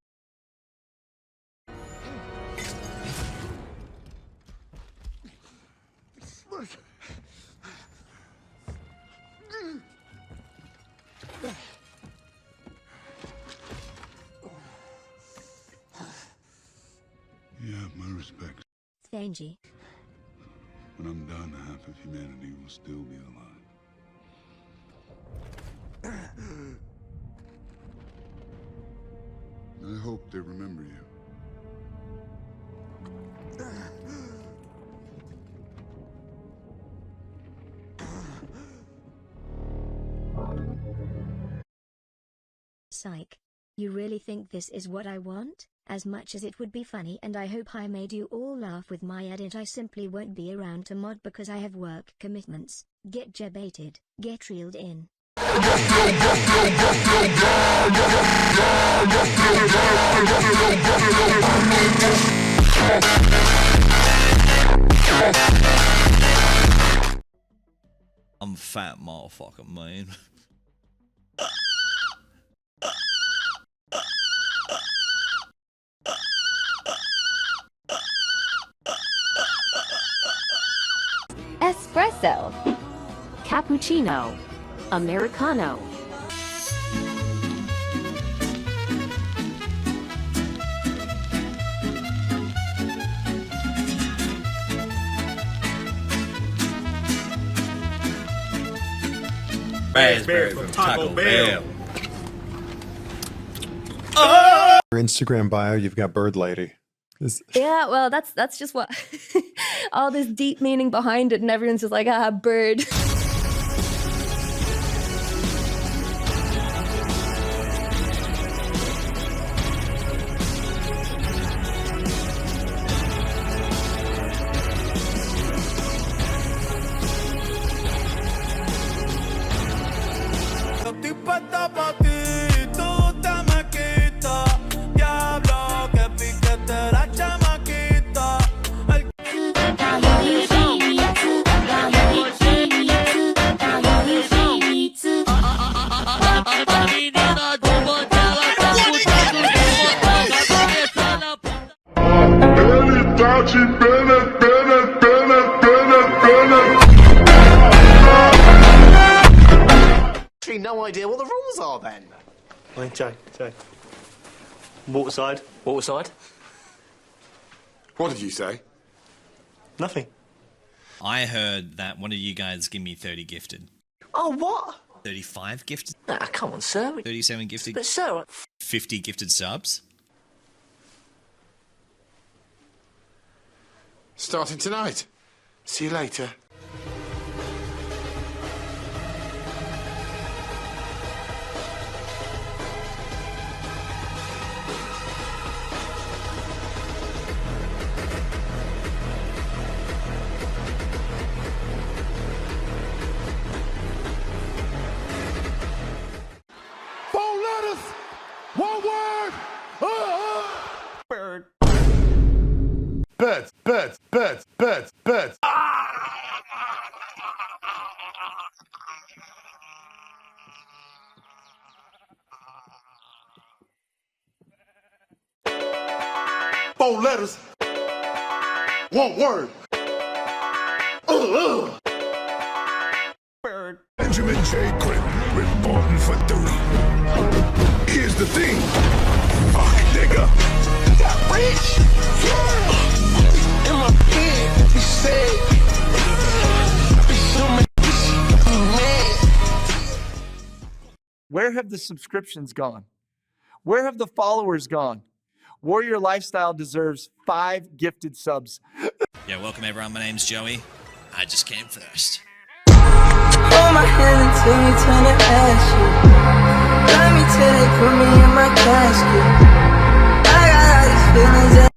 You have my respect. Thangy. When I'm done, half of humanity will still be alive. I hope they remember you. Psych. You really think this is what I want? As much as it would be funny and I hope I made you all laugh with my edit, I simply won't be around to mod because I have work commitments. Get jebaited, get reeled in. I'm a fat motherfucker, man. Espresso, cappuccino, americano. Raspberry from Taco Bell. Your Instagram bio, you've got Bird Lady. Yeah, well, that's just what all this deep meaning behind it, and everyone's just like, ah, bird. No idea what the rules are then. Hey, Jay. Waterside. Waterside? What did you say? Nothing. I heard that one of you guys give me 30 gifted. Oh, what? 35 gifted? Ah, come on, sir. 37 gifted? But, sir... 50 gifted subs? Starting tonight. See you later. Four letters, one word. Bird. Birds, birds, birds, birds, birds. Four letters, one word. Bird. Benjamin J. Clinton, reporting for duty. Here's the thing. Fuck, nigga. Got rich. Yeah. In my head, he said. Where have the subscriptions gone? Where have the followers gone? Warrior Lifestyle deserves 5 gifted subs. Yeah, welcome everyone. My name's Joey. I just came first. Hold my hand until you turn to ashes. Love me till they put me in my casket. I got all these feelings that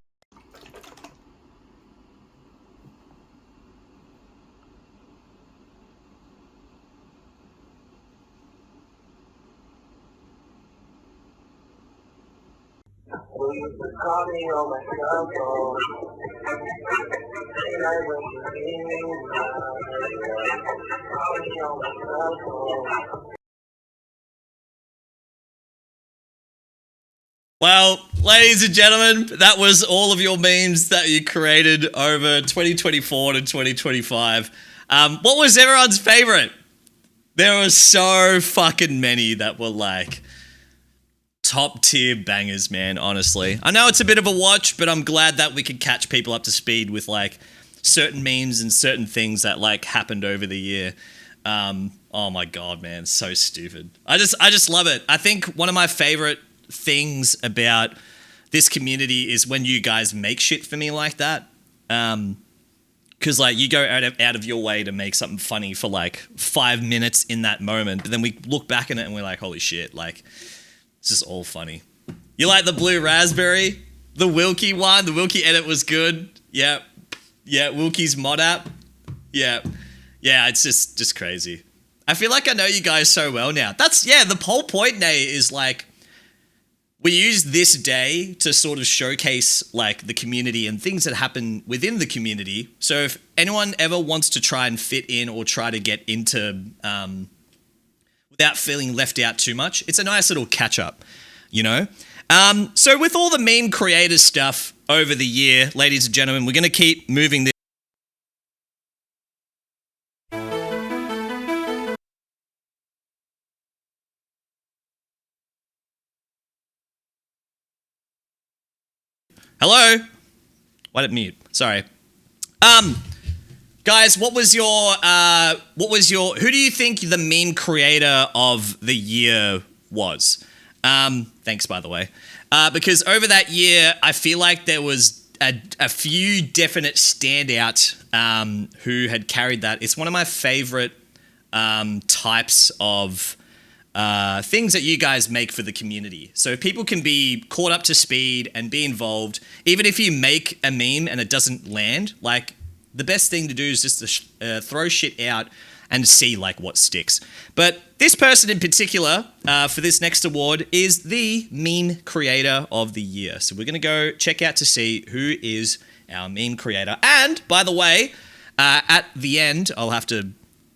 Well, ladies and gentlemen, that was all of your memes that you created over 2024 to 2025. What was everyone's favorite? There were so fucking many that were like top tier bangers, man, honestly. I know it's a bit of a watch, but I'm glad that we could catch people up to speed with like certain memes and certain things that like happened over the year. Oh my God, man, so stupid. I just love it. I think one of my favorite things about this community is when you guys make shit for me like that. Because like you go out of your way to make something funny for like 5 minutes in that moment, but then we look back at it and we're like, holy shit, like it's just all funny. You like the blue raspberry? The Wilkie one? The Wilkie edit was good. Yeah. Yeah, Wilkie's mod app. Yeah. Yeah, it's just crazy. I feel like I know you guys so well now. The whole point, Nate, is like we use this day to sort of showcase like the community and things that happen within the community. So if anyone ever wants to try and fit in or try to get into without feeling left out too much, it's a nice little catch up, you know? So with all the meme creator stuff over the year, ladies and gentlemen, we're going to keep moving this. Hello? Why did it mute? Sorry. Guys, who do you think the meme creator of the year was? Thanks, by the way. Because over that year, I feel like there was a few definite standouts who had carried that. It's one of my favorite types of things that you guys make for the community. So people can be caught up to speed and be involved. Even if you make a meme and it doesn't land, like the best thing to do is just to throw shit out and see like what sticks. But this person in particular for this next award is the meme creator of the year. So we're going to go check out to see who is our meme creator. And by the way, at the end, I'll have to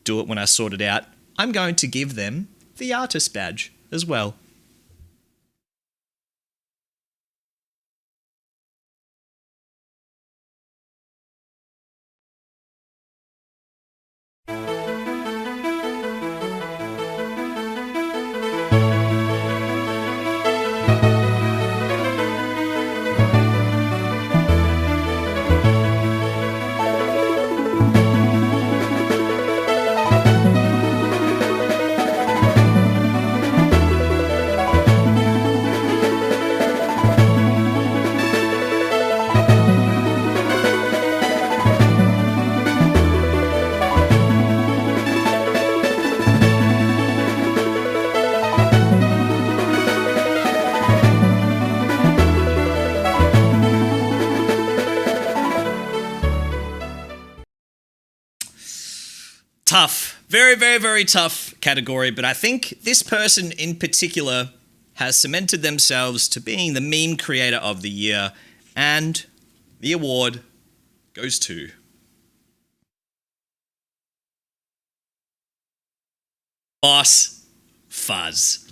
do it when I sort it out. I'm going to give them the artist badge as well. tough. Very, very, very tough category. But I think this person in particular has cemented themselves to being the meme creator of the year. And the award goes to... Boss Fuzz.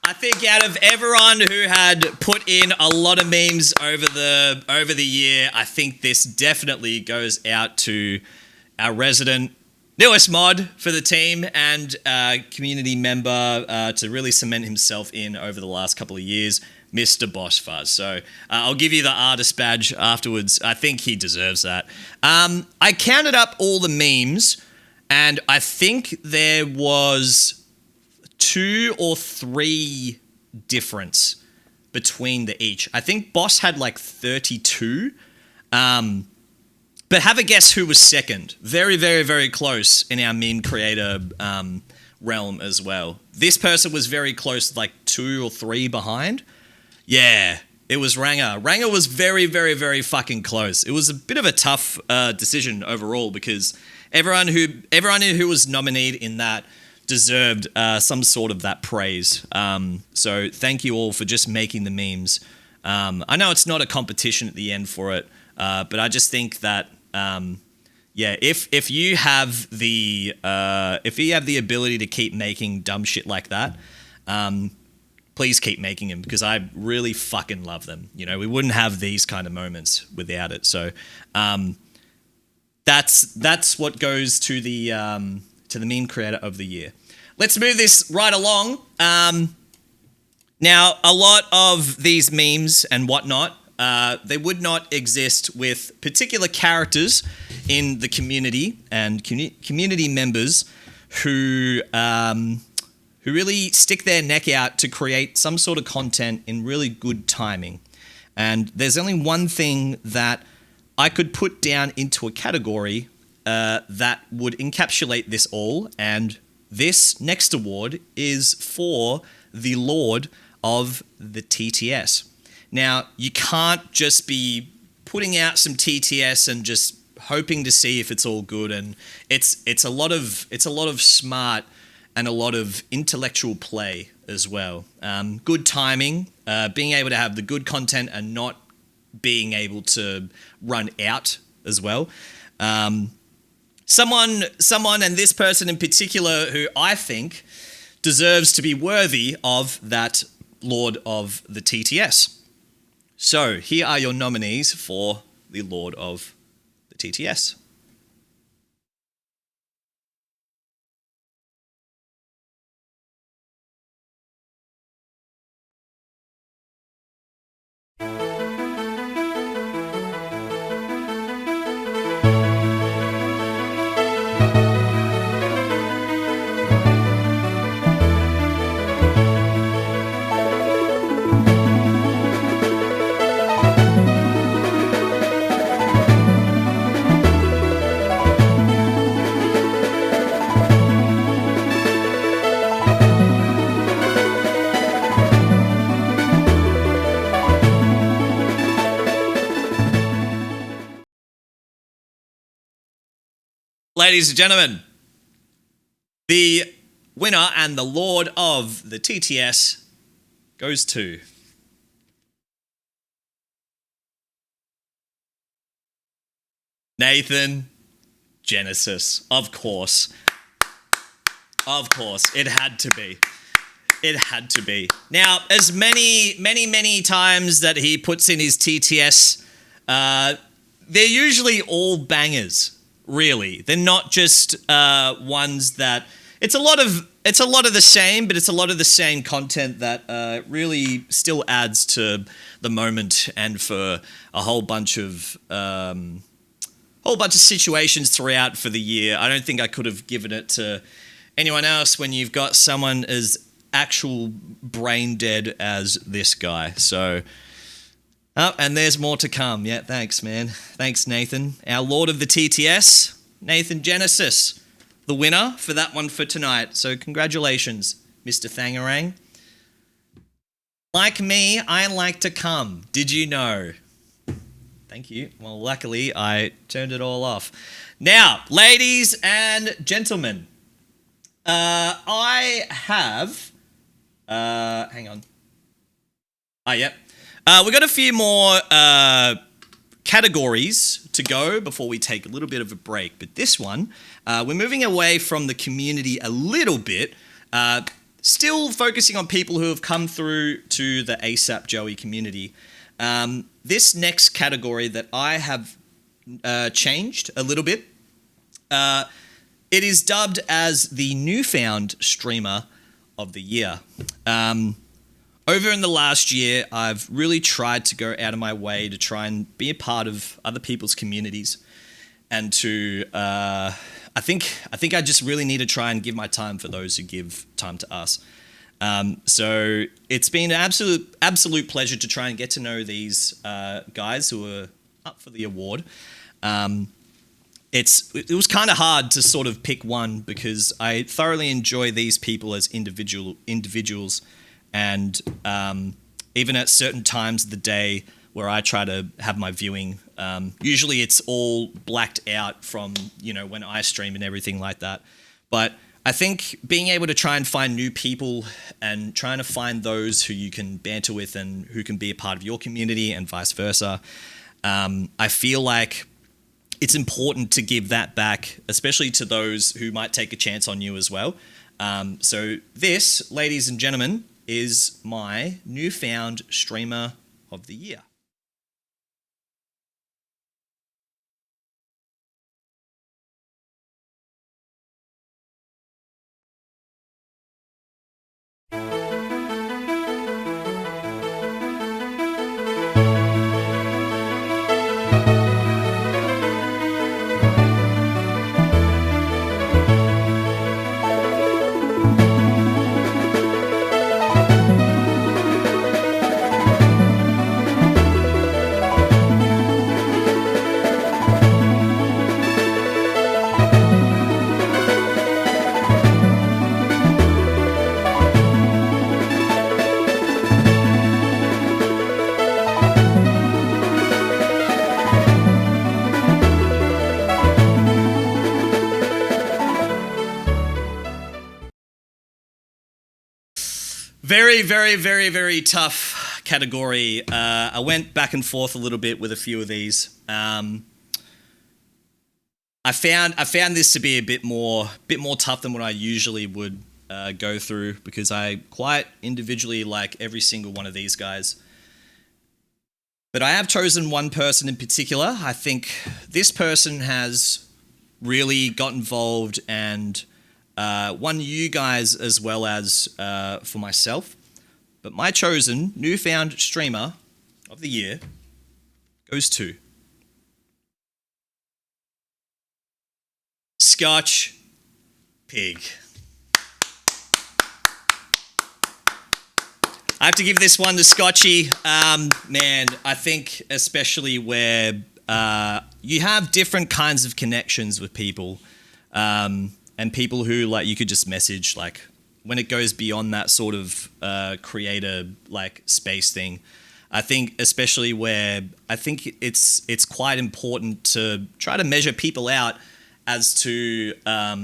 I think out of everyone who had put in a lot of memes over the year, I think this definitely goes out to our resident newest mod for the team and community member to really cement himself in over the last couple of years, Mr. Boss Fuzz. So I'll give you the artist badge afterwards. I think he deserves that. I counted up all the memes, and I think there was 2 or 3 difference between the each. I think Boss had like 32. But have a guess who was second. Very, very, very close in our meme creator realm as well. This person was very close, like 2 or 3 behind. Yeah, it was Ranger. Ranger was very, very, very fucking close. It was a bit of a tough decision overall because everyone who was nominated in that deserved some sort of that praise. So thank you all for just making the memes. I know it's not a competition at the end for it, but I just think that if you have the ability to keep making dumb shit like that, please keep making them because I really fucking love them. You know, we wouldn't have these kind of moments without it. So that's what goes to the meme creator of the year. Let's move this right along. Now, a lot of these memes and whatnot, they would not exist with particular characters in the community and community members who really stick their neck out to create some sort of content in really good timing. And there's only one thing that I could put down into a category that would encapsulate this all, and this next award is for the Lord of the TTS. Now, you can't just be putting out some TTS and just hoping to see if it's all good, and it's a lot of smart and a lot of intellectual play as well. Good timing, being able to have the good content and not being able to run out as well. Someone, and this person in particular, who I think deserves to be worthy of that Lord of the TTS. So here are your nominees for the Lord of the TTS. Ladies and gentlemen, the winner and the Lord of the TTS goes to Nathan Genesis. Of course. Of course. It had to be. It had to be. Now, as many times that he puts in his TTS, they're usually all bangers. Really, they're not just ones that it's a lot of the same, but it's a lot of the same content that really still adds to the moment and for a whole bunch of situations throughout for the year. I don't think I could have given it to anyone else when you've got someone as actual brain dead as this guy. So. Oh, and there's more to come. Yeah, thanks, man. Thanks, Nathan. Our Lord of the TTS, Nathan Genesis, the winner for that one for tonight. So congratulations, Mr. Thangarang. Like me, I like to come. Did you know? Thank you. Well, luckily, I turned it all off. Now, ladies and gentlemen, I have... hang on. Yep. We've got a few more categories to go before we take a little bit of a break. But this one, we're moving away from the community a little bit, still focusing on people who have come through to the Asapjoey community. This next category that I have changed a little bit, it is dubbed as the Newfound Streamer of the Year. Over in the last year, I've really tried to go out of my way to try and be a part of other people's communities, and to I think I just really need to try and give my time for those who give time to us. So it's been an absolute pleasure to try and get to know these guys who are up for the award. It was kind of hard to sort of pick one because I thoroughly enjoy these people as individuals. And even at certain times of the day where I try to have my viewing, usually it's all blacked out from, when I stream and everything like that. But I think being able to try and find new people and trying to find those who you can banter with and who can be a part of your community and vice versa, I feel like it's important to give that back, especially to those who might take a chance on you as well. So this, ladies and gentlemen, is my Newfound Streamer of the Year. Very, very, very, very tough category. I went back and forth a little bit with a few of these. I found this to be a bit more tough than what I usually would go through, because I quite individually like every single one of these guys. But I have chosen one person in particular. I think this person has really got involved and won you guys as well as for myself. But my chosen Newfound Streamer of the Year goes to Scotch Pig. I have to give this one to Scotchy. Man, I think especially where you have different kinds of connections with people. And people who, like, you could just message, like, when it goes beyond that sort of creator, like, space thing. I think especially where I think it's quite important to try to measure people out as to how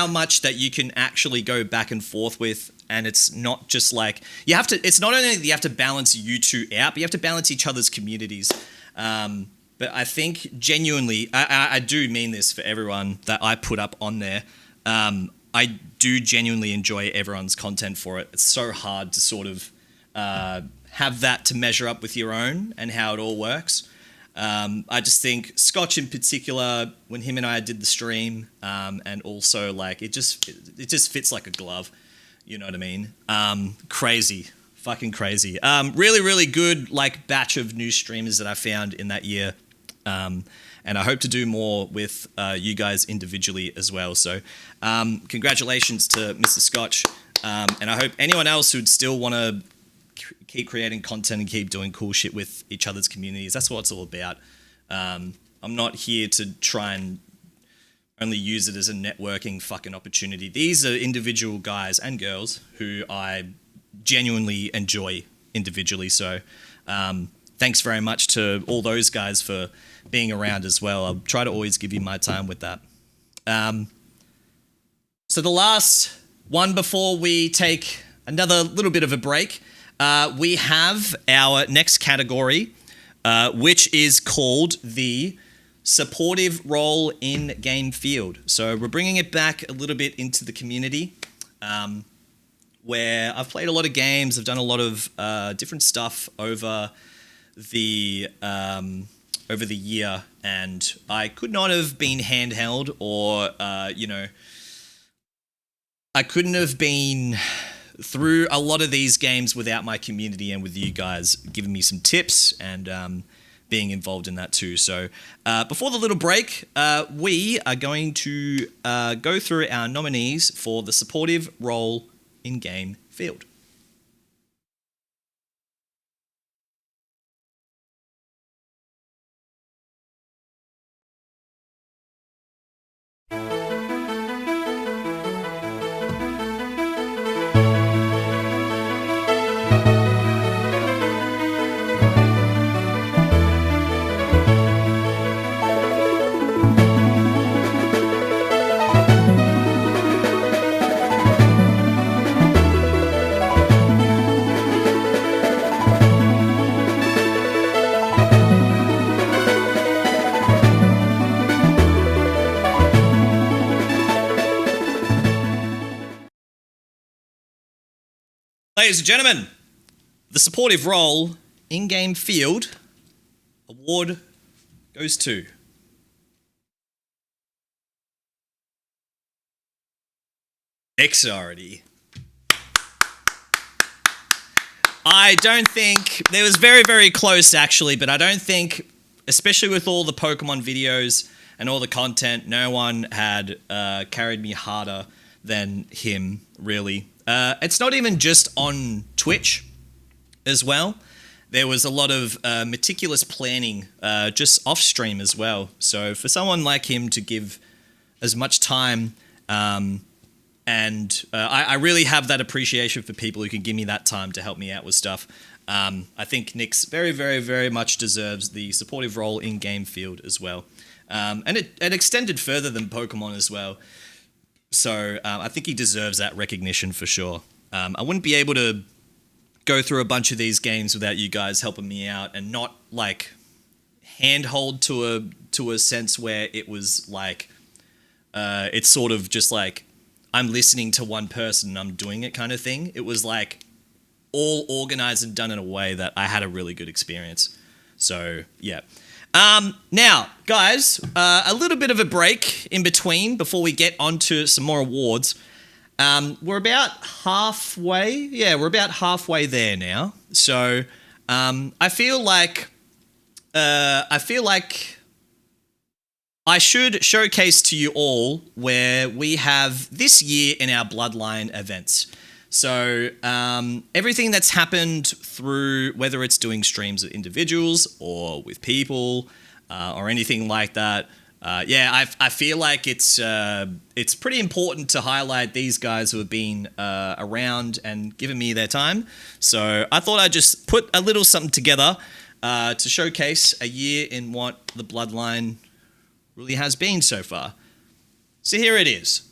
much that you can actually go back and forth with. And it's not just like, it's not only that you have to balance you two out, but you have to balance each other's communities. But I think genuinely, I do mean this for everyone that I put up on there. I do genuinely enjoy everyone's content for it. It's so hard to sort of have that to measure up with your own and how it all works. I just think Scotch in particular, when him and I did the stream, and also like it just fits like a glove. You know what I mean? Crazy. Fucking crazy. Really, really good like batch of new streamers that I found in that year. And I hope to do more with you guys individually as well. So congratulations to Mr. Scotch. And I hope anyone else who'd still want to keep creating content and keep doing cool shit with each other's communities. That's what it's all about. I'm not here to try and only use it as a networking fucking opportunity. These are individual guys and girls who I genuinely enjoy individually. So thank thanks very much to all those guys for being around as well. I'll try to always give you my time with that. So the last one before we take another little bit of a break, we have our next category, which is called the supportive role in game field. So we're bringing it back a little bit into the community, where I've played a lot of games. I've done a lot of different stuff over the year, and I could not have been handheld, or I couldn't have been through a lot of these games without my community and with you guys giving me some tips and being involved in that too. So before the little break, we are going to go through our nominees for the supportive role in game field. Ladies and gentlemen, the supportive role in-game field award goes to Exarity. I don't think, there was very, very close actually, but I don't think, especially with all the Pokemon videos and all the content, no one had carried me harder than him, really. It's not even just on Twitch as well. There was a lot of meticulous planning just off stream as well. So for someone like him to give as much time, I really have that appreciation for people who can give me that time to help me out with stuff. I think Nick's very, very, very much deserves the supportive role in game field as well. And it extended further than Pokemon as well. So I think he deserves that recognition for sure. I wouldn't be able to go through a bunch of these games without you guys helping me out and not like handhold to a sense where it was like it's sort of just like I'm listening to one person and I'm doing it kind of thing. It was like all organized and done in a way that I had a really good experience. So yeah. Now, guys, a little bit of a break in between before we get onto some more awards. We're about halfway. Yeah, we're about halfway there now. So, I feel like I should showcase to you all where we have this year in our Bloodline events. So everything that's happened through, whether it's doing streams with individuals or with people or anything like that, I feel like it's pretty important to highlight these guys who have been around and given me their time. So I thought I'd just put a little something together to showcase a year in what the Bloodline really has been so far. So here it is.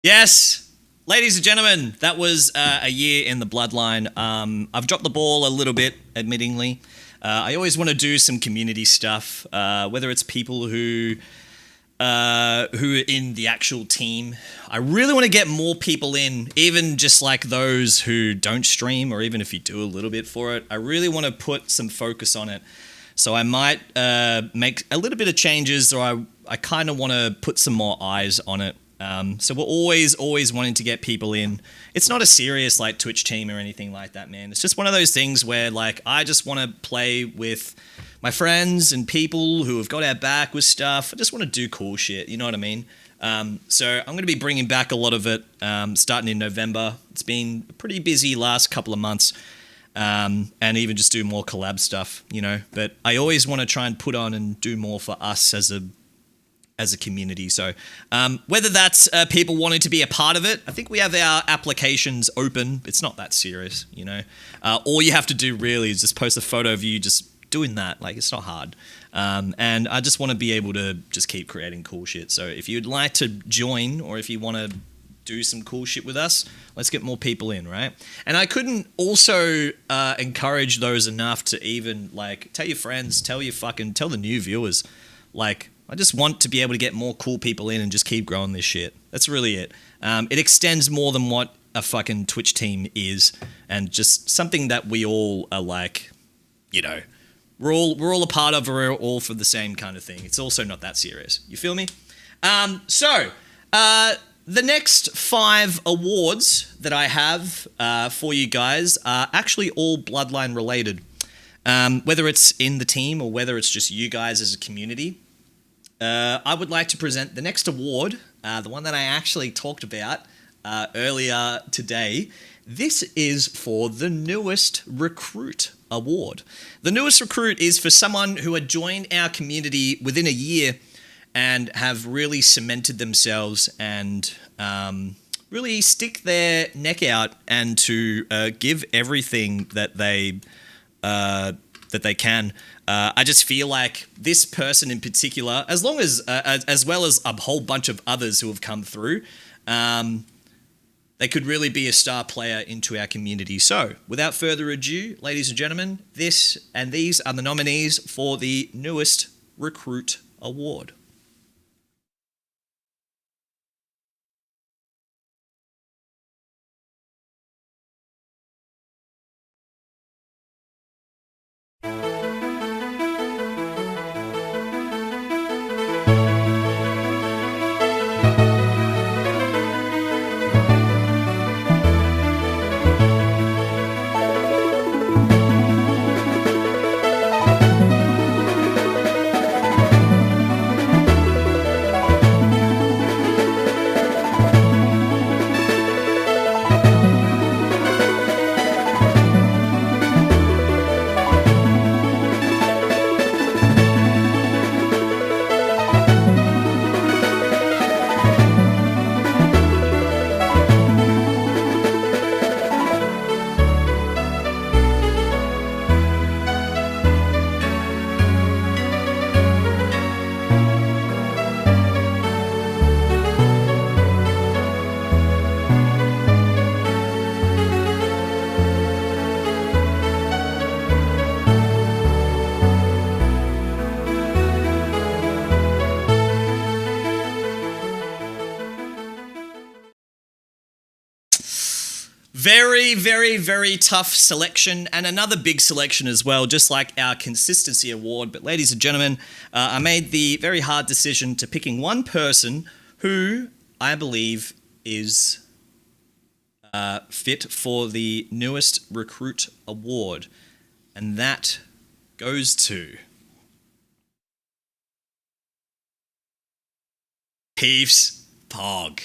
Yes, ladies and gentlemen, that was a year in the bloodline. I've dropped the ball a little bit, admittingly. I always want to do some community stuff, whether it's people who are in the actual team. I really want to get more people in, even just like those who don't stream, or even if you do a little bit for it. I really want to put some focus on it. So I might make a little bit of changes, or I kind of want to put some more eyes on it. So we're always wanting to get people in. It's not a serious like Twitch team or anything like that, man. It's just one of those things where like I just want to play with my friends and people who have got our back with stuff. I just want to do cool shit, you know what I mean? So I'm going to be bringing back a lot of it starting in November. It's been a pretty busy last couple of months. And even just do more collab stuff, you know. But I always want to try and put on and do more for us as a community. So whether that's people wanting to be a part of it, I think we have our applications open. It's not that serious, you know. All you have to do really is just post a photo of you just doing that. Like, it's not hard. And I just want to be able to just keep creating cool shit. So if you'd like to join, or if you want to do some cool shit with us, let's get more people in, right? And I couldn't also encourage those enough to even like tell your friends, tell the new viewers, like, I just want to be able to get more cool people in and just keep growing this shit. That's really it. It extends more than what a fucking Twitch team is, and just something that we all are like, you know, we're all a part of, we're all for the same kind of thing. It's also not that serious. You feel me? The next 5 awards that I have for you guys are actually all Bloodline related. Whether it's in the team or whether it's just you guys as a community. I would like to present the next award, the one that I actually talked about earlier today. This is for the Newest Recruit Award. The Newest Recruit is for someone who had joined our community within a year and have really cemented themselves and really stick their neck out and to give everything that they can. I just feel like this person in particular, as well as a whole bunch of others who have come through, they could really be a star player into our community. So, without further ado, ladies and gentlemen, these are the nominees for the Newest Recruit Award. Very, very, very tough selection, and another big selection as well, just like our Consistency Award. But ladies and gentlemen, I made the very hard decision to picking one person who I believe is fit for the Newest Recruit Award. And that goes to Peeves Pog.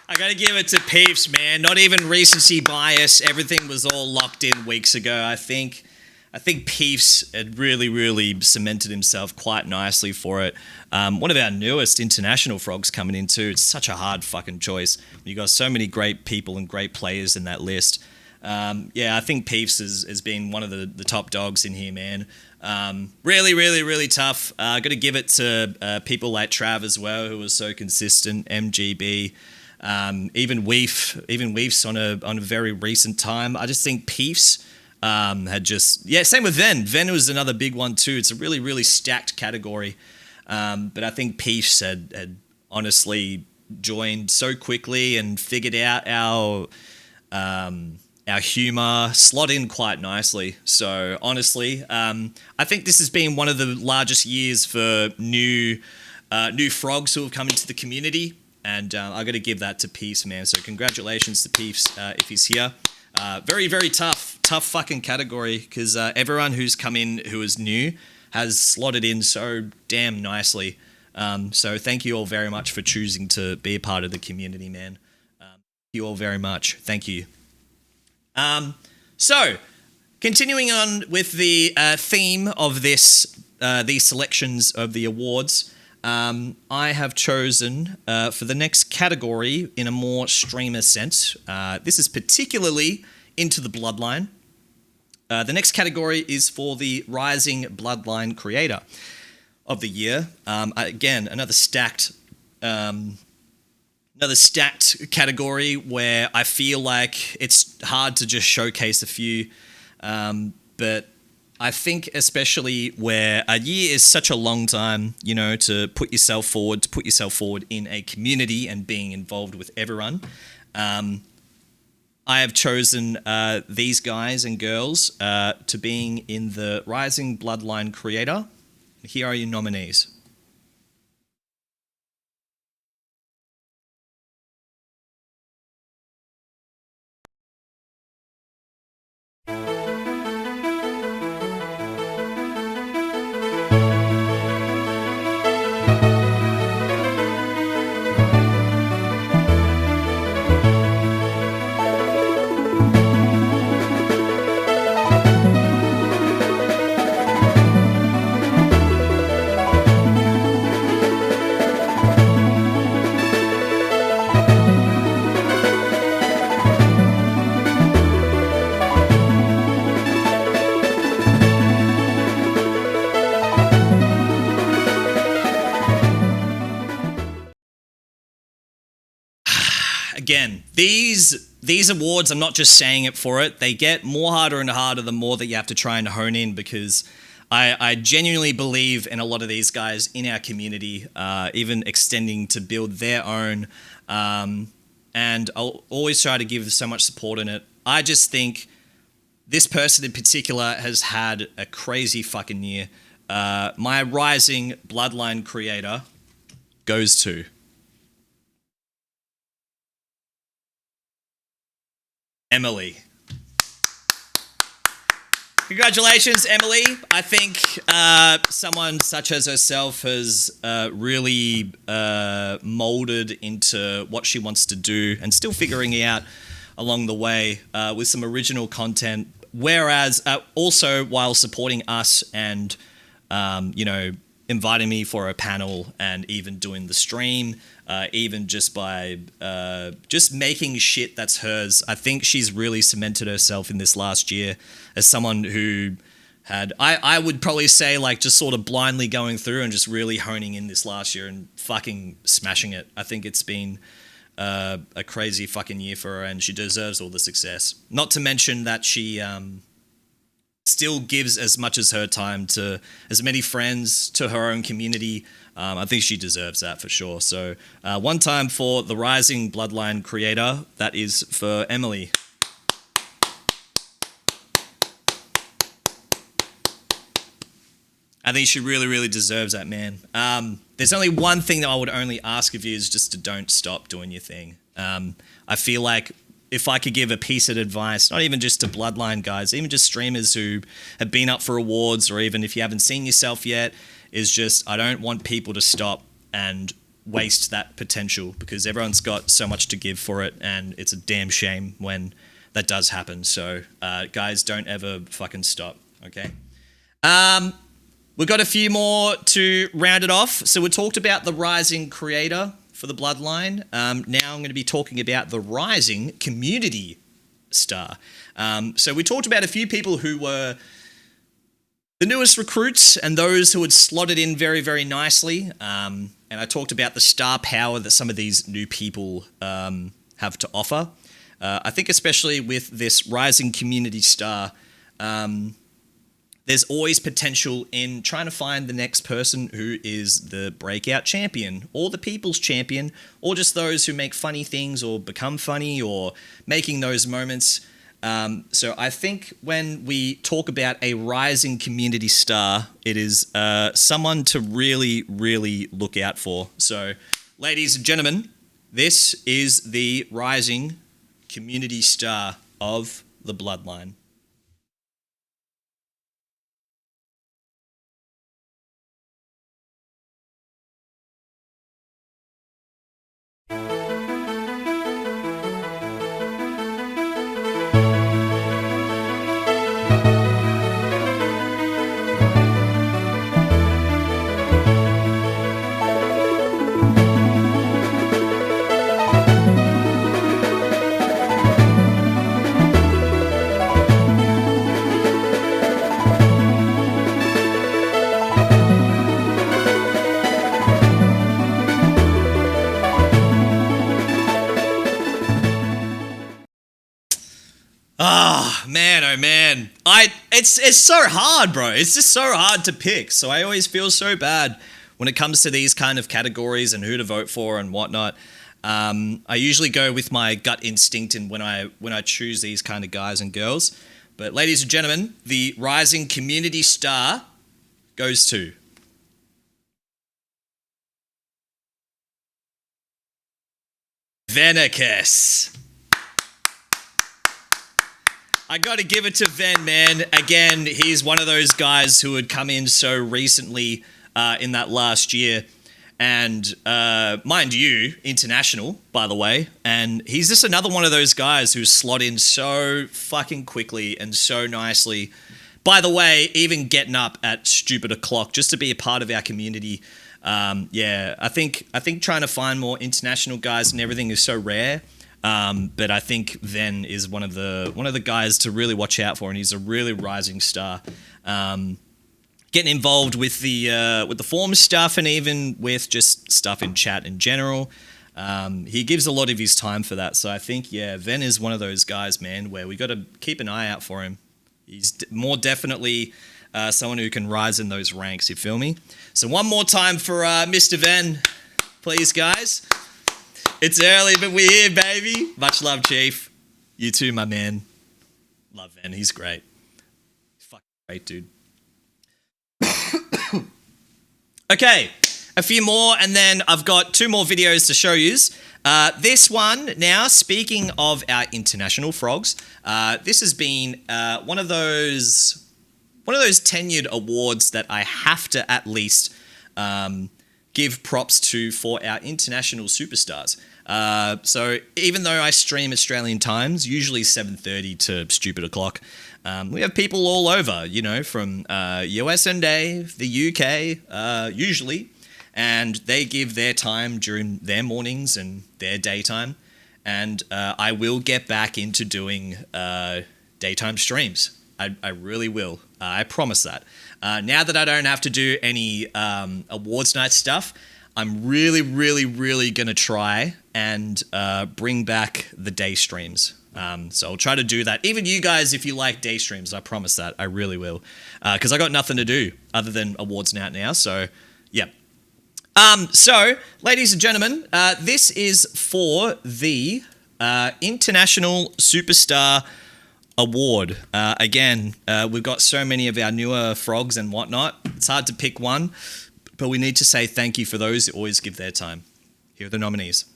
I gotta give it to Peeps, man. Not even recency bias. Everything was all locked in weeks ago. I think Peeps had really, really cemented himself quite nicely for it. One of our newest international frogs coming in too. It's such a hard fucking choice. You got so many great people and great players in that list. Yeah, I think Peeps has been one of the top dogs in here, man. Really, really, really tough. Got to give it to people like Trav as well, who was so consistent. MGB, even Weef's on a very recent time. I just think Peeps had just same with Ven. Ven was another big one too. It's a really, really stacked category. But I think Peeps had honestly joined so quickly and figured out our humor, slot in quite nicely. So honestly, I think this has been one of the largest years for new frogs who have come into the community, and I got to give that to Peeps, man. So congratulations to Peeps if he's here. Very, very tough fucking category, because everyone who's come in who is new has slotted in so damn nicely. So thank you all very much for choosing to be a part of the community, man. Thank you all very much. Thank you. So, continuing on with the theme of these selections of the awards, I have chosen for the next category in a more streamer sense. This is particularly into the Bloodline. The next category is for the Rising Bloodline Creator of the Year. Again, another stacked category where I feel like it's hard to just showcase a few, but I think especially where a year is such a long time, you know, to put yourself forward in a community and being involved with everyone. I have chosen these guys and girls to being in the Rising Bloodline Creator. Here are your nominees. Again, these awards, I'm not just saying it for it. They get more harder and harder the more that you have to try and hone in, because I genuinely believe in a lot of these guys in our community, even extending to build their own. And I'll always try to give so much support in it. I just think this person in particular has had a crazy fucking year. My Rising Bloodline Creator goes to Emily. Congratulations, Emily. I think someone such as herself has really molded into what she wants to do, and still figuring it out along the way with some original content, whereas also while supporting us and inviting me for a panel and even doing the stream, even just by just making shit that's hers. I think she's really cemented herself in this last year as someone who had, I would probably say, like, just sort of blindly going through and just really honing in this last year and fucking smashing it. I think it's been a crazy fucking year for her, and she deserves all the success. Not to mention that she still gives as much as her time to as many friends, to her own community. I think she deserves that for sure. So one time for the Rising Bloodline Creator, that is for Emily. I think she really, really deserves that, man. There's only one thing that I would only ask of you, is just to don't stop doing your thing. I feel like if I could give a piece of advice, not even just to Bloodline guys, even just streamers who have been up for awards, or even if you haven't seen yourself yet, is just, I don't want people to stop and waste that potential, because everyone's got so much to give for it, and it's a damn shame when that does happen. So guys, don't ever fucking stop, okay? We've got a few more to round it off. So we talked about the Rising Creator for the Bloodline. Now I'm going to be talking about the Rising Community star. So we talked about a few people who were the newest recruits and those who had slotted in very, very nicely. And I talked about the star power that some of these new people have to offer. I think especially with this rising community star, there's always potential in trying to find the next person who is the breakout champion or the people's champion or just those who make funny things or become funny or making those moments. So I think when we talk about a rising community star, it is someone to really, really look out for. So, ladies and gentlemen, this is the rising community star of the Bloodline. Man, oh man. It's so hard, bro. It's just so hard to pick. So I always feel so bad when it comes to these kind of categories and who to vote for and whatnot. I usually go with my gut instinct and when I choose these kind of guys and girls. But ladies and gentlemen, the rising community star goes to Venicus. I got to give it to Ven, man. Again, he's one of those guys who had come in so recently in that last year. And mind you, international, by the way. And he's just another one of those guys who slot in so fucking quickly and so nicely. By the way, even getting up at stupid o'clock just to be a part of our community. I think trying to find more international guys and everything is so rare. But I think Ven is one of the guys to really watch out for, and he's a really rising star. Getting involved with the forum stuff and even with just stuff in chat in general. He gives a lot of his time for that. So I think Ven is one of those guys, man, where we got to keep an eye out for him. He's more definitely someone who can rise in those ranks. You feel me? So one more time for Mr. Ven, please, guys. It's early, but we're here, baby. Much love, Chief. You too, my man. Love Ven. He's great. He's fucking great, dude. Okay, a few more, and then I've got 2 more videos to show you. This one, now, speaking of our international frogs, this has been one of those tenured awards that I have to at least give props to for our international superstars. So even though I stream Australian times, usually 7:30 to stupid o'clock, we have people all over, you know, from US and the UK, usually, and they give their time during their mornings and their daytime, and I will get back into doing daytime streams. I really will. I promise that. Now that I don't have to do any awards night stuff, I'm really, really, really going to try and bring back the day streams. So I'll try to do that. Even you guys, if you like day streams, I promise that. I really will. Because I got nothing to do other than awards night now. So, yeah. So, ladies and gentlemen, this is for the International Superstar Award. Again, we've got so many of our newer frogs and whatnot. It's hard to pick one, but we need to say thank you for those who always give their time. Here are the nominees.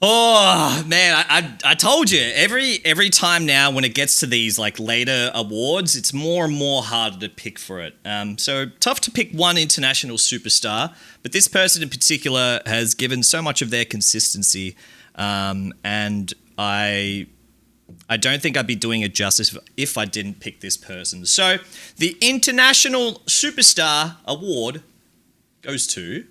Oh man, I told you every time now when it gets to these like later awards, it's more and more harder to pick for it. So tough to pick one international superstar, but this person in particular has given so much of their consistency, and I don't think I'd be doing it justice if I didn't pick this person. So the International Superstar Award goes to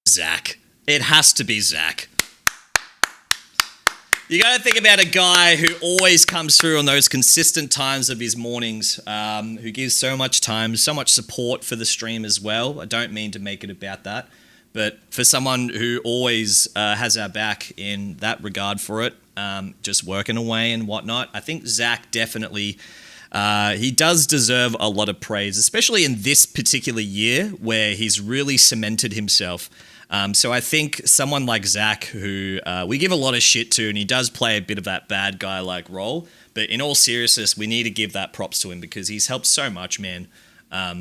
Zach. It has to be Zach. You got to think about a guy who always comes through on those consistent times of his mornings, who gives so much time, so much support for the stream as well. I don't mean to make it about that, but for someone who always has our back in that regard for it, just working away and whatnot, I think Zach definitely, he does deserve a lot of praise, especially in this particular year where he's really cemented himself. So I think someone like Zach, who we give a lot of shit to, and he does play a bit of that bad guy-like role, but in all seriousness, we need to give that props to him because he's helped so much, man.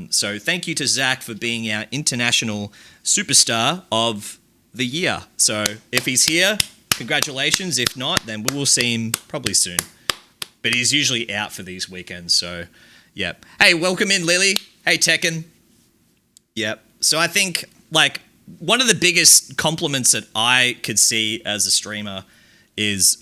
So thank you to Zach for being our international superstar of the year. So if he's here, congratulations. If not, then we will see him probably soon. But he's usually out for these weekends, so yep. Hey, welcome in, Lily. Hey, Tekken. Yep. So I think, like, one of the biggest compliments that I could see as a streamer is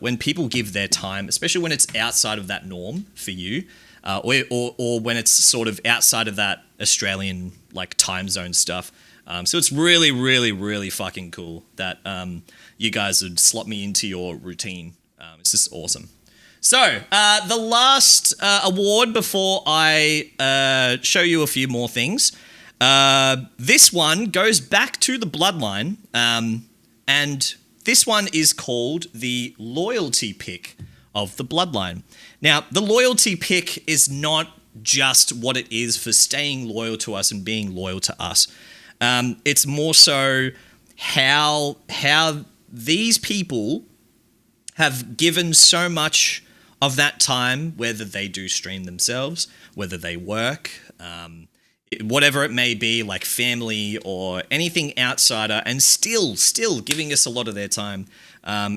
when people give their time, especially when it's outside of that norm for you, or when it's sort of outside of that Australian like time zone stuff. So it's really, really, really fucking cool that you guys would slot me into your routine. It's just awesome. So the last award before I show you a few more things. This one goes back to the Bloodline, and this one is called the Loyalty Pick of the Bloodline. Now, the Loyalty Pick is not just what it is for staying loyal to us and being loyal to us. It's more so how these people have given so much of that time, whether they do stream themselves, whether they work, whatever it may be, like family or anything outsider, and still giving us a lot of their time,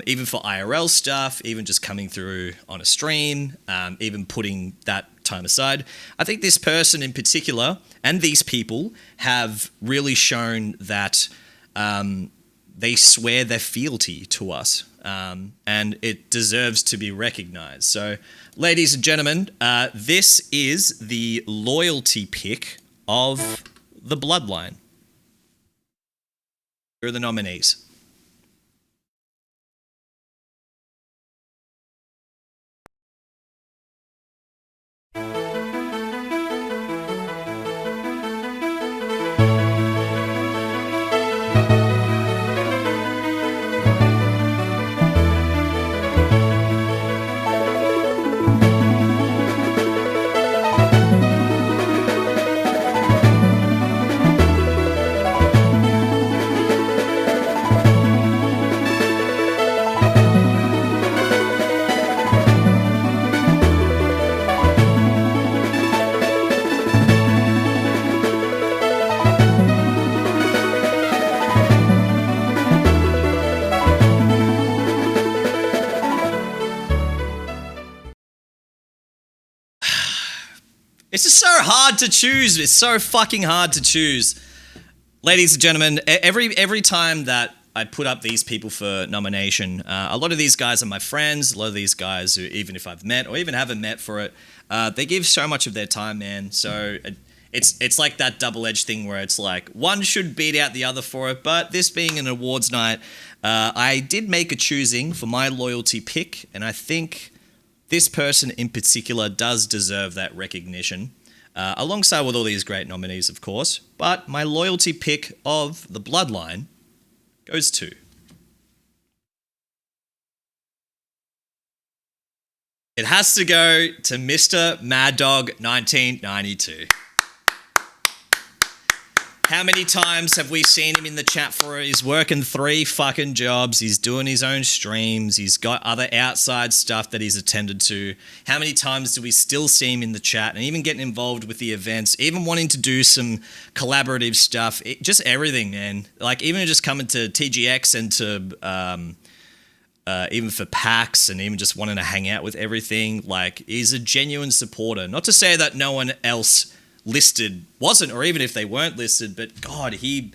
even for IRL stuff, even just coming through on a stream, even putting that time aside. I think this person in particular and these people have really shown that they swear their fealty to us, and it deserves to be recognized. So, ladies and gentlemen, this is the Loyalty Pick of the Bloodline. Here are the nominees. It's just so hard to choose. It's so fucking hard to choose. Ladies and gentlemen, every time that I put up these people for nomination, a lot of these guys are my friends. A lot of these guys who, even if I've met or even haven't met for it, they give so much of their time, man. So it's like that double-edged thing where it's like one should beat out the other for it. But this being an awards night, I did make a choosing for my loyalty pick, and I think this person in particular does deserve that recognition, alongside with all these great nominees, of course. But my loyalty pick of the Bloodline goes to... It has to go to Mr. Mad Dog 1992. How many times have we seen him in the chat for he's working 3 fucking jobs, he's doing his own streams, he's got other outside stuff that he's attended to. How many times do we still see him in the chat and even getting involved with the events, even wanting to do some collaborative stuff, just everything, man. Like even just coming to TGX and to even for PAX and even just wanting to hang out with everything. Like he's a genuine supporter. Not to say that no one else listed wasn't, or even if they weren't listed, but God, he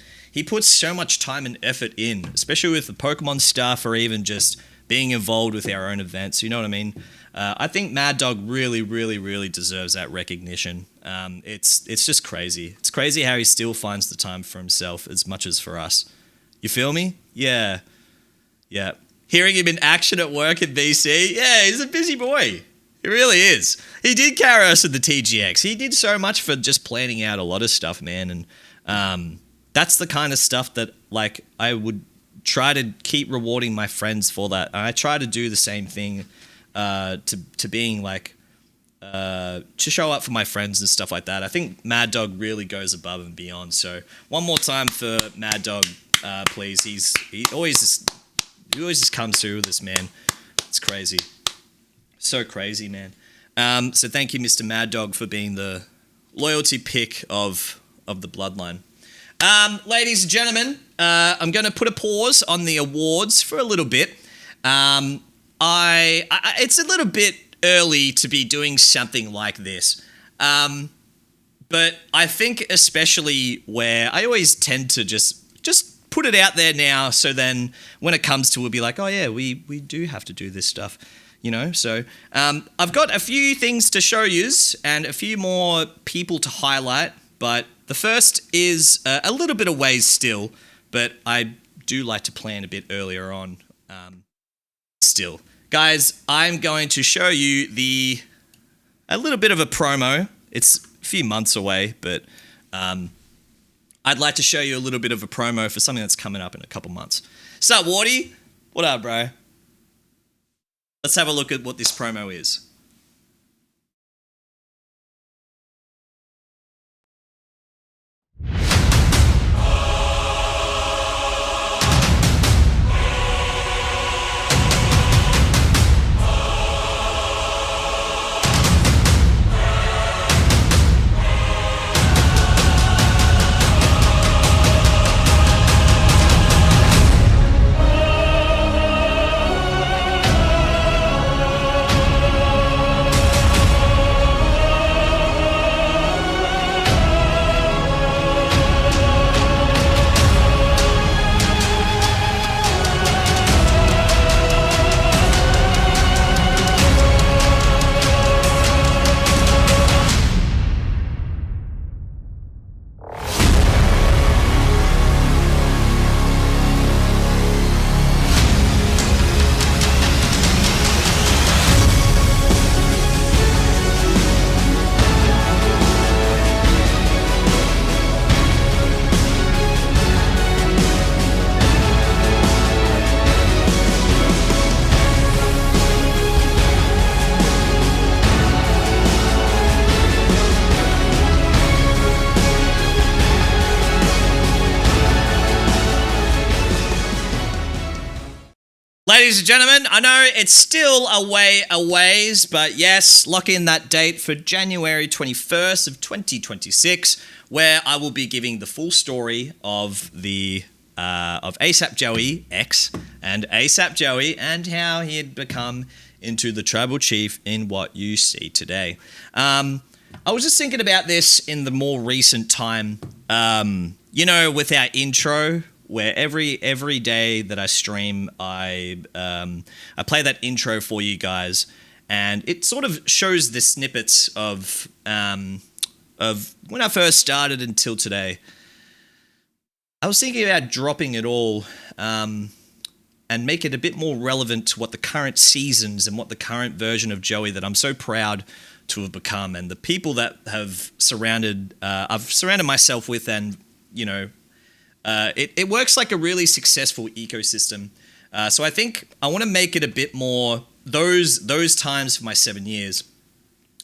puts so much time and effort in, especially with the Pokemon stuff or even just being involved with our own events. You know what I mean? I think Mad Dog really, really, really deserves that recognition. It's just crazy. It's crazy how he still finds the time for himself as much as for us. You feel me? Yeah. Hearing him in action at work in BC, yeah, he's a busy boy. He really is. He did carry us at the TGX. He did so much for just planning out a lot of stuff, man. And that's the kind of stuff that, like, I would try to keep rewarding my friends for that. And I try to do the same thing to being, like, to show up for my friends and stuff like that. I think Mad Dog really goes above and beyond. So one more time for Mad Dog, please. He always just comes through with this, man. It's crazy. So crazy, man. So thank you, Mr. Mad Dog, for being the loyalty pick of the bloodline. Ladies and gentlemen, I'm going to put a pause on the awards for a little bit. It's a little bit early to be doing something like this. But I think especially where I always tend to just put it out there now, so then when it comes to it, we'll be like, oh yeah, we do have to do this stuff. You know, so I've got a few things to show yous and a few more people to highlight, but the first is a little bit of ways still, but I do like to plan a bit earlier on still. Guys, I'm going to show you a little bit of a promo. It's a few months away, but I'd like to show you a little bit of a promo for something that's coming up in a couple months. Sup, Wardy? What up, bro? Let's have a look at what this promo is. Ladies and gentlemen, I know it's still a ways, but yes, lock in that date for January 21st of 2026, where I will be giving the full story of Asapjoey X and Asapjoey and how he had become into the tribal chief in what you see today. I was just thinking about this in the more recent time, with our intro, where every day that I stream, I play that intro for you guys, and it sort of shows the snippets of when I first started until today. I was thinking about dropping it all and make it a bit more relevant to what the current seasons and what the current version of Joey that I'm so proud to have become, and the people that have I've surrounded myself with, and it works like a really successful ecosystem. So I think I want to make it a bit more those times for my 7 years.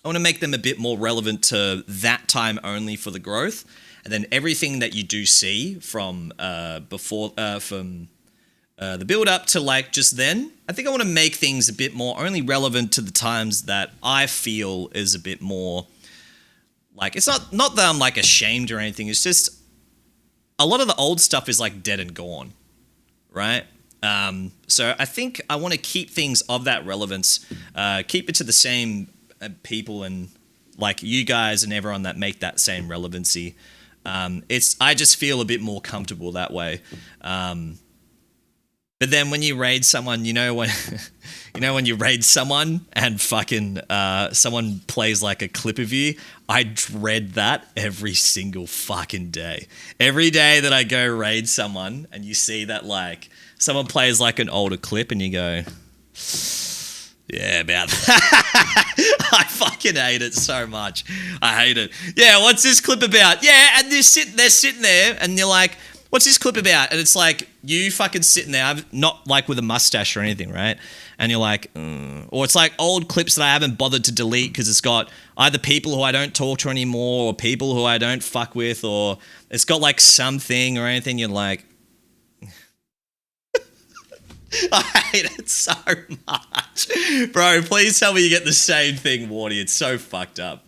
I want to make them a bit more relevant to that time only for the growth. And then everything that you do see from the build up to like just then, I think I want to make things a bit more only relevant to the times that I feel is a bit more like, it's not that I'm like ashamed or anything. It's just a lot of the old stuff is like dead and gone, right? So I think I want to keep things of that relevance, keep it to the same people and like you guys and everyone that make that same relevancy. I just feel a bit more comfortable that way. But then when you raid someone, when you raid someone and fucking someone plays like a clip of you, I dread that every single fucking day. Every day that I go raid someone and you see that like someone plays like an older clip and you go, yeah, about that. I fucking hate it so much. I hate it. Yeah, what's this clip about? Yeah, and they're sitting there and you're like, what's this clip about? And it's like you fucking sitting there, not like with a mustache or anything, right? And you're like, or it's like old clips that I haven't bothered to delete because it's got either people who I don't talk to anymore or people who I don't fuck with, or it's got like something or anything. You're like, I hate it so much. Bro, please tell me you get the same thing, Wardy. It's so fucked up.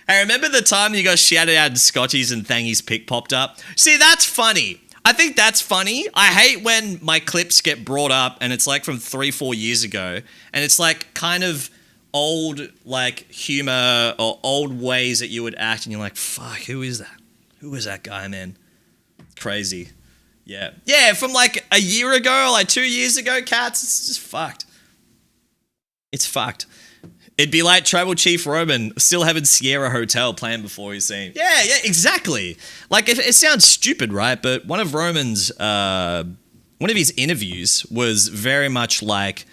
Hey, remember the time you got shouted out in Scotchies and Thangy's pic popped up? See, that's funny. I think that's funny. I hate when my clips get brought up and it's like from 3-4 years ago and it's like kind of old like humor or old ways that you would act and you're like, fuck, who is that? Who is that guy, man? It's crazy. Yeah. Yeah, from like a year ago, like 2 years ago, cats, it's just fucked. It's fucked. It'd be like Tribal Chief Roman still having Sierra Hotel playing before he's seen. Yeah, exactly. Like it sounds stupid, right? But one of Roman's, one of his interviews was very much like,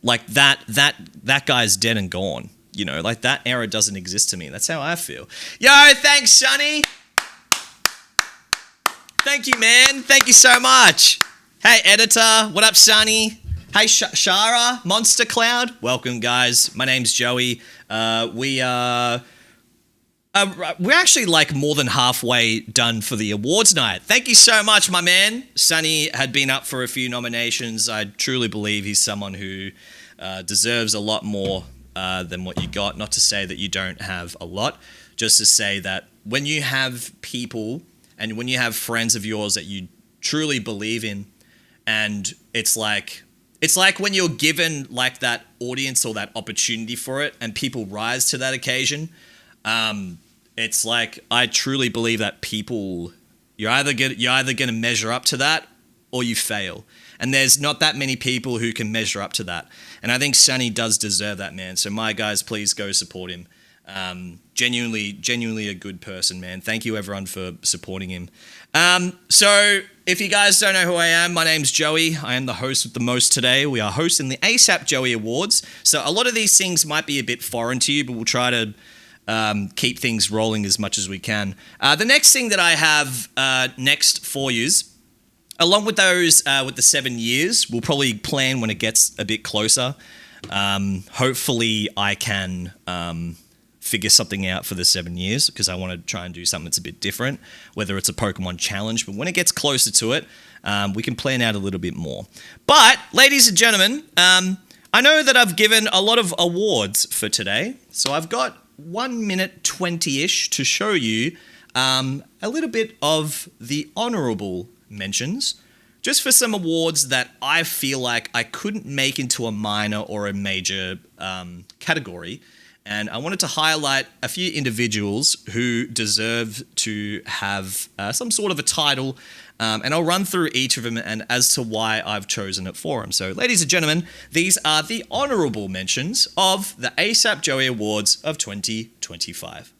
like that guy's dead and gone. Like that era doesn't exist to me. That's how I feel. Yo, thanks, Sonny. Thank you, man. Thank you so much. Hey, editor. What up, Sonny? Hey, Shara, Monster Cloud. Welcome, guys. My name's Joey. We're actually like more than halfway done for the awards night. Thank you so much, my man. Sonny had been up for a few nominations. I truly believe he's someone who deserves a lot more than what you got. Not to say that you don't have a lot, just to say that when you have people and when you have friends of yours that you truly believe in, and it's like when you're given like that audience or that opportunity for it and people rise to that occasion, it's like I truly believe that people, you're either going to measure up to that or you fail. And there's not that many people who can measure up to that. And I think Sonny does deserve that, man. So my guys, please go support him. Genuinely a good person, man. Thank you everyone for supporting him. So if you guys don't know who I am, my name's Joey. I am the host with the most today. We are hosting the Asapjoey Awards. So a lot of these things might be a bit foreign to you, but we'll try to keep things rolling as much as we can. The next thing that I have next for you, along with those with the 7 years, we'll probably plan when it gets a bit closer. Hopefully I can figure something out for the 7 years because I want to try and do something that's a bit different, whether it's a Pokemon challenge, but when it gets closer to it, we can plan out a little bit more. But, ladies and gentlemen, I know that I've given a lot of awards for today, so I've got 1 minute 20-ish to show you a little bit of the honorable mentions, just for some awards that I feel like I couldn't make into a minor or a major category. And I wanted to highlight a few individuals who deserve to have some sort of a title, and I'll run through each of them and as to why I've chosen it for them. So, ladies and gentlemen, these are the honourable mentions of the Asapjoey Awards of 2025.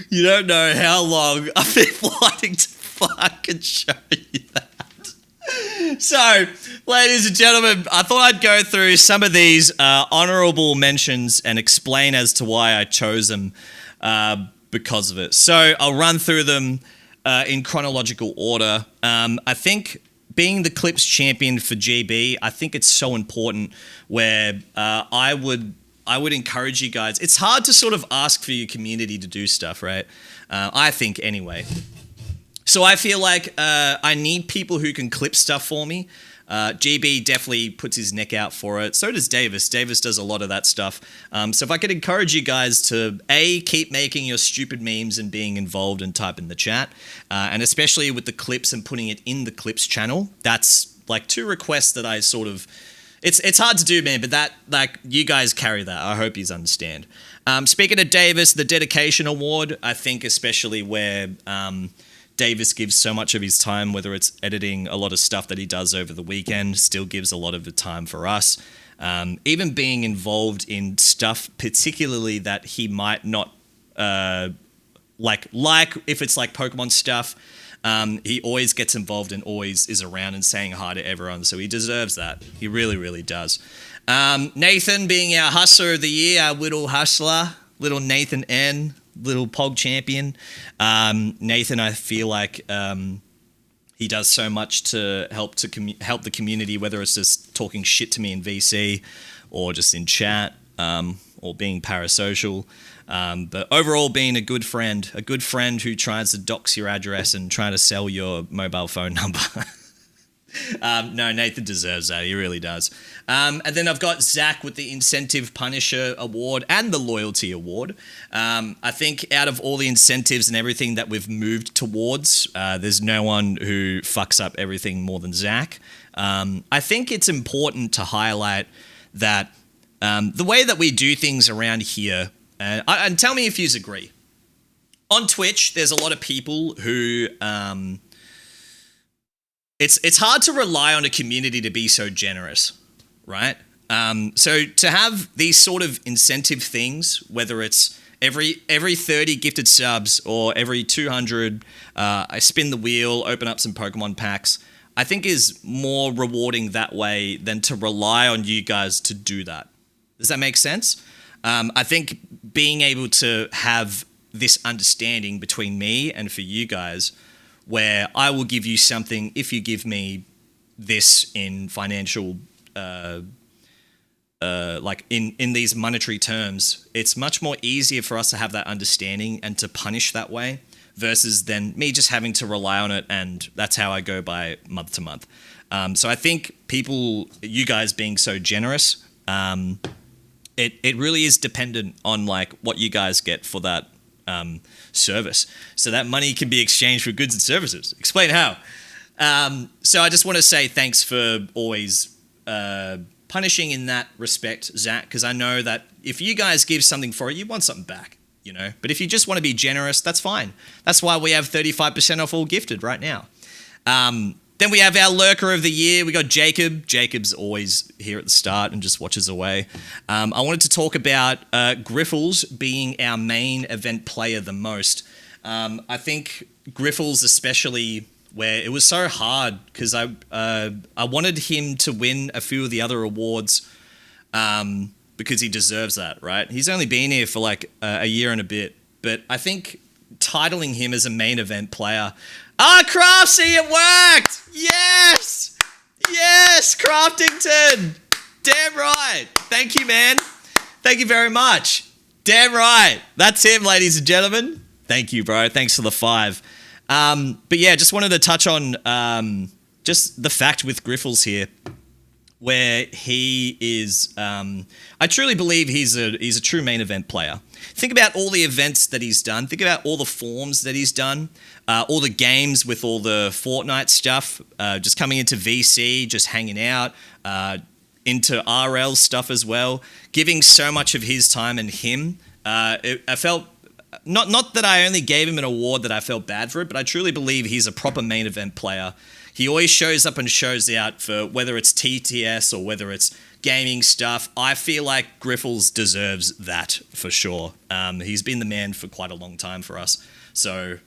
You don't know how long I've been wanting to fucking show you that. So, ladies and gentlemen, I thought I'd go through some of these honorable mentions and explain as to why I chose them because of it. So, I'll run through them in chronological order. I think being the Clips champion for GB, I think it's so important where I would encourage you guys. It's hard to sort of ask for your community to do stuff, right? I think anyway. So I feel like I need people who can clip stuff for me. GB definitely puts his neck out for it. So does Davis. Davis does a lot of that stuff. So if I could encourage you guys to, A, keep making your stupid memes and being involved and type in the chat. And especially with the clips and putting it in the clips channel. That's like 2 requests that I sort of... It's hard to do, man, but that, like, you guys carry that. I hope you understand. Speaking of Davis, the Dedication Award, I think especially where... Davis gives so much of his time, whether it's editing a lot of stuff that he does over the weekend, still gives a lot of the time for us. Even being involved in stuff, particularly that he might not like if it's like Pokemon stuff, he always gets involved and always is around and saying hi to everyone. So he deserves that. He really, really does. Nathan being our Hustler of the Year, our little hustler, little Nathan N., little Pog champion. Nathan, I feel like he does so much to help the community, whether it's just talking shit to me in VC or just in chat or being parasocial. But overall, being a good friend who tries to dox your address and try to sell your mobile phone number. No, Nathan deserves that. He really does. And then I've got Zach with the Incentive Punisher Award and the Loyalty Award. I think out of all the incentives and everything that we've moved towards, there's no one who fucks up everything more than Zach. I think it's important to highlight that the way that we do things around here, and tell me if you agree. On Twitch, there's a lot of people who... It's hard to rely on a community to be so generous, right? So to have these sort of incentive things, whether it's every 30 gifted subs or every 200, I spin the wheel, open up some Pokemon packs, I think is more rewarding that way than to rely on you guys to do that. Does that make sense? I think being able to have this understanding between me and for you guys, where I will give you something if you give me this in financial, like in these monetary terms, it's much more easier for us to have that understanding and to punish that way versus then me just having to rely on it, and that's how I go by month to month. So I think you guys being so generous, it really is dependent on like what you guys get for that service, so that money can be exchanged for goods and services. Explain how. So I just want to say thanks for always punishing in that respect, Zach, because I know that if you guys give something for it, you want something back, you know. But if you just want to be generous, that's fine. That's why we have 35% off all gifted right now. Then we have our Lurker of the Year. We got Jacob. Jacob's always here at the start and just watches away. I wanted to talk about Griffles being our main event player the most. I think Griffles especially, where it was so hard because I wanted him to win a few of the other awards because he deserves that, right? He's only been here for like a year and a bit. But I think titling him as a main event player... Craftsy, it worked! Yes! Yes, Craftington! Damn right. Thank you, man. Thank you very much. Damn right. That's him, ladies and gentlemen. Thank you, bro. Thanks for the 5. But yeah, just wanted to touch on just the fact with Griffles here, where he is... I truly believe he's a true main event player. Think about all the events that he's done. Think about all the forms that he's done. All the games with all the Fortnite stuff. Just coming into VC, just hanging out. Into RL stuff as well. Giving so much of his time and him. I felt... Not that I only gave him an award that I felt bad for it, but I truly believe he's a proper main event player. He always shows up and shows out for whether it's TTS or whether it's gaming stuff, I feel like Griffles deserves that for sure. He's been the man for quite a long time for us. So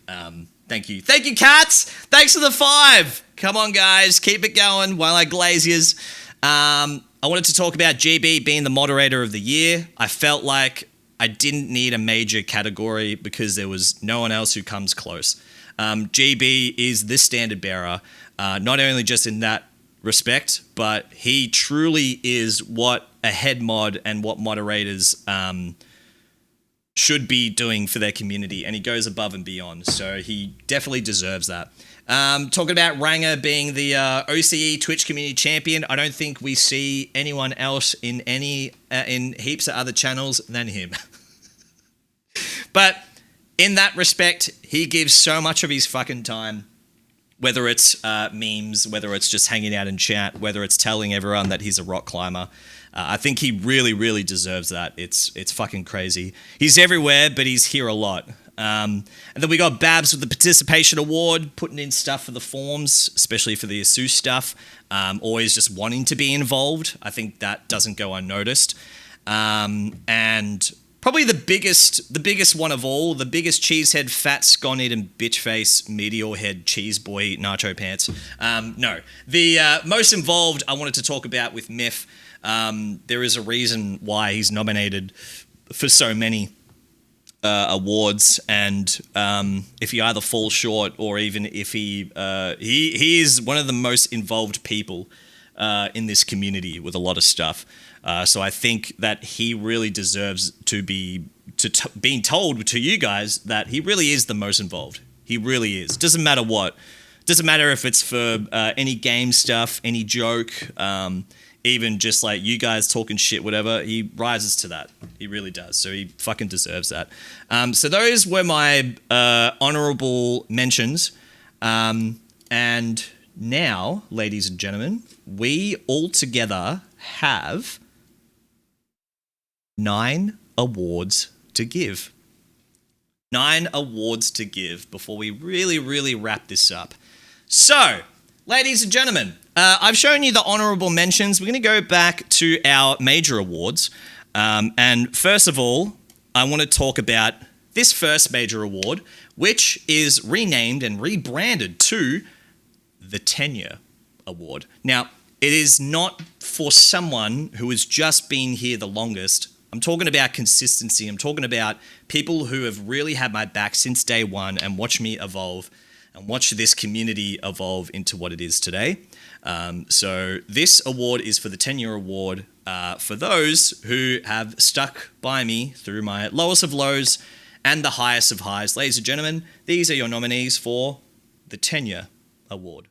thank you. Thank you, Cats. Thanks for the 5. Come on, guys. Keep it going while I glaze yous. I wanted to talk about GB being the moderator of the year. I felt like I didn't need a major category because there was no one else who comes close. GB is the standard bearer, not only just in that respect, but he truly is what a head mod and what moderators should be doing for their community, and he goes above and beyond. So he definitely deserves that. Talking about Ranger being the OCE Twitch Community Champion, I don't think we see anyone else in in heaps of other channels than him. But in that respect, he gives so much of his fucking time, whether it's memes, whether it's just hanging out in chat, whether it's telling everyone that he's a rock climber. I think he really, really deserves that. It's fucking crazy. He's everywhere, but he's here a lot. And then we got Babs with the Participation Award, putting in stuff for the forums, especially for the ASUS stuff. Always just wanting to be involved. I think that doesn't go unnoticed. And probably the biggest one of all, the biggest cheesehead, fat, scon-eating, bitch-face, meteor head, cheese boy, nacho pants. No. The most involved I wanted to talk about with Miff. There is a reason why he's nominated for so many awards, and if he either falls short or even if he is one of the most involved people in this community with a lot of stuff. So I think that he really deserves to be being told to you guys that he really is the most involved. He really is. Doesn't matter what. Doesn't matter if it's for any game stuff, any joke, even just like you guys talking shit, whatever. He rises to that. He really does. So he fucking deserves that. So those were my honorable mentions. And now, ladies and gentlemen, we all together have 9 awards to give. 9 awards to give before we really, really wrap this up. So, ladies and gentlemen, I've shown you the honorable mentions. We're going to go back to our major awards. And first of all, I want to talk about this first major award, which is renamed and rebranded to the Tenure Award. Now, it is not for someone who has just been here the longest. I'm talking about consistency. I'm talking about people who have really had my back since day one and watched me evolve and watch this community evolve into what it is today. So this award is for the Tenure Award for those who have stuck by me through my lowest of lows and the highest of highs. Ladies and gentlemen, these are your nominees for the Tenure Award.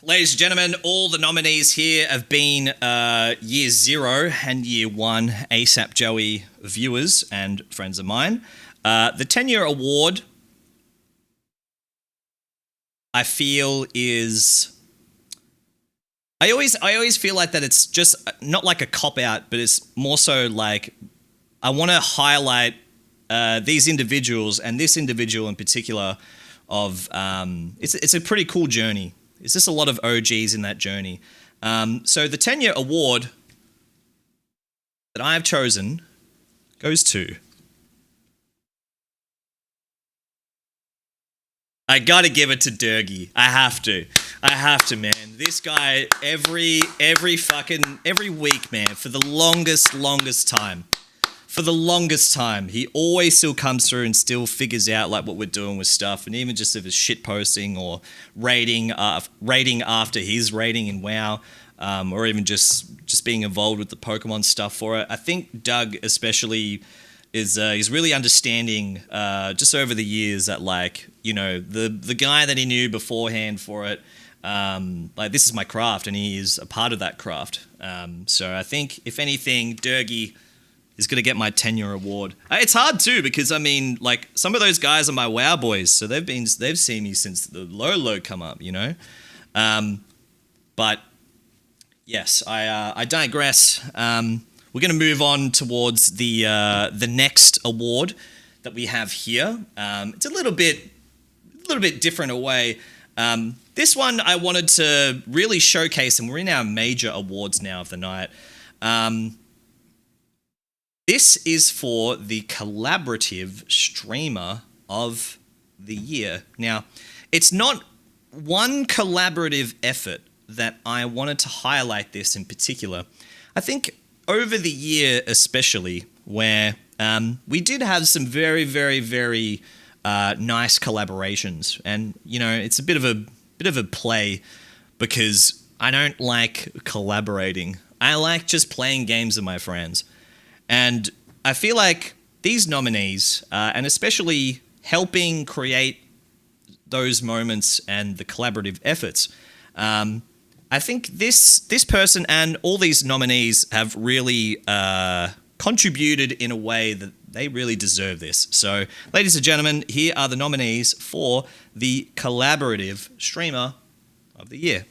Ladies and gentlemen, all the nominees here have been Year 0 and Year 1 Asapjoey viewers and friends of mine. The Tenure Award, I feel, is... I always feel like that it's just not like a cop-out, but it's more so like I want to highlight these individuals, and this individual in particular of... It's a pretty cool journey. It's just a lot of OGs in that journey. So the Tenure Award that I have chosen goes to... I gotta give it to Durgy. I have to, man. This guy, every week, man, for the longest time. for the longest time, he always still comes through and still figures out like what we're doing with stuff, and even just if it's shit posting or rating after his rating in WoW, or even just being involved with the Pokemon stuff for it. I think Doug especially is really understanding just over the years that like, you know, the guy that he knew beforehand for it, like this is my craft and he is a part of that craft. So I think if anything, Durgy is going to get my tenure award. It's hard too because I mean, like some of those guys are my WoW boys, so they've seen me since the low come up, you know. But yes, I digress. We're going to move on towards the next award that we have here. It's a little bit different away. This one I wanted to really showcase, and we're in our major awards now of the night. This is for the collaborative streamer of the year. Now, it's not one collaborative effort that I wanted to highlight this in particular. I think over the year especially, where we did have some very, very, very nice collaborations. And, you know, it's a bit of a play because I don't like collaborating. I like just playing games with my friends. And I feel like these nominees, and especially helping create those moments and the collaborative efforts, I think this person and all these nominees have really contributed in a way that they really deserve this. So, ladies and gentlemen, here are the nominees for the collaborative streamer of the year.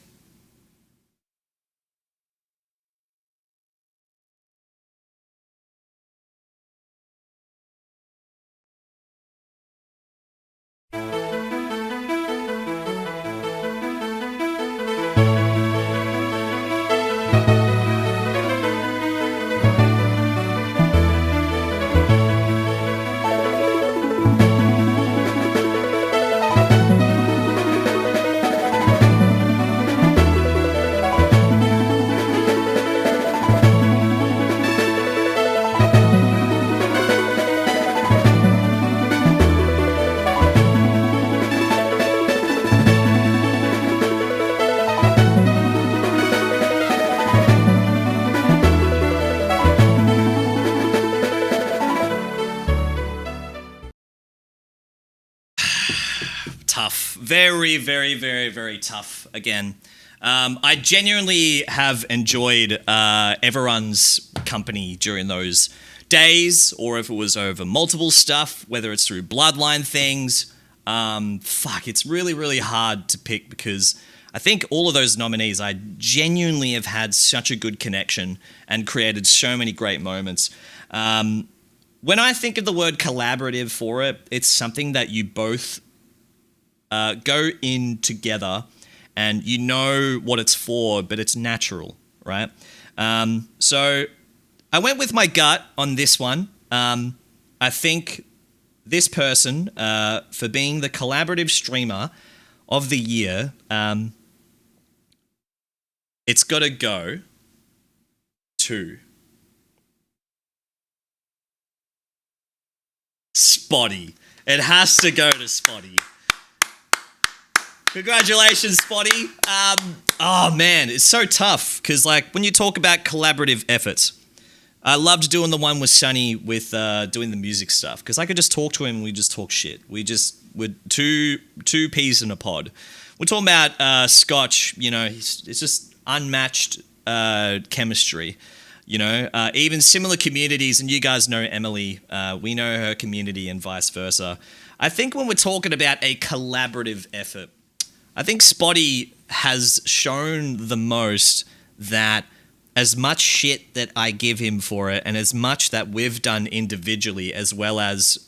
Tough. Very, very, very, very tough again. I genuinely have enjoyed everyone's company during those days, or if it was over multiple stuff, whether it's through bloodline things. It's really, really hard to pick because I think all of those nominees, I genuinely have had such a good connection and created so many great moments. When I think of the word collaborative for it, it's something that you both go in together and you know what it's for, but it's natural, right? So I went with my gut on this one. I think this person, for being the collaborative streamer of the year, it's got to go to Spotty. It has to go to Spotty. Congratulations, Spotty. Oh man, it's so tough because like when you talk about collaborative efforts, I loved doing the one with Sonny with doing the music stuff because I could just talk to him and we just talk shit. We're two peas in a pod. We're talking about Scotch, you know, it's just unmatched chemistry. You know, even similar communities, and you guys know Emily, we know her community and vice versa. I think when we're talking about a collaborative effort, I think Spotty has shown the most that as much shit that I give him for it and as much that we've done individually as well as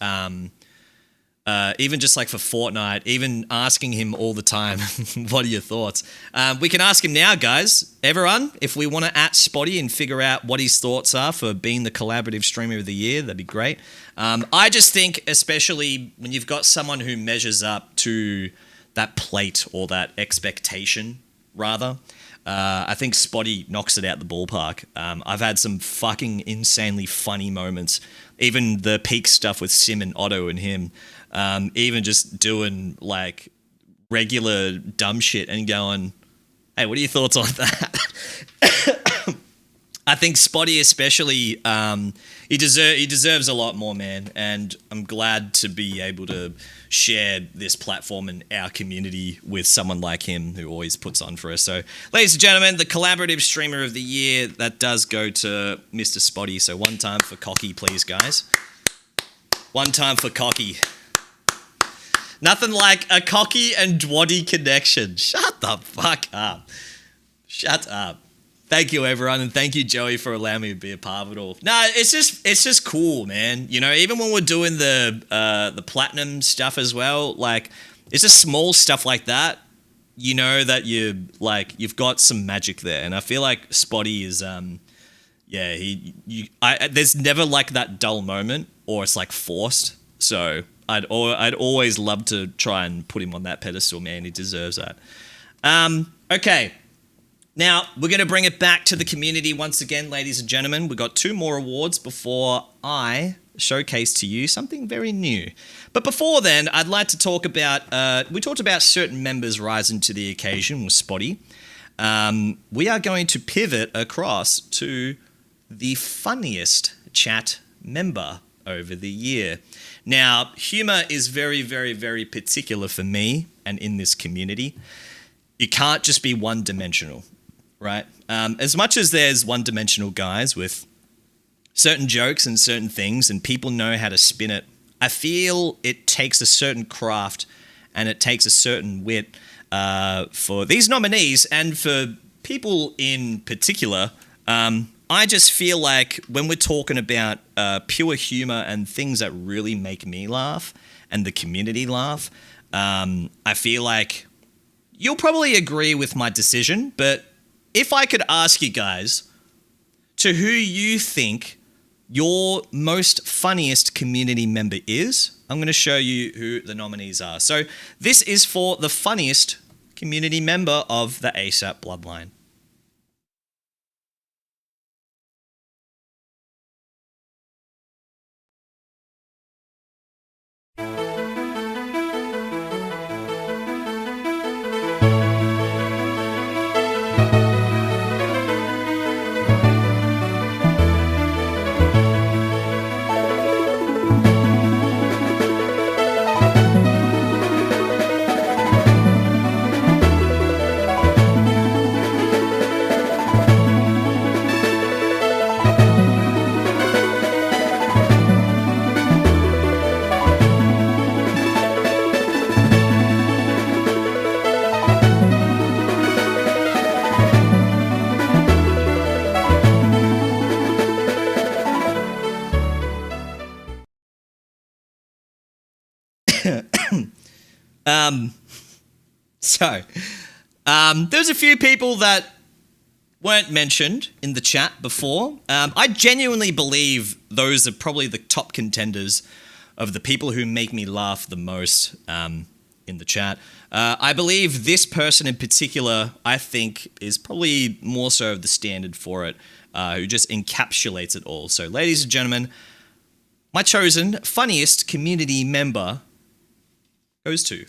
even just like for Fortnite, even asking him all the time, what are your thoughts? We can ask him now, guys. Everyone, if we want to at Spotty and figure out what his thoughts are for being the collaborative streamer of the year, that'd be great. I just think, especially when you've got someone who measures up to that plate or that expectation, rather, I think Spotty knocks it out the ballpark. I've had some fucking insanely funny moments. Even the peak stuff with Sim and Otto and him. Even just doing like regular dumb shit and going, hey, what are your thoughts on that? I think Spotty especially, he deserves a lot more, man. And I'm glad to be able to share this platform and our community with someone like him who always puts on for us. So, ladies and gentlemen, the collaborative streamer of the year, that does go to Mr. Spotty. So one time for Cocky, please, guys. One time for Cocky. Nothing like a Cocky and Dwaddy connection. Shut the fuck up. Shut up. Thank you, everyone, and thank you, Joey, for allowing me to be a part of it all. No, it's just cool, man. You know, even when we're doing the platinum stuff as well, like it's just small stuff like that. You know that you've got some magic there, and I feel like Spotty is there's never like that dull moment, or it's like forced. So I'd always love to try and put him on that pedestal, man. He deserves that. Okay. Now, we're going to bring it back to the community once again, ladies and gentlemen. We've got 2 more awards before I showcase to you something very new. But before then, I'd like to talk about, we talked about certain members rising to the occasion with Spotty. We are going to pivot across to the funniest chat member over the year. Now, humor is very, very, very particular for me and in this community. You can't just be one-dimensional. Right? As much as there's one-dimensional guys with certain jokes and certain things and people know how to spin it, I feel it takes a certain craft and it takes a certain wit for these nominees and for people in particular. I just feel like when we're talking about pure humor and things that really make me laugh and the community laugh, I feel like you'll probably agree with my decision, but if I could ask you guys to who you think your most funniest community member is, I'm going to show you who the nominees are. So this is for the funniest community member of the ASAP bloodline. There's a few people that weren't mentioned in the chat before. I genuinely believe those are probably the top contenders of the people who make me laugh the most in the chat. I believe this person in particular, I think, is probably more so of the standard for it, who just encapsulates it all. So, ladies and gentlemen, my chosen funniest community member goes to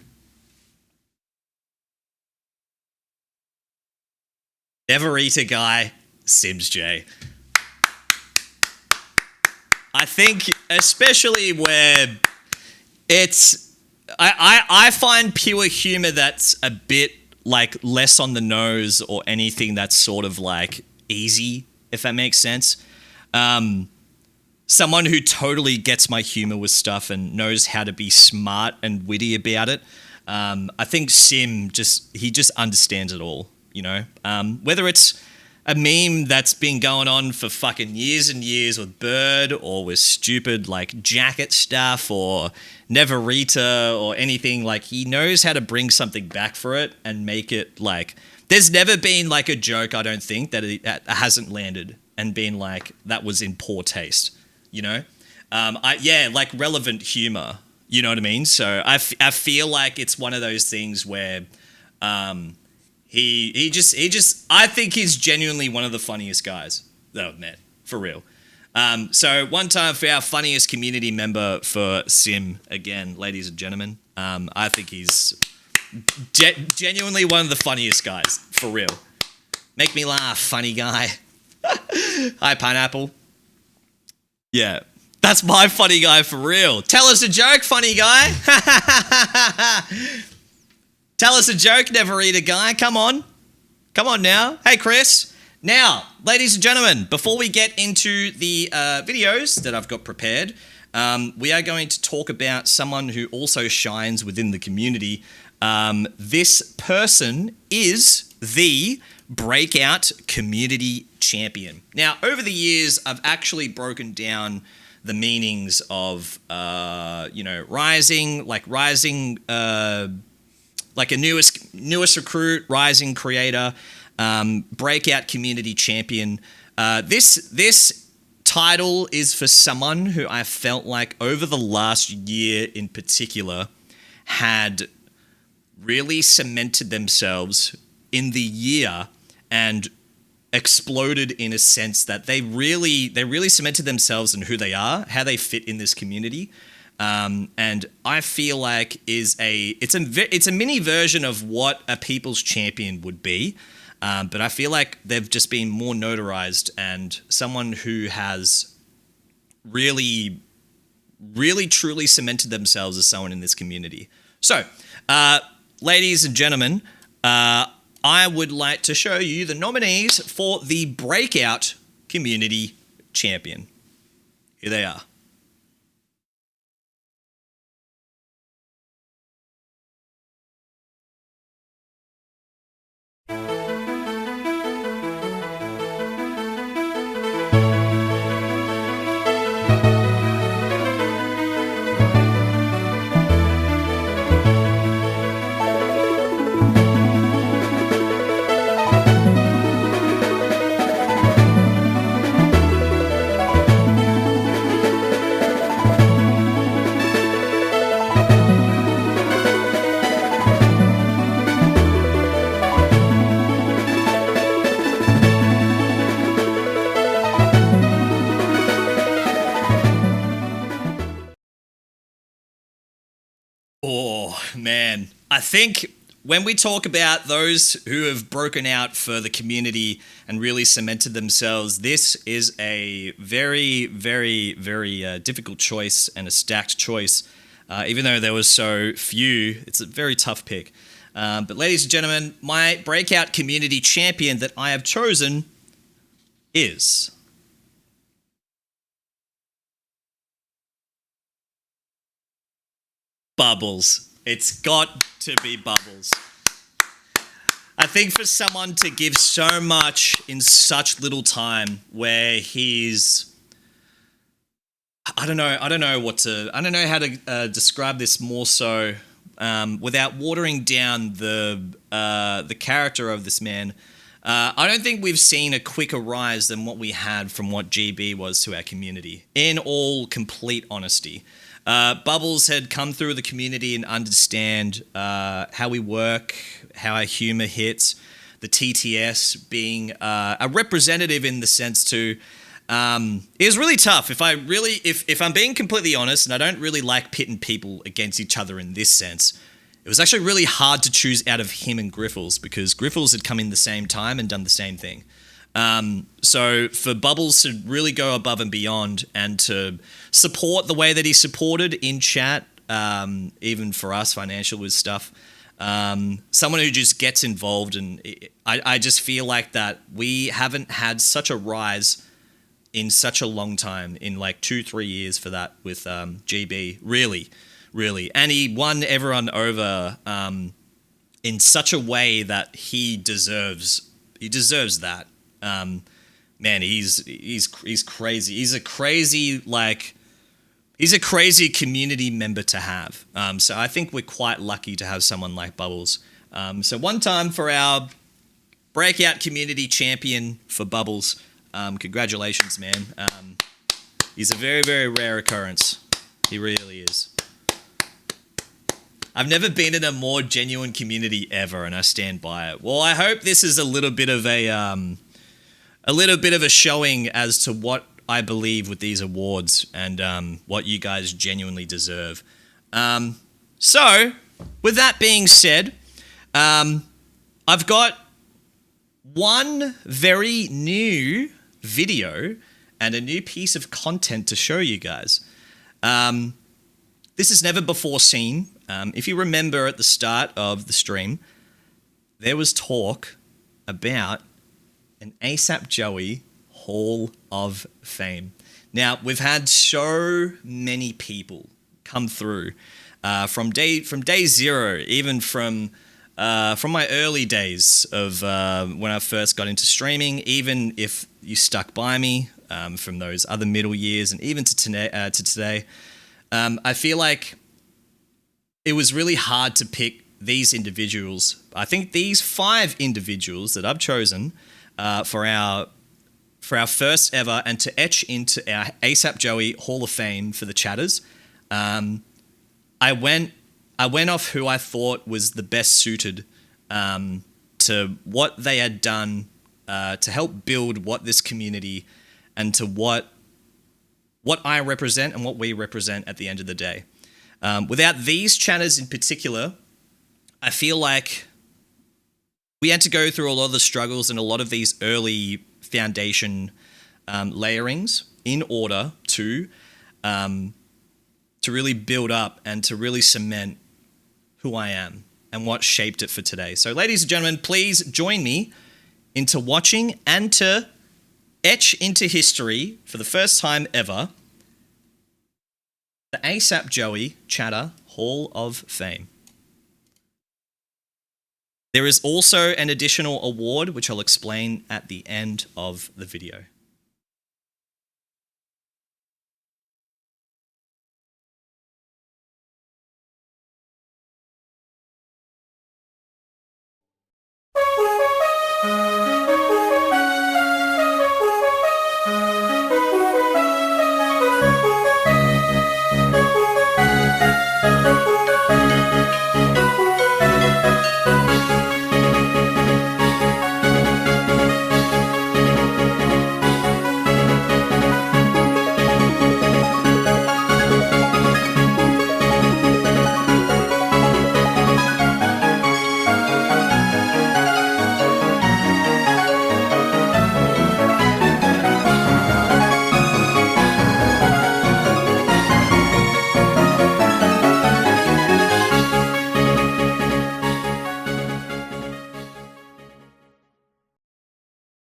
Never Eater Guy, Sims J. I think especially where it's... I find pure humor that's a bit like less on the nose or anything that's sort of like easy, if that makes sense. Someone who totally gets my humor with stuff and knows how to be smart and witty about it. I think Sim he just understands it all, you know? Whether it's a meme that's been going on for fucking years and years with Bird or with stupid like jacket stuff or Neverita or anything, like he knows how to bring something back for it and make it like... There's never been like a joke, I don't think, that it hasn't landed and been like, that was in poor taste, you know? Like relevant humor, you know what I mean? So I feel like it's one of those things where He just I think he's genuinely one of the funniest guys that I've met, for real. So one time for our funniest community member for Sim, again, ladies and gentlemen, I think he's genuinely one of the funniest guys, for real. Make me laugh, funny guy. Hi, Pineapple. Yeah, that's my funny guy for real. Tell us a joke, funny guy. Tell us a joke, never eat a guy. Come on. Come on now. Hey, Chris. Now, ladies and gentlemen, before we get into the videos that I've got prepared, we are going to talk about someone who also shines within the community. This person is the Breakout Community Champion. Now, over the years, I've actually broken down the meanings of, rising, like a newest recruit, rising creator, breakout community champion. This title is for someone who I felt like over the last year in particular had really cemented themselves in the year and exploded in a sense that they really cemented themselves in who they are, how they fit in this community. And I feel like it's a mini version of what a people's champion would be. But I feel like they've just been more notarized and someone who has really, really truly cemented themselves as someone in this community. So, ladies and gentlemen, I would like to show you the nominees for the Breakout Community Champion. Here they are. Oh, man. I think when we talk about those who have broken out for the community and really cemented themselves, this is a very, very, very difficult choice and a stacked choice. Even though there was so few, it's a very tough pick. But ladies and gentlemen, my Breakout Community Champion that I have chosen is... Bubbles. It's got to be Bubbles. I think for someone to give so much in such little time, where he's, I don't know how to describe this more so without watering down the character of this man. I don't think we've seen a quicker rise than what we had from what GB was to our community, in all complete honesty. Bubbles had come through the community and understand how we work, how our humor hits, the TTS being a representative in the sense to, it was really tough. If I'm being completely honest, and I don't really like pitting people against each other in this sense, it was actually really hard to choose out of him and Griffles, because Griffles had come in the same time and done the same thing. So for Bubbles to really go above and beyond and to support the way that he supported in chat, even for us financial with stuff, someone who just gets involved, and I just feel like that we haven't had such a rise in such a long time, in like 2-3 years for that with GB, really. And he won everyone over in such a way that he deserves that. Man, he's crazy. He's a crazy community member to have. So I think we're quite lucky to have someone like Bubbles. So one time for our Breakout Community Champion for Bubbles. Congratulations, man. He's a very, very rare occurrence. He really is. I've never been in a more genuine community ever, and I stand by it. Well, I hope this is a little bit of a showing as to what I believe with these awards and what you guys genuinely deserve. So, with that being said, I've got one very new video and a new piece of content to show you guys. This is never before seen. If you remember at the start of the stream, there was talk about an Asapjoey Hall of Fame. Now, we've had so many people come through from day zero, even from my early days of when I first got into streaming, even if you stuck by me from those other middle years and even to today, I feel like it was really hard to pick these individuals. I think these 5 individuals that I've chosen for our first ever and to etch into our Asapjoey Hall of Fame for the chatters, I went off who I thought was the best suited to what they had done to help build what this community and to what I represent and what we represent at the end of the day. Without these chatters in particular, I feel like we had to go through a lot of the struggles and a lot of these early foundation layerings in order to really build up and to really cement who I am and what shaped it for today. So, ladies and gentlemen, please join me into watching and to etch into history for the first time ever the Asapjoey Chatter Hall of Fame. There is also an additional award, which I'll explain at the end of the video.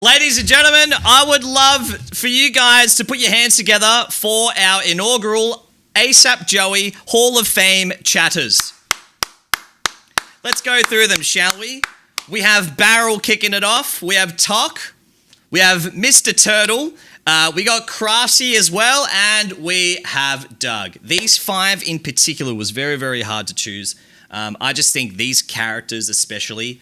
Ladies and gentlemen, I would love for you guys to put your hands together for our inaugural Asapjoey Hall of Fame chatters. Let's go through them, shall we? We have Barrel kicking it off. We have Tok. We have Mr. Turtle. We got Crafty as well. And we have Doug. These 5 in particular was very, very hard to choose. I just think these characters especially,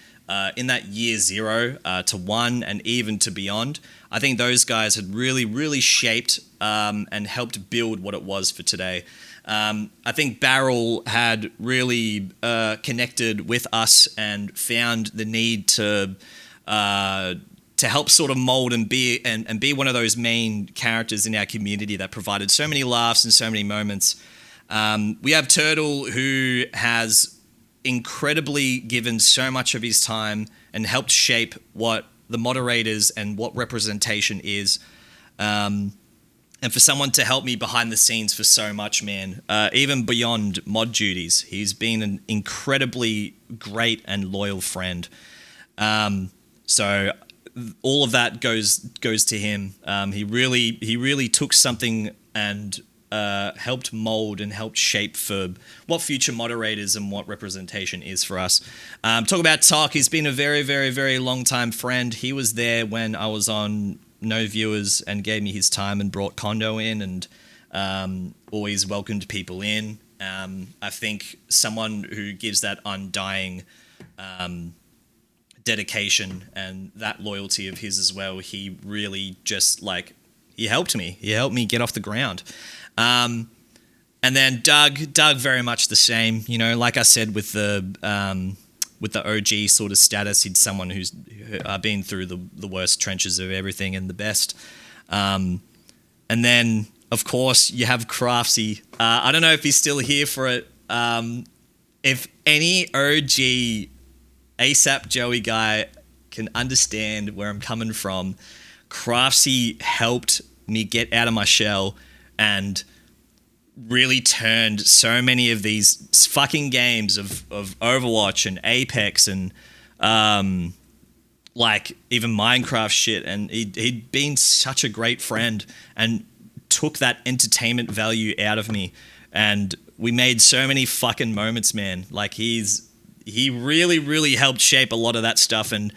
in that year 0 to 1 and even to beyond, I think those guys had really, really shaped and helped build what it was for today. I think Barrel had really connected with us and found the need to help sort of mold and be one of those main characters in our community that provided so many laughs and so many moments. We have Turtle, who has incredibly given so much of his time and helped shape what the moderators and what representation is. And for someone to help me behind the scenes for so much, man, even beyond mod duties, he's been an incredibly great and loyal friend. So all of that goes to him. He really took something and helped mold and helped shape for what future moderators and what representation is for us. Talk about Tok. He's been a very, very, very long time friend. He was there when I was on No Viewers and gave me his time and brought Kondo in and always welcomed people in. I think someone who gives that undying dedication and that loyalty of his as well. He really just he helped me. He helped me get off the ground. And then Doug very much the same. You know, like I said with the OG sort of status, he's someone who's been through the worst trenches of everything and the best. And then, of course, you have Craftsy. I don't know if he's still here for it. If any OG Asapjoey guy can understand where I'm coming from, Craftsy helped me get out of my shell and really turned so many of these fucking games of Overwatch and Apex and like even Minecraft shit, and he'd been such a great friend and took that entertainment value out of me, and we made so many fucking moments, man. Like he really helped shape a lot of that stuff, and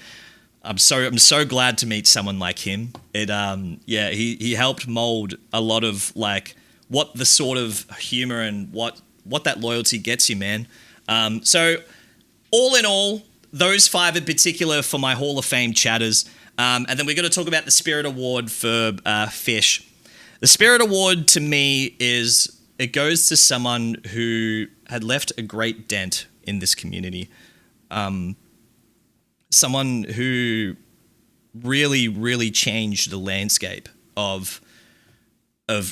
I'm so glad to meet someone like him. He helped mold a lot of like what the sort of humor and what that loyalty gets you, man. So all in all, those 5 in particular for my Hall of Fame chatters. And then we're going to talk about the Spirit Award for Fish. The Spirit Award to me it goes to someone who had left a great dent in this community. Someone who really changed the landscape of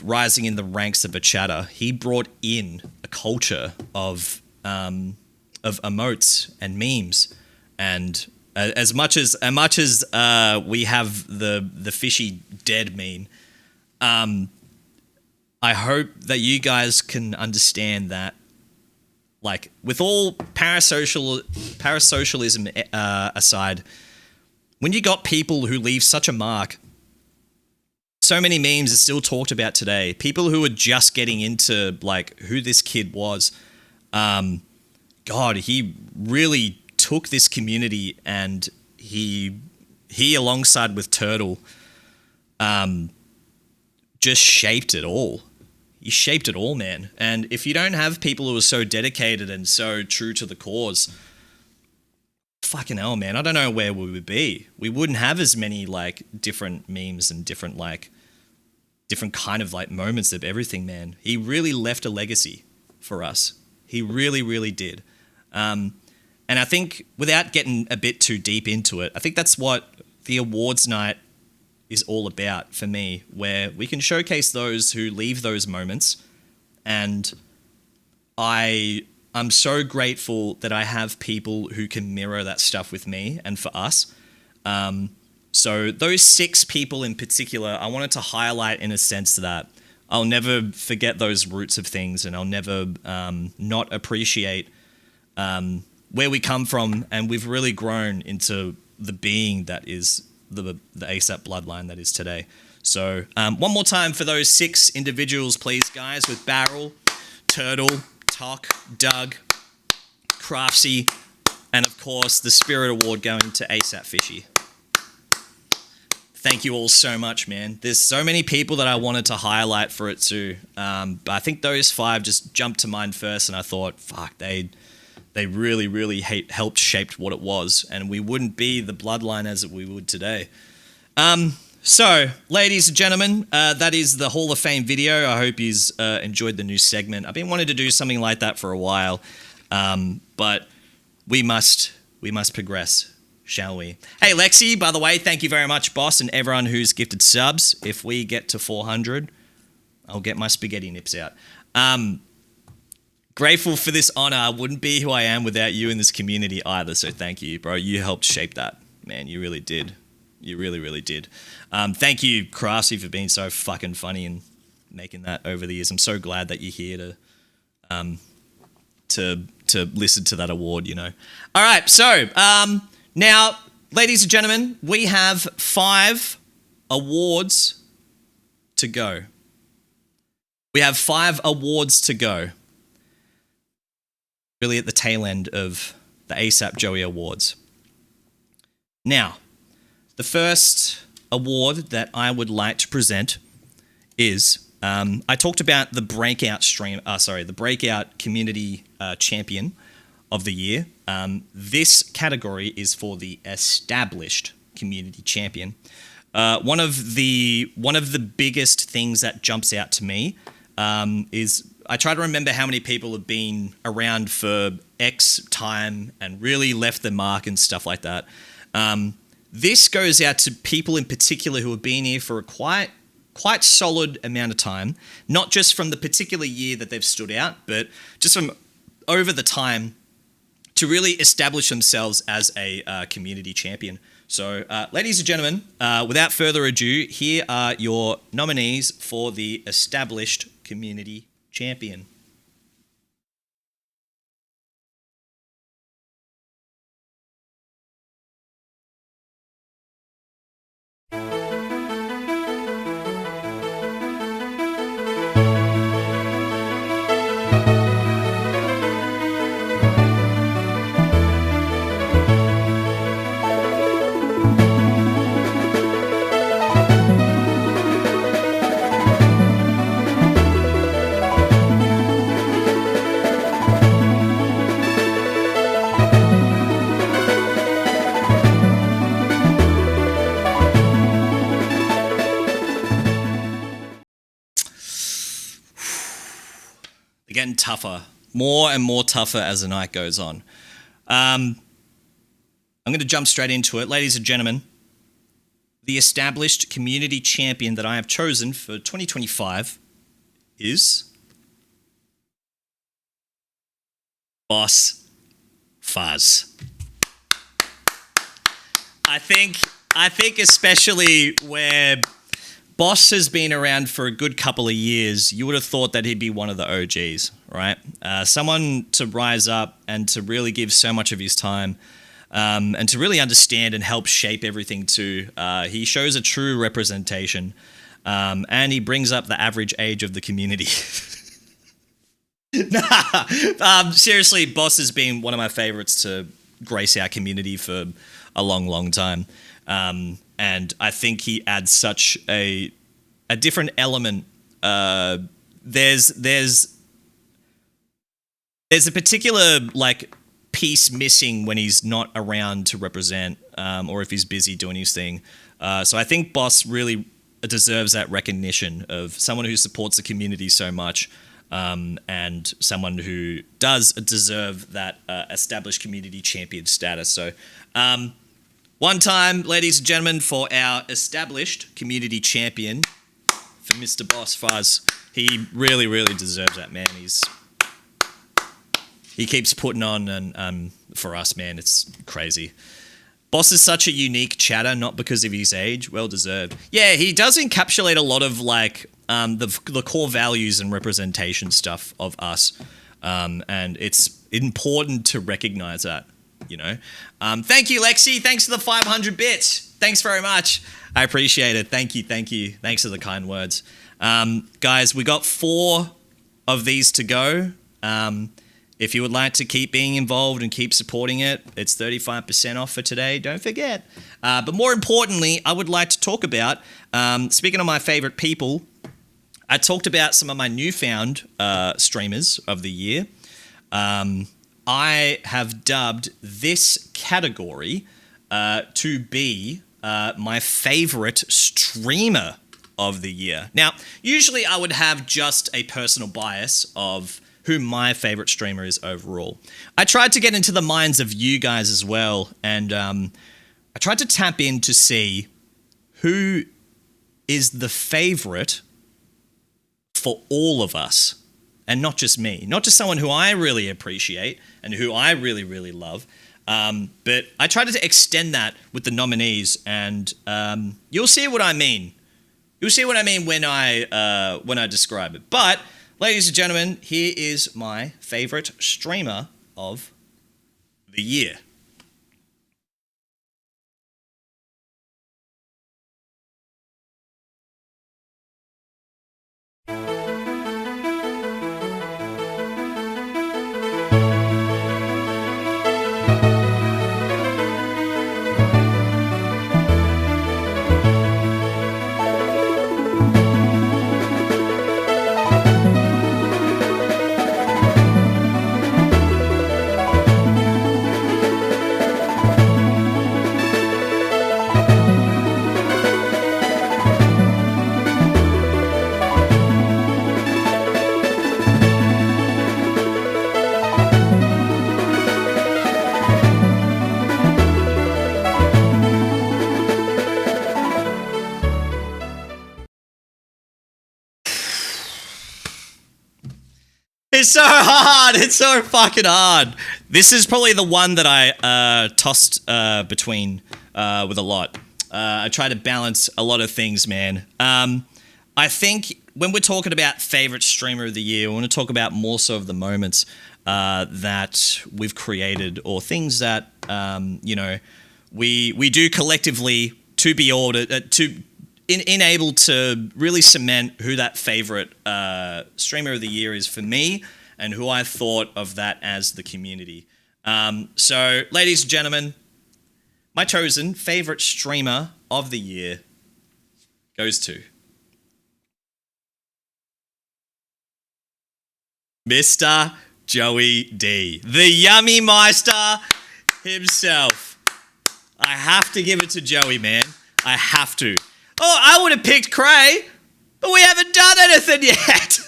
rising in the ranks of a chatter. He brought in a culture of emotes and memes, and as much as we have the fishy dead meme, I hope that you guys can understand that, like, with all parasocialism aside, when you got people who leave such a mark. So many memes are still talked about today. People who are just getting into like who this kid was. God, he really took this community, and he alongside with Turtle, just shaped it all. He shaped it all, man. And if you don't have people who are so dedicated and so true to the cause, fucking hell, man, I don't know where we would be. We wouldn't have as many like different memes and different kind of like moments of everything, man. He really left a legacy for us. He really did. And I think without getting a bit too deep into it, I think that's what the awards night is all about for me, where we can showcase those who leave those moments. And I'm so grateful that I have people who can mirror that stuff with me and for us. So those 6 people in particular, I wanted to highlight in a sense that I'll never forget those roots of things, and I'll never not appreciate where we come from, and we've really grown into the being that is the ASAP bloodline that is today. So one more time for those 6 individuals, please, guys, with Barrel, Turtle, Tok, Doug, Craftsy, and of course the Spirit Award going to ASAP Fishy. Thank you all so much, man. There's so many people that I wanted to highlight for it too. But I think those 5 just jumped to mind first, and I thought, fuck, they really helped shape what it was, and we wouldn't be the bloodline as we would today. So, ladies and gentlemen, that is the Hall of Fame video. I hope you've enjoyed the new segment. I've been wanting to do something like that for a while, but we must progress. Shall we? Hey, Lexi, by the way, thank you very much, boss, and everyone who's gifted subs. If we get to 400, I'll get my spaghetti nips out. Grateful for this honor. I wouldn't be who I am without you in this community either, so thank you, bro. You helped shape that. Man, you really did. You really did. Thank you, Craftsy, for being so fucking funny and making that over the years. I'm so glad that you're here to listen to that award, you know. All right, so... now, ladies and gentlemen, we have 5 awards to go. We have 5 awards to go. Really at the tail end of the Asapjoey Awards. Now, the first award that I would like to present is, I talked about the breakout community champion of the year. This category is for the established community champion. One of the biggest things that jumps out to me is I try to remember how many people have been around for X time and really left their mark and stuff like that. This goes out to people in particular who have been here for a quite solid amount of time, not just from the particular year that they've stood out, but just from over the time to really establish themselves as a community champion. So, ladies and gentlemen, without further ado, here are your nominees for the established community champion. Getting tougher, more and more tougher as the night goes on. I'm going to jump straight into it. Ladies and gentlemen, the established community champion that I have chosen for 2025 is Boss Fuzz. I think especially where Boss has been around for a good couple of years, you would have thought that he'd be one of the OGs, right? Someone to rise up and to really give so much of his time and to really understand and help shape everything too. He shows a true representation and he brings up the average age of the community. Seriously, Boss has been one of my favorites to grace our community for a long, long time. And I think he adds such a different element. There's a particular like piece missing when he's not around to represent, or if he's busy doing his thing. So I think Boss really deserves that recognition of someone who supports the community so much, and someone who does deserve that established community champion status. So. One time, ladies and gentlemen, for our established community champion, for Mr. Boss Fuzz. He really, really deserves that, man. He keeps putting on, and for us, man, it's crazy. Boss is such a unique chatter, not because of his age, well deserved. Yeah, he does encapsulate a lot of like the core values and representation stuff of us, and it's important to recognize that. You know, thank you, Lexi. Thanks for the 500 bits. Thanks very much. I appreciate it. Thank you. Thanks for the kind words. Guys, we got 4 of these to go. If you would like to keep being involved and keep supporting it, it's 35% off for today. Don't forget. But more importantly, I would like to talk about, speaking of my favorite people, I talked about some of my newfound streamers of the year. I have dubbed this category to be my favorite streamer of the year. Now, usually I would have just a personal bias of who my favorite streamer is overall. I tried to get into the minds of you guys as well, and I tried to tap in to see who is the favorite for all of us. And not just me, not just someone who I really appreciate and who I really, really love. But I tried to extend that with the nominees, and you'll see what I mean. You'll see what I mean when I describe it. But, ladies and gentlemen, here is my favorite streamer of the year. It's so hard. It's so fucking hard. This is probably the one that I tossed between with a lot. I try to balance a lot of things, man. I think when we're talking about favorite streamer of the year, we want to talk about more so of the moments that we've created or things that we do collectively to be ordered to able to really cement who that favorite streamer of the year is for me and who I thought of that as the community. So, ladies and gentlemen, my chosen favorite streamer of the year goes to Mr. Joey D, the Yummy Meister himself. I have to give it to Joey, man. I have to. Oh, I would have picked Cray, but we haven't done anything yet.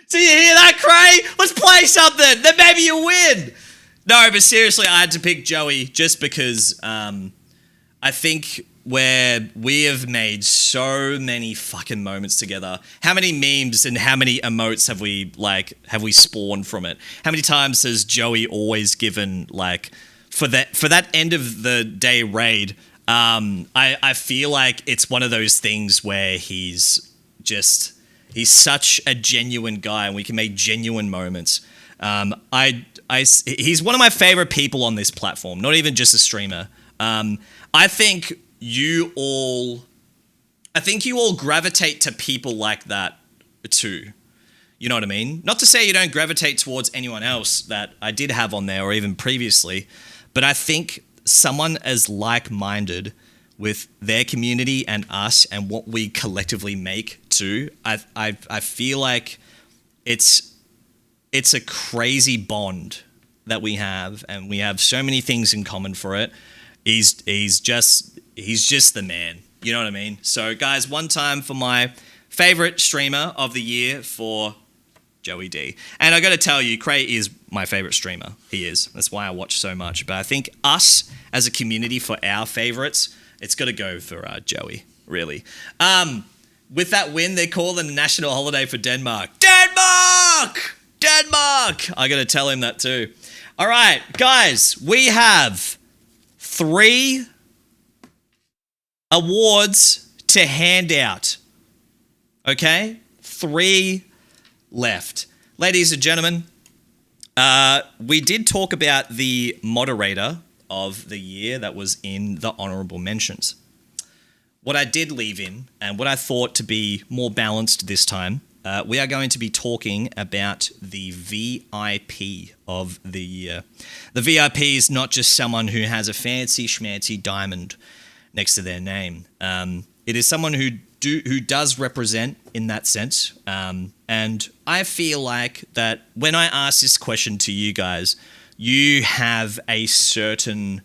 So you hear that, Cray? Let's play something. Then maybe you win. No, but seriously, I had to pick Joey just because I think where we have made so many fucking moments together. How many memes and how many emotes have we spawned from it? How many times has Joey always given for that end of the day raid? I feel like it's one of those things where he's such a genuine guy and we can make genuine moments. He's one of my favorite people on this platform, not even just a streamer. I think you all gravitate to people like that too. You know what I mean? Not to say you don't gravitate towards anyone else that I did have on there or even previously, but I think someone as like-minded with their community and us and what we collectively make too, I feel like it's a crazy bond that we have, and we have so many things in common for it. He's just the man. You know what I mean? So guys, one time for my favorite streamer of the year for Joey D. And I got to tell you, Cray is my favorite streamer. He is. That's why I watch so much. But I think us as a community for our favorites, it's got to go for Joey, really. With that win, they call it a national holiday for Denmark. Denmark! I got to tell him that too. All right, guys, we have 3 awards to hand out. Okay? 3 left. Ladies and gentlemen, we did talk about the moderator of the year that was in the honorable mentions. What I did leave in, and what I thought to be more balanced this time, we are going to be talking about the VIP of the year. The VIP is not just someone who has a fancy schmancy diamond next to their name. It is someone who does represent in that sense. And I feel like that when I ask this question to you guys, you have a certain...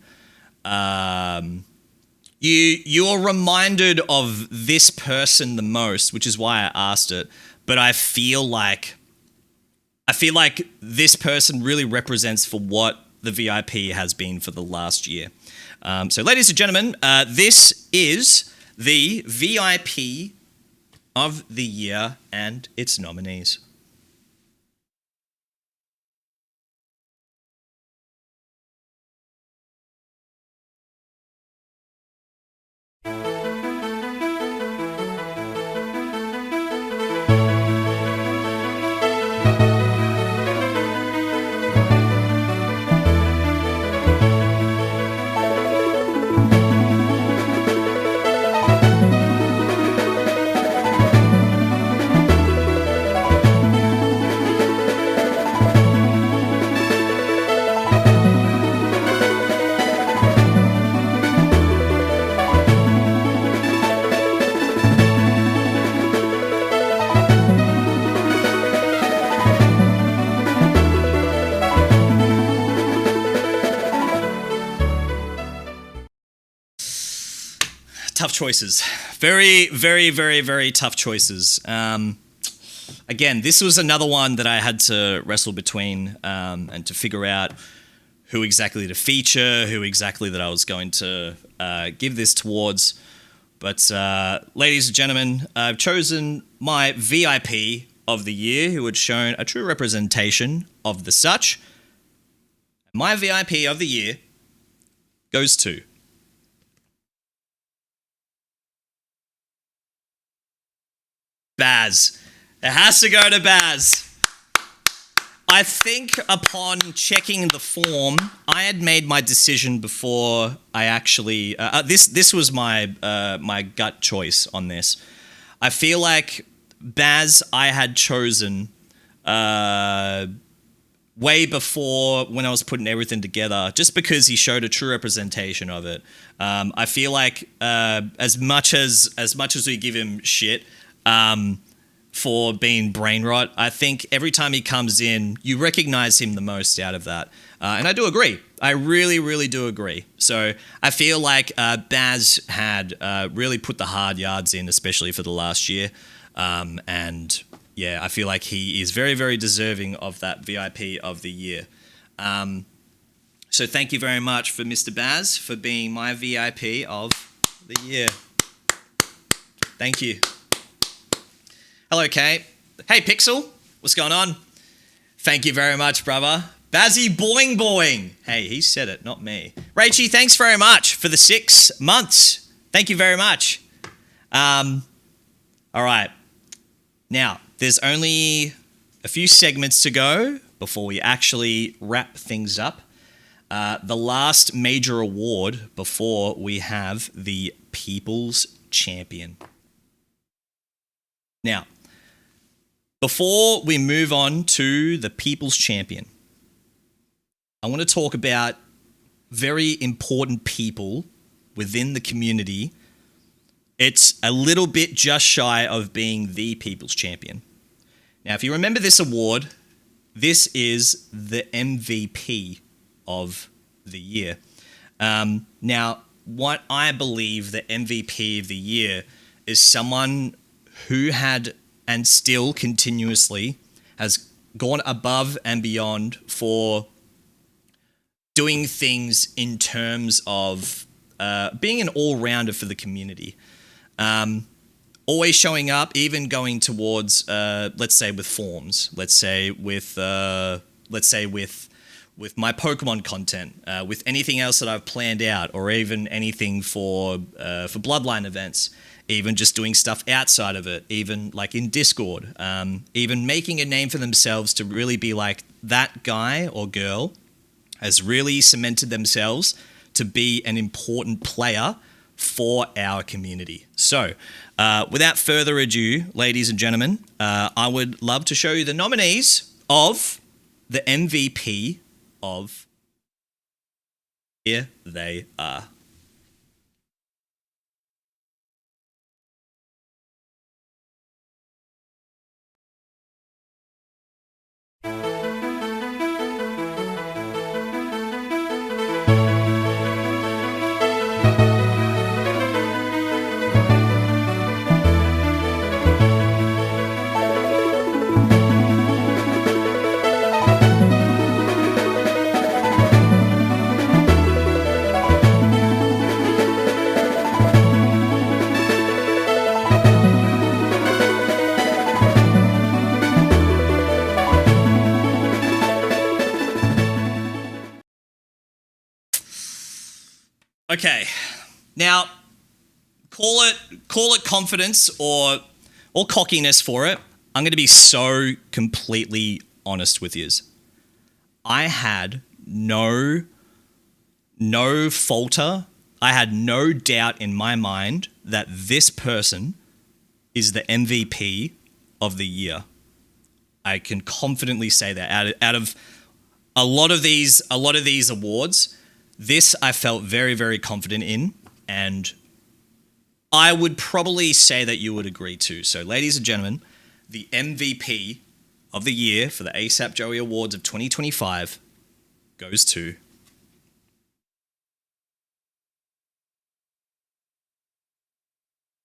You are reminded of this person the most, which is why I asked it. But I feel like this person really represents for what the VIP has been for the last year. So, ladies and gentlemen, this is the VIP of the year and its nominees. Tough choices. Very, very, very, very tough choices. Again, this was another one that I had to wrestle between and to figure out who exactly to feature, who exactly that I was going to give this towards. But ladies and gentlemen, I've chosen my VIP of the year who had shown a true representation of the such. My VIP of the year goes to Baz. It has to go to Baz. I think upon checking the form, I had made my decision before I actually. This was my my gut choice on this. I feel like Baz I had chosen way before when I was putting everything together, just because he showed a true representation of it. I feel like as much as we give him shit. For being brain rot, I think every time he comes in, you recognize him the most out of that. And I do agree. I really, really do agree. So I feel like Baz had really put the hard yards in, especially for the last year. And yeah, I feel like he is very, very deserving of that VIP of the year. So thank you very much for Mr. Baz for being my VIP of the year. Thank you. Hello, Kate. Hey, Pixel. What's going on? Thank you very much, brother. Bazzy Boing Boing. Hey, he said it, not me. Rachie, thanks very much for the 6 months. Thank you very much. All right. Now, there's only a few segments to go before we actually wrap things up. The last major award before we have the People's Champion. Now, before we move on to the People's Champion, I want to talk about very important people within the community. It's a little bit just shy of being the People's Champion. Now, if you remember this award, this is the MVP of the year. Now, what I believe the MVP of the year is someone who had and still continuously has gone above and beyond for doing things in terms of being an all-rounder for the community. Always showing up, even going towards, let's say with forms, let's say with my Pokemon content, with anything else that I've planned out, or even anything for Bloodline events. Even just doing stuff outside of it, even like in Discord, even making a name for themselves to really be like that guy or girl has really cemented themselves to be an important player for our community. So without further ado, ladies and gentlemen, I would love to show you the nominees of the MVP of. Here they are. Okay, now call it confidence or cockiness for it. I'm going to be so completely honest with you. I had no falter. I had no doubt in my mind that this person is the MVP of the year. I can confidently say that out of a lot of these awards. This I felt very, very confident in, and I would probably say that you would agree too. So, ladies and gentlemen, the MVP of the year for the Asapjoey Awards of 2025 goes to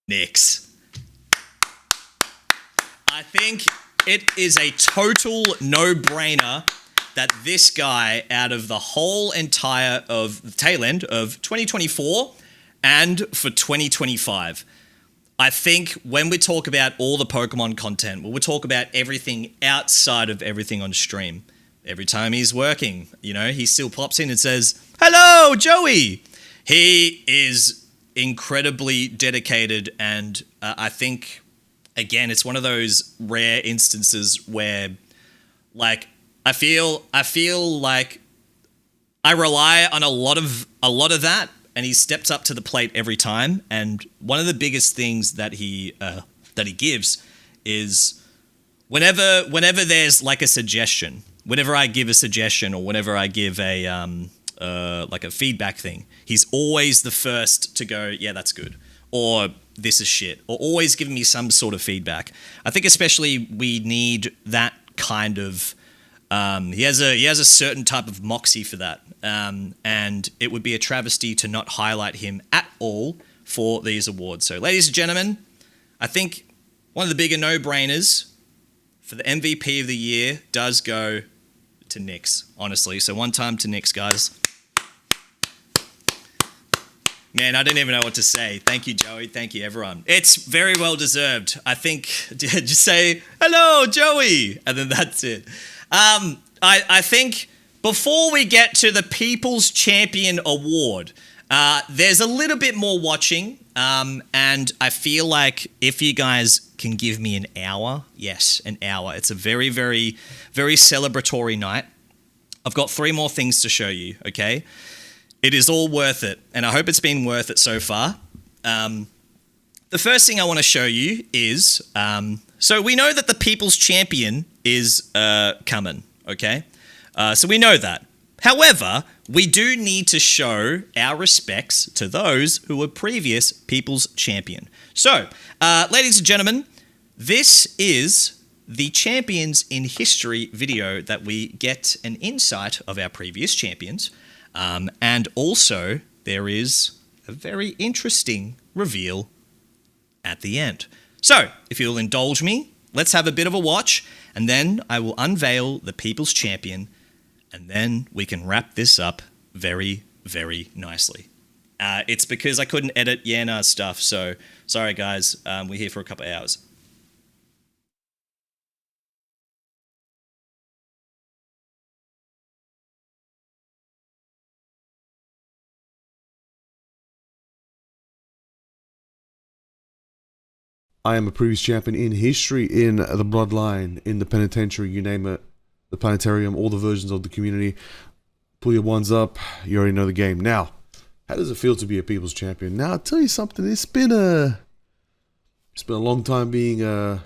Nix. I think it is a total no-brainer that this guy, out of the whole entire of the tail end of 2024 and for 2025, I think when we talk about all the Pokemon content, when we talk about everything outside of everything on stream, every time he's working, he still pops in and says, "Hello, Joey." He is incredibly dedicated, and I think, again, it's one of those rare instances where, like, I feel like I rely on a lot of that, and he steps up to the plate every time. And one of the biggest things that he gives is whenever there's like a suggestion, whenever I give a suggestion or whenever I give a like a feedback thing, he's always the first to go, "Yeah, that's good," or "This is shit," or always giving me some sort of feedback. I think especially we need that kind of. He has a certain type of moxie for that, and it would be a travesty to not highlight him at all for these awards. So, ladies and gentlemen, I think one of the bigger no-brainers for the MVP of the year does go to Nyx, honestly. So one time to Nyx, guys. Man, I don't even know what to say. Thank you, Joey. Thank you, everyone. It's very well deserved. I think just say, "Hello, Joey," and then that's it. I think before we get to the People's Champion Award, there's a little bit more watching, and I feel like if you guys can give me an hour, yes, an hour. It's a very, very, very celebratory night. I've got 3 more things to show you, okay? It is all worth it, and I hope it's been worth it so far. The first thing I want to show you is, so we know that the People's Champion is coming, okay? So we know that. However, we do need to show our respects to those who were previous People's Champion. So, ladies and gentlemen, this is the Champions in History video that we get an insight of our previous champions. And also, there is a very interesting reveal at the end. So, if you'll indulge me, let's have a bit of a watch, and then I will unveil the People's Champion, and then we can wrap this up very, very nicely. It's because I couldn't edit Yana's stuff, so sorry guys, we're here for a couple of hours. I am a previous champion in history, in the bloodline, in the penitentiary, you name it, the planetarium, all the versions of the community. Pull your ones up, you already know the game. Now, how does it feel to be a people's champion? Now, I'll tell you something, it's been a long time being an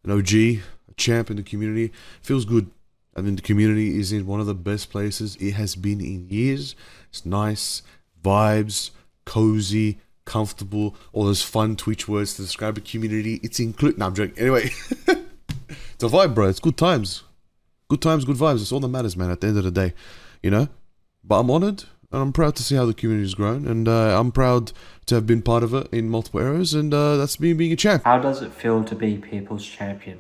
OG, a champ in the community. Feels good. I mean, the community is in one of the best places it has been in years. It's nice, vibes, cozy, comfortable, all those fun Twitch words to describe a community. It's include. No, I'm joking. Anyway, it's a vibe, bro. It's good times. Good times, good vibes. It's all that matters, man, at the end of the day, you know? But I'm honored, and I'm proud to see how the community's grown, and I'm proud to have been part of it in multiple eras, and that's me being a champ. How does it feel to be People's Champion?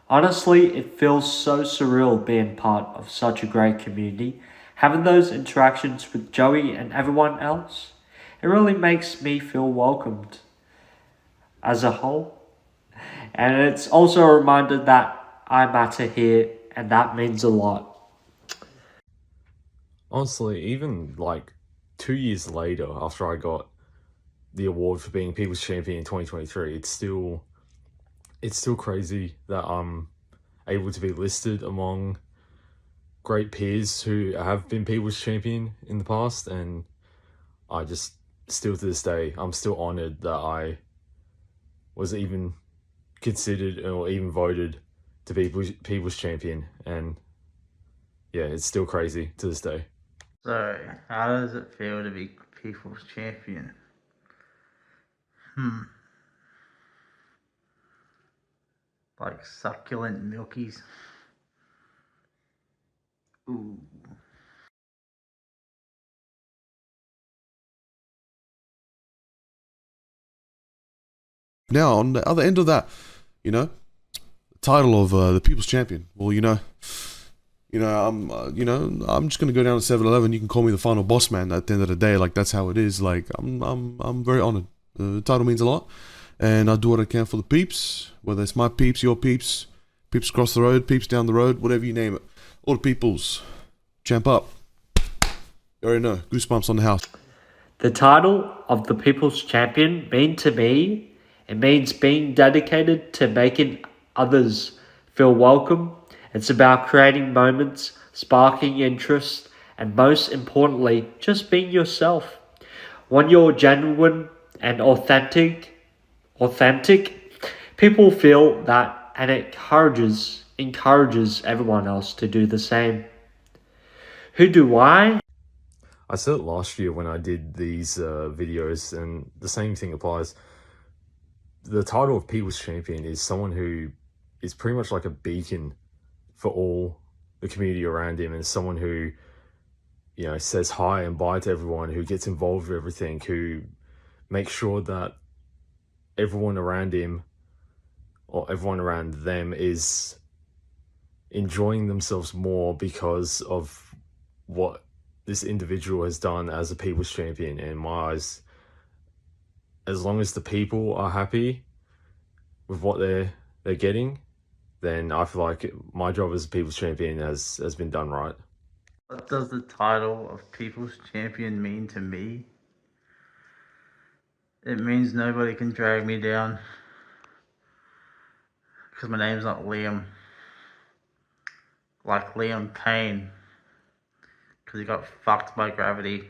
Honestly, it feels so surreal being part of such a great community. Having those interactions with Joey and everyone else, it really makes me feel welcomed as a whole. And it's also a reminder that I matter here, and that means a lot. Honestly, even like 2 years later, after I got the award for being People's Champion in 2023, it's still crazy that I'm able to be listed among great peers who have been People's Champion in the past, and I just still to this day, I'm still honored that I was even considered or even voted to be People's Champion, and yeah, it's still crazy to this day. So, how does it feel to be People's Champion? Like succulent milkies. Ooh. Now, on the other end of that, you know, title of the People's Champion. Well, I'm just gonna go down to 7-Eleven. You can call me the final boss man. At the end of the day, like that's how it is. Like I'm very honored. The title means a lot, and I do what I can for the peeps, whether it's my peeps, your peeps, peeps across the road, peeps down the road, whatever you name it. All the peoples, champ up. You already know, goosebumps on the house. The title of the People's Champion mean to me, it means being dedicated to making others feel welcome. It's about creating moments, sparking interest, and most importantly, just being yourself. When you're genuine and authentic, people feel that, and it encourages everyone else to do the same. Who do I? I said it last year when I did these videos, and the same thing applies. The title of People's Champion is someone who is pretty much like a beacon for all the community around him, and someone who, you know, says hi and bye to everyone, who gets involved with everything, who makes sure that everyone around him or everyone around them is enjoying themselves more because of what this individual has done as a People's Champion. In my eyes, as long as the people are happy with what they're getting, then I feel like my job as a People's Champion has been done right. What does the title of People's Champion mean to me? It means nobody can drag me down. Because my name's not Liam. Like Liam Payne. Because he got fucked by gravity.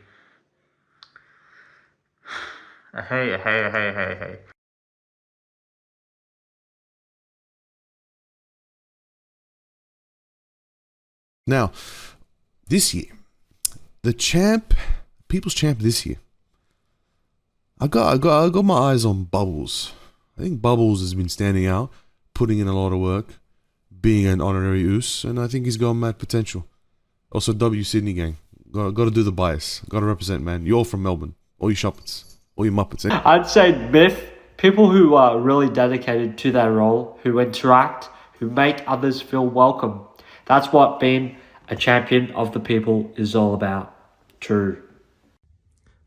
Hey. Now, this year, the People's Champ this year, I got my eyes on Bubbles. I think Bubbles has been standing out, putting in a lot of work, being an honorary Oos, and I think he's got mad potential. Also, W Sydney gang, got to do the bias, got to represent, man. You're all from Melbourne, all you shoppers, all you muppets. Eh? I'd say myth, people who are really dedicated to their role, who interact, who make others feel welcome. That's what being a champion of the people is all about. True.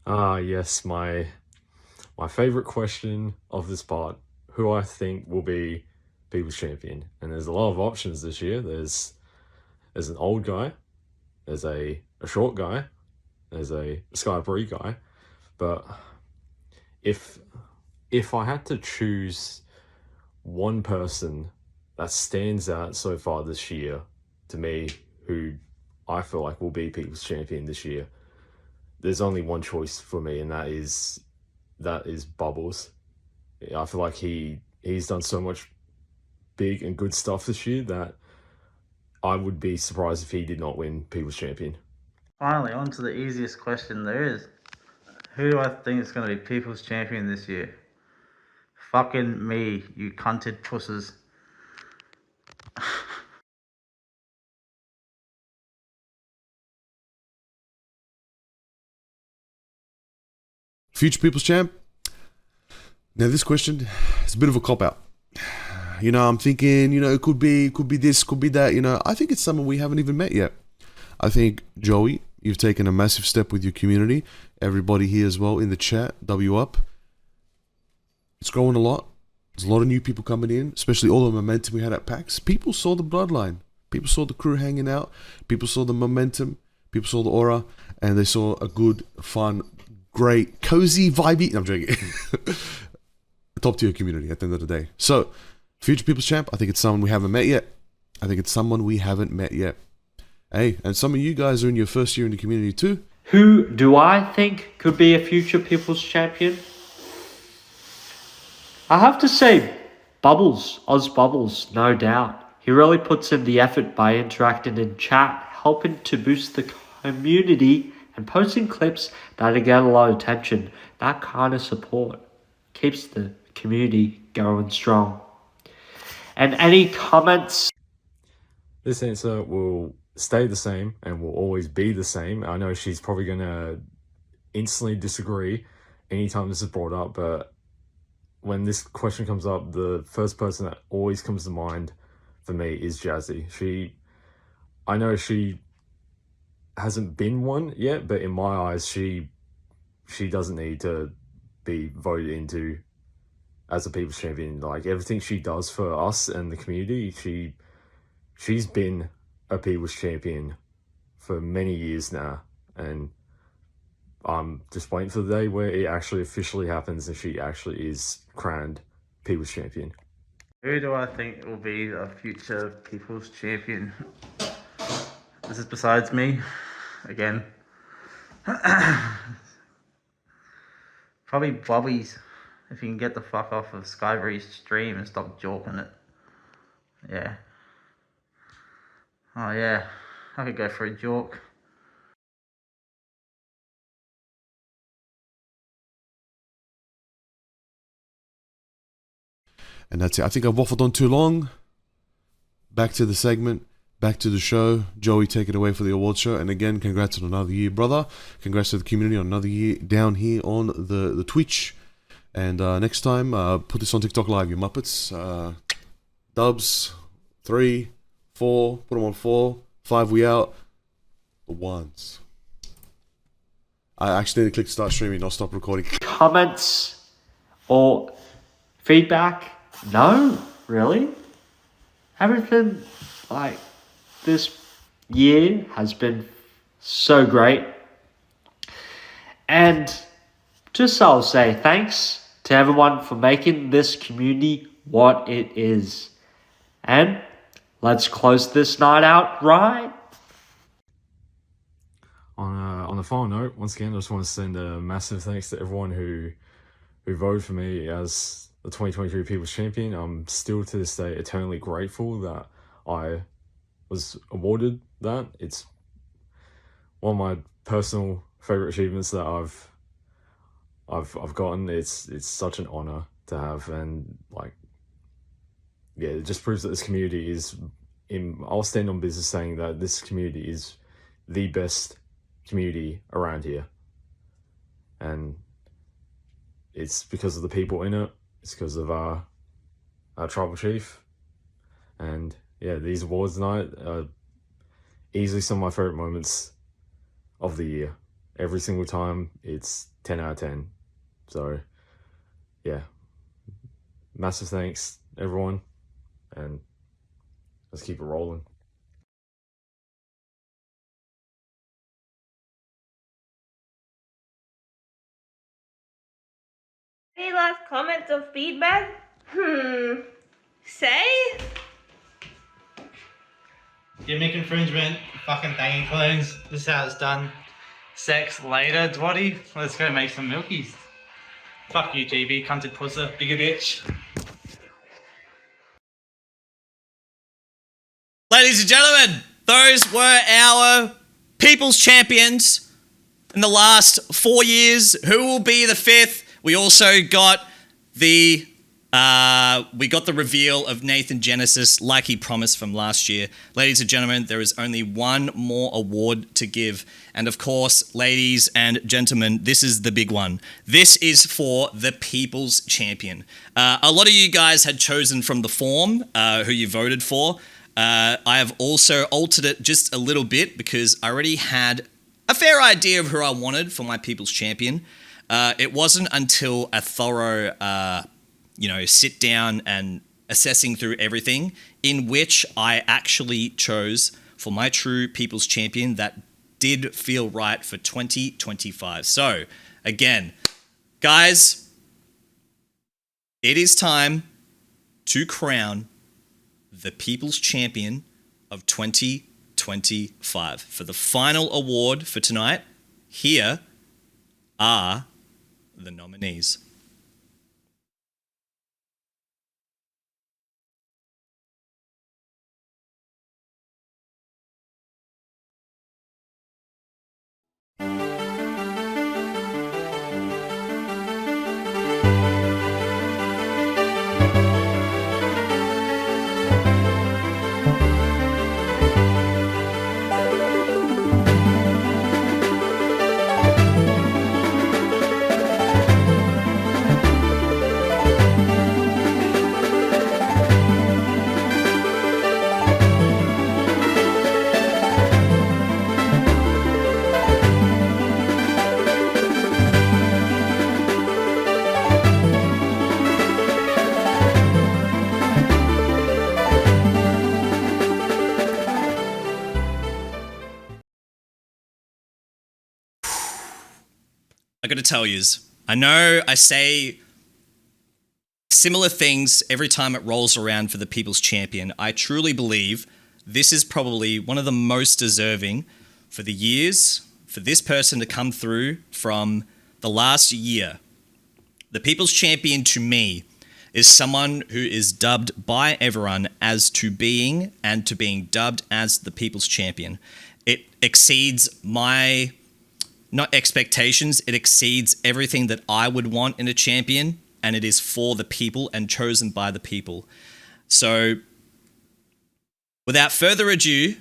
Yes, my favorite question of this part, who I think will be People's Champion. And there's a lot of options this year. There's an old guy, there's a short guy, there's a Sky Bree guy. But if I had to choose one person that stands out so far this year to me, who I feel like will be People's Champion this year, there's only one choice for me, and that is Bubbles. I feel like he's done so much big and good stuff this year that I would be surprised if he did not win People's Champion. Finally, on to the easiest question there is. Who do I think is going to be People's Champion this year? Fucking me, you cunted pusses. Future People's Champ. Now this question is a bit of a cop-out. You know, I'm thinking, you know, it could be this, could be that, you know. I think it's someone we haven't even met yet. I think, Joey, you've taken a massive step with your community. Everybody here as well in the chat, W up. It's growing a lot. There's a lot of new people coming in, especially all the momentum we had at PAX. People saw the bloodline. People saw the crew hanging out. People saw the momentum. People saw the aura. And they saw a good, fun, great, cozy, vibey. I'm joking. Top tier community at the end of the day. So, Future People's Champ, I think it's someone we haven't met yet. Hey, and some of you guys are in your first year in the community too. Who do I think could be a future People's Champion? I have to say, Bubbles, Oz Bubbles, no doubt. He really puts in the effort by interacting in chat, helping to boost the community and posting clips that get a lot of attention. That kind of support keeps the community going strong. And any comments? This answer will stay the same and will always be the same. I know she's probably going to instantly disagree anytime this is brought up, but when this question comes up, the first person that always comes to mind for me is Jazzy. I know she hasn't been one yet, but in my eyes, she doesn't need to be voted into as a People's Champion. Like, everything she does for us and the community, she's been a People's Champion for many years now, and I'm just waiting for the day where it actually officially happens and she actually is crowned People's Champion. Who do I think will be a future People's Champion? This is besides me, again. Probably Bobby's, if you can get the fuck off of Skyberry's stream and stop jorking it. Yeah. Oh yeah, I could go for a jork. And that's it. I think I've waffled on too long. Back to the segment. Back to the show. Joey, take it away for the awards show. And again, congrats on another year, brother. Congrats to the community on another year down here on the Twitch. And next time, put this on TikTok Live, you Muppets. Dubs, 3, 4, put them on 4, 5, we out. The ones. I accidentally clicked start streaming, not stop recording. Comments or feedback? No, really. Everything like this year has been so great. And just I'll say thanks to everyone for making this community what it is. And let's close this night out right. On the final note, once again, I just want to send a massive thanks to everyone who voted for me as the 2023 People's Champion. I'm still to this day eternally grateful that I was awarded that. It's one of my personal favorite achievements that I've gotten. It's such an honor to have, and like, yeah, it just proves that this community is I'll stand on business saying that this community is the best community around here, and it's because of the people in it. It's because of our tribal chief, and yeah, these awards tonight are easily some of my favorite moments of the year. Every single time, it's 10 out of 10. So yeah, massive thanks everyone, and let's keep it rolling. Any last comments or feedback? Say? Gimmick infringement, fucking banging clones. This is how it's done. Sex later, Dwaddy. Let's go make some milkies. Fuck you, GB, cunted pusser, bigger bitch. Ladies and gentlemen, those were our People's Champions in the last 4 years. Who will be the 5th? We also got the reveal of Nathan Genesis, like he promised from last year. Ladies and gentlemen, there is only one more award to give. And of course, ladies and gentlemen, this is the big one. This is for the People's Champion. A lot of you guys had chosen from the form who you voted for. I have also altered it just a little bit because I already had a fair idea of who I wanted for my People's Champion. It wasn't until a thorough, sit down and assessing through everything in which I actually chose for my true People's Champion that did feel right for 2025. So, again, guys, it is time to crown the People's Champion of 2025. For the final award for tonight, here are the nominees. I got to tell yous, I know I say similar things every time it rolls around for the People's Champion. I truly believe this is probably one of the most deserving for the years for this person to come through from the last year. The People's Champion to me is someone who is dubbed by everyone as to being dubbed as the People's Champion. It exceeds my, not expectations, it exceeds everything that I would want in a champion, and it is for the people and chosen by the people. So, without further ado,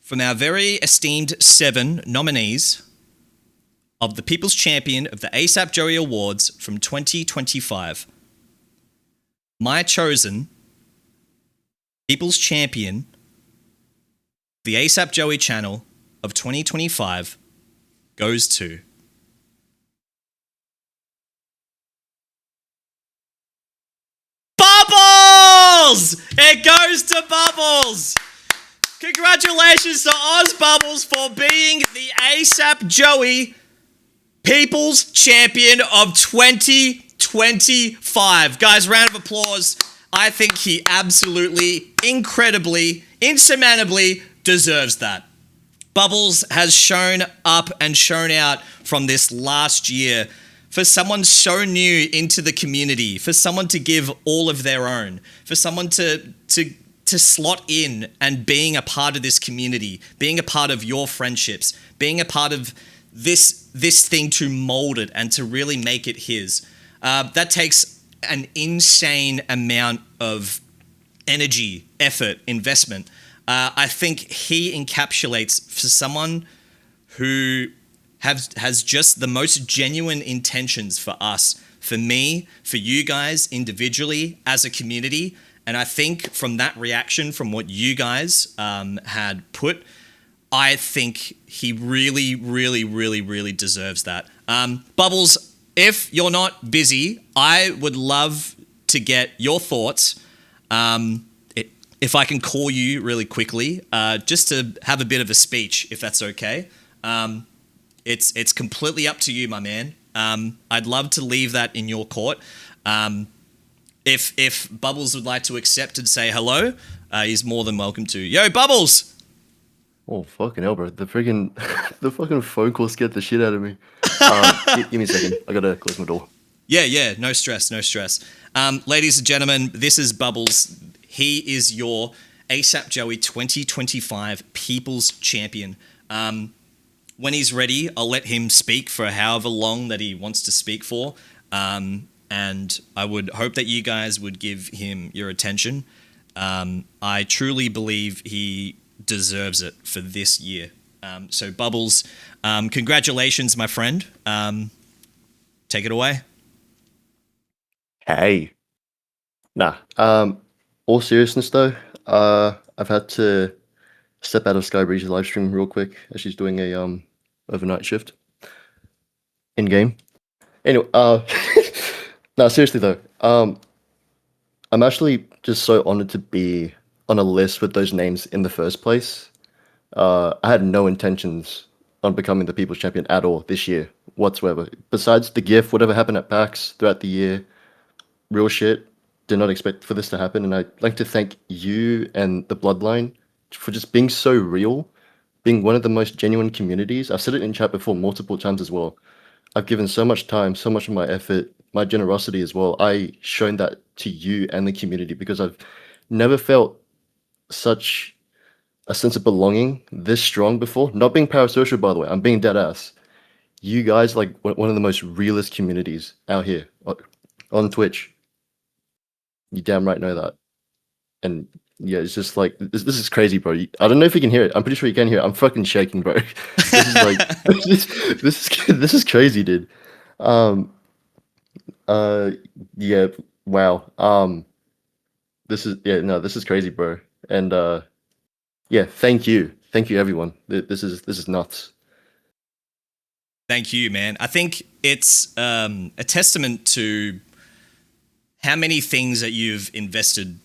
from our very esteemed 7 nominees of the People's Champion of the Asapjoey Awards from 2025, my chosen People's Champion, the Asapjoey channel of 2025, goes to Bubbles! It goes to Bubbles! Congratulations to Oz Bubbles for being the Asapjoey People's Champion of 2025. Guys, round of applause. I think he absolutely, incredibly, insurmountably deserves that. Bubbles has shown up and shown out from this last year for someone so new into the community, for someone to give all of their own, for someone to slot in and being a part of this community, being a part of your friendships, being a part of this thing to mold it and to really make it his. That takes an insane amount of energy, effort, investment. I think he encapsulates for someone who has just the most genuine intentions for us, for me, for you guys individually as a community. And I think from that reaction, from what you guys had put, I think he really, really, really, really deserves that. Bubbles, if you're not busy, I would love to get your thoughts. If I can call you really quickly, just to have a bit of a speech, if that's okay. It's completely up to you, my man. I'd love to leave that in your court. If Bubbles would like to accept and say hello, he's more than welcome to. Yo, Bubbles! Oh, fucking hell, bro. The fucking phone call scared the shit out of me. Give me a second. I gotta close my door. Yeah, no stress. Ladies and gentlemen, this is Bubbles. He is your Asapjoey 2025 People's Champion. When he's ready, I'll let him speak for however long that he wants to speak for. And I would hope that you guys would give him your attention. I truly believe he deserves it for this year. So Bubbles, congratulations, my friend. Take it away. Hey. Nah. All seriousness though, I've had to step out of Skybreeze's live stream real quick as she's doing a overnight shift in game. Anyway, no, seriously though, I'm actually just so honored to be on a list with those names in the first place. I had no intentions on becoming the People's Champion at all this year whatsoever. Besides the gift, whatever happened at PAX throughout the year, real shit. Did not expect for this to happen, and I'd like to thank you and the Bloodline for just being so real, being one of the most genuine communities. I've said it in chat before multiple times as well. I've given so much time, so much of my effort, my generosity as well. I shown that to you and the community because I've never felt such a sense of belonging this strong before. Not being parasocial, by the way. I'm being dead ass. You guys like one of the most realest communities out here on Twitch. You damn right know that. And yeah, it's just like this is crazy, bro. I don't know if you can hear it. I'm pretty sure you can hear it. I'm fucking shaking, bro. This is like this is crazy, dude. Yeah, wow. This is crazy, bro. And yeah, thank you everyone. This is nuts. Thank you, man. I think it's a testament to how many things that you've invested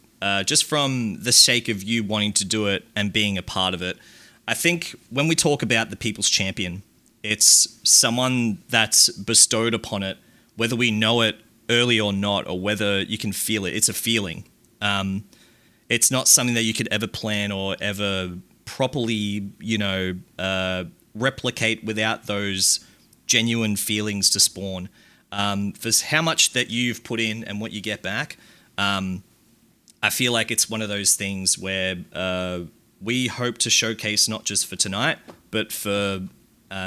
just from the sake of you wanting to do it and being a part of it. I think when we talk about the People's Champion, It's someone that's bestowed upon it, whether we know it early or not, or whether you can feel it. It's a feeling. It's not something that you could ever plan or ever properly, replicate without those genuine feelings to spawn. For how much that you've put in and what you get back, I feel like it's one of those things where we hope to showcase not just for tonight, but for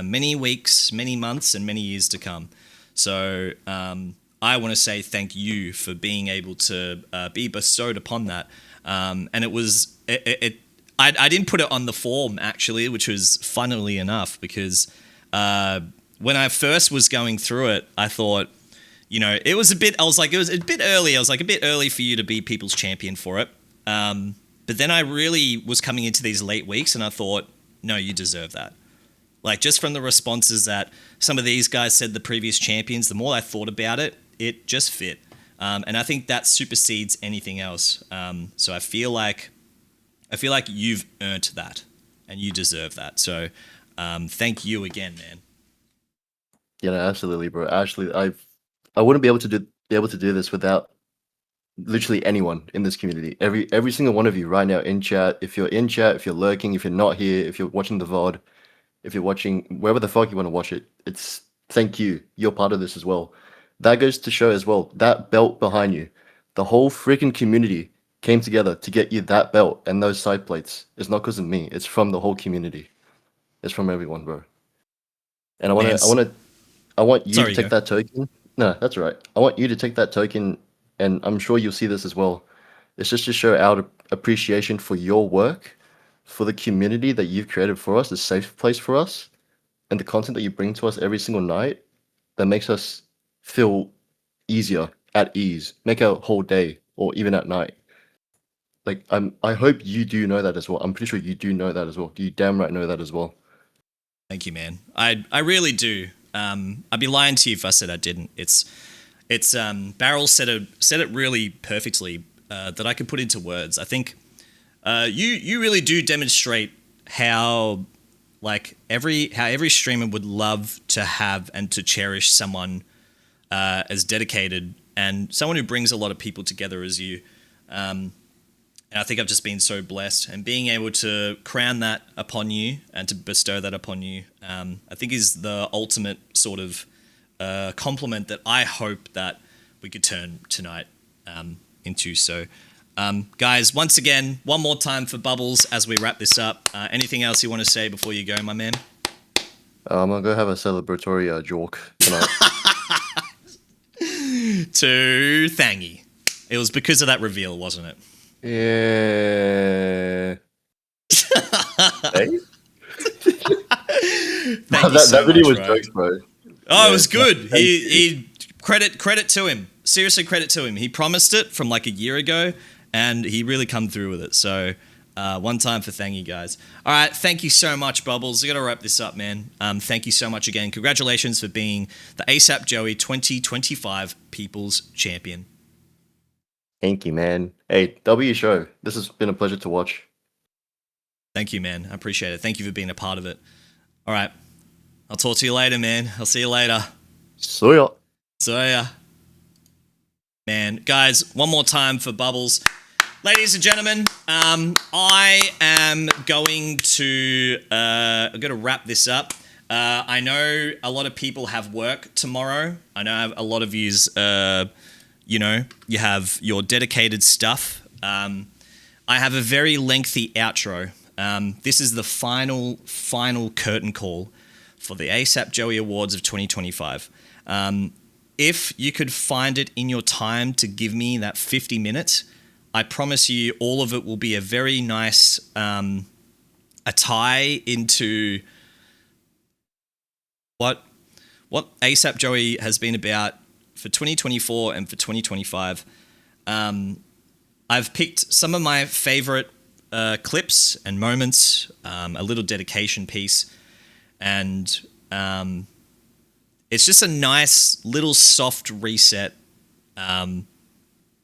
many weeks, many months, and many years to come. So I want to say thank you for being able to be bestowed upon that. And it was, I didn't put it on the form actually, which was funnily enough, because when I first was going through it, I thought, it was a bit early. I was like, a bit early for you to be people's champion for it. But then I really was coming into these late weeks and I thought, no, you deserve that. Like, just from the responses that some of these guys said, the previous champions, the more I thought about it, it just fit. And I think that supersedes anything else. So I feel like you've earned that and you deserve that. So thank you again, man. Yeah, no, absolutely, bro. Actually, I wouldn't be able to do this without literally anyone in this community. Every single one of you right now in chat. If you're in chat, if you're lurking, if you're not here, if you're watching the VOD, if you're watching wherever the fuck you want to watch it, it's thank you. You're part of this as well. That goes to show as well, that belt behind you, the whole freaking community came together to get you that belt and those side plates. It's not because of me. It's from the whole community. It's from everyone, bro. And I want you to take that token. No, that's all right. I want you to take that token, and I'm sure you'll see this as well. It's just to show our appreciation for your work, for the community that you've created for us, a safe place for us, and the content that you bring to us every single night that makes us feel easier, at ease, make our whole day or even at night. Like, I hope you do know that as well. I'm pretty sure you do know that as well. You damn right know that as well. Thank you, man. I really do. I'd be lying to you if I said I didn't. It's Barrel said it really perfectly that I could put into words. I think you really do demonstrate how every streamer would love to have and to cherish someone as dedicated and someone who brings a lot of people together as you. And I think I've just been so blessed, and being able to crown that upon you and to bestow that upon you, I think is the ultimate sort of compliment that I hope that we could turn tonight into. So, guys, once again, one more time for Bubbles as we wrap this up. Anything else you want to say before you go, my man? I'm gonna go have a celebratory jork tonight. To Thangy. It was because of that reveal, wasn't it? Yeah. Hey? Thank you so that video much, was bro. jokes, bro. Oh, it was good. He credit to him. Seriously, credit to him. He promised it from like a year ago, and he really come through with it. So, one time for thank you, guys. All right, thank you so much, Bubbles. I got to wrap this up, man. Thank you so much again. Congratulations for being the Asapjoey 2025 People's Champion. Thank you, man. Hey, W show. This has been a pleasure to watch. Thank you, man. I appreciate it. Thank you for being a part of it. All right. I'll talk to you later, man. I'll see you later. See ya. See ya. Man, guys, one more time for Bubbles. Ladies and gentlemen, I am going to wrap this up. I know a lot of people have work tomorrow. I know a lot of yous, you have your dedicated stuff. I have a very lengthy outro. This is the final curtain call for the Asapjoey Awards of 2025. If you could find it in your time to give me that 50 minutes, I promise you all of it will be a very nice a tie into what Asapjoey has been about for 2024 and for 2025. I've picked some of my favorite clips and moments, a little dedication piece, and it's just a nice little soft reset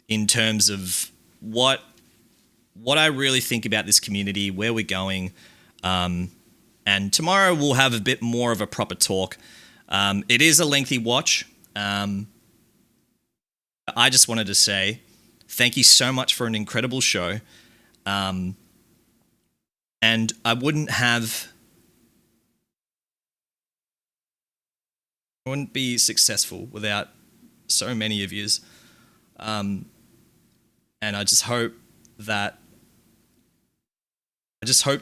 in terms of what I really think about this community, where we're going, And tomorrow we'll have a bit more of a proper talk. It is a lengthy watch. I just wanted to say thank you so much for an incredible show. And I wouldn't be successful without so many of yous. And I just hope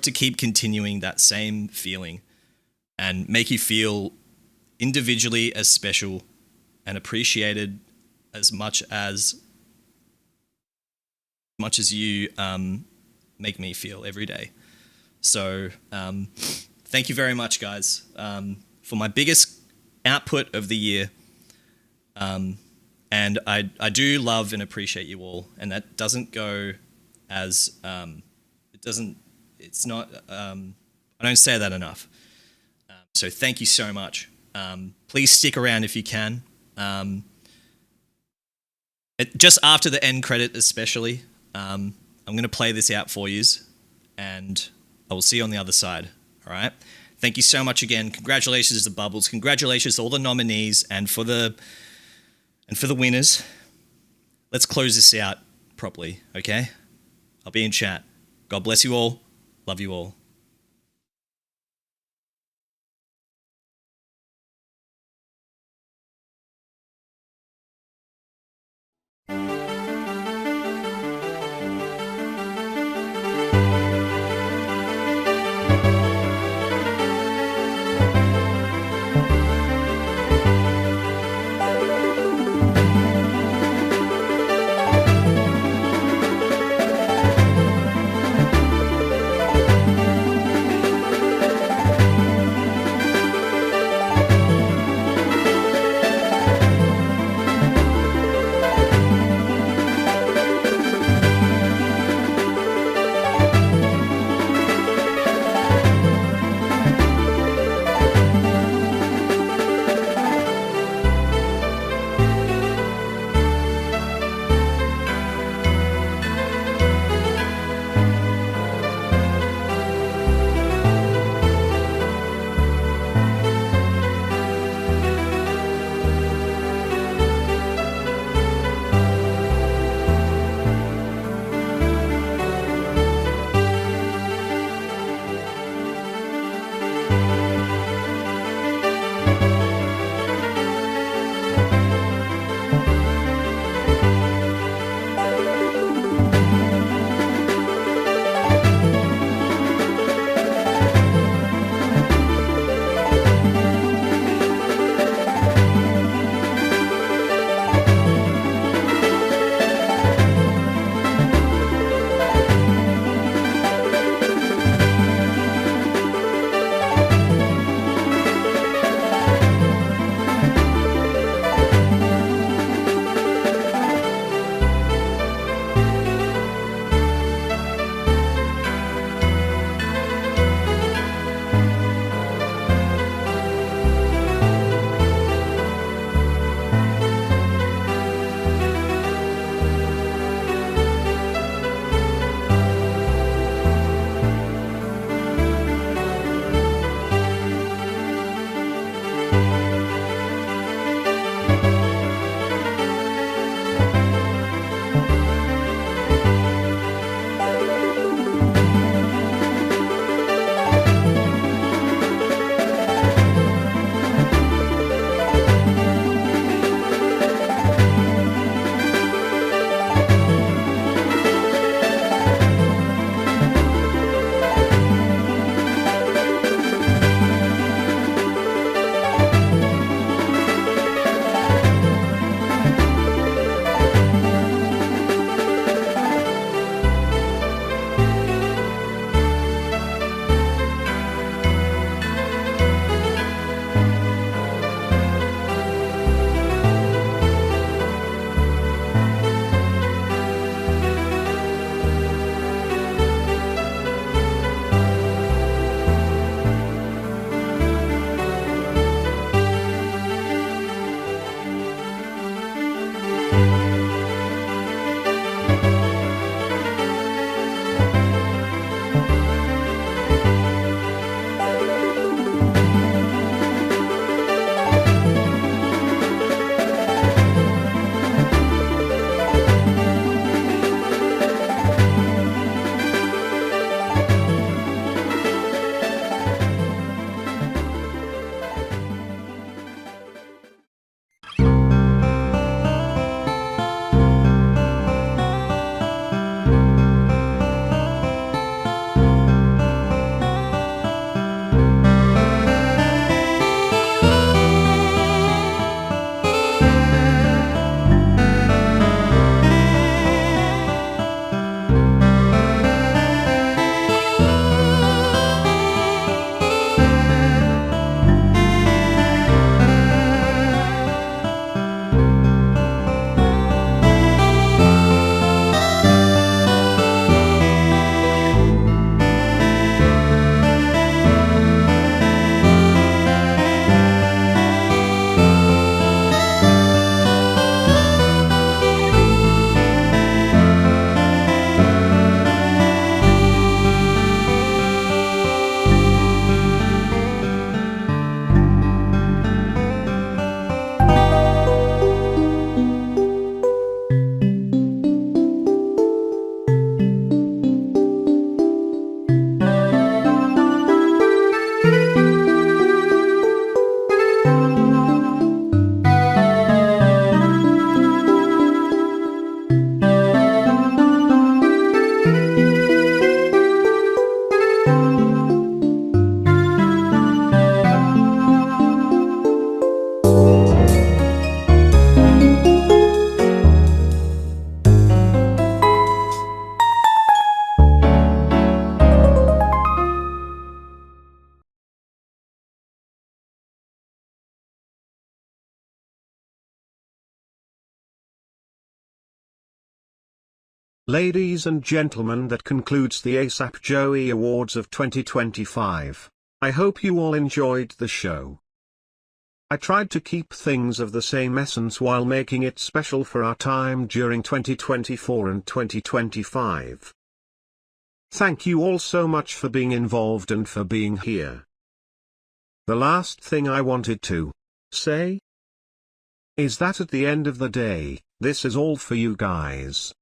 to keep continuing that same feeling and make you feel individually as special and appreciated as much as you make me feel every day. So thank you very much, guys, for my biggest output of the year. And I do love and appreciate you all, and that doesn't go as it's not I don't say that enough. So thank you so much. Please stick around if you can. Just after the end credit especially, I'm going to play this out for yous, and I will see you on the other side. All right? Thank you so much again. Congratulations to Bubbles. Congratulations to all the nominees and for the winners. Let's close this out properly, okay? I'll be in chat. God bless you all. Love you all. Ladies and gentlemen, that concludes the Asapjoey Awards of 2025. I hope you all enjoyed the show. I tried to keep things of the same essence while making it special for our time during 2024 and 2025. Thank you all so much for being involved and for being here. The last thing I wanted to say is that at the end of the day, this is all for you guys.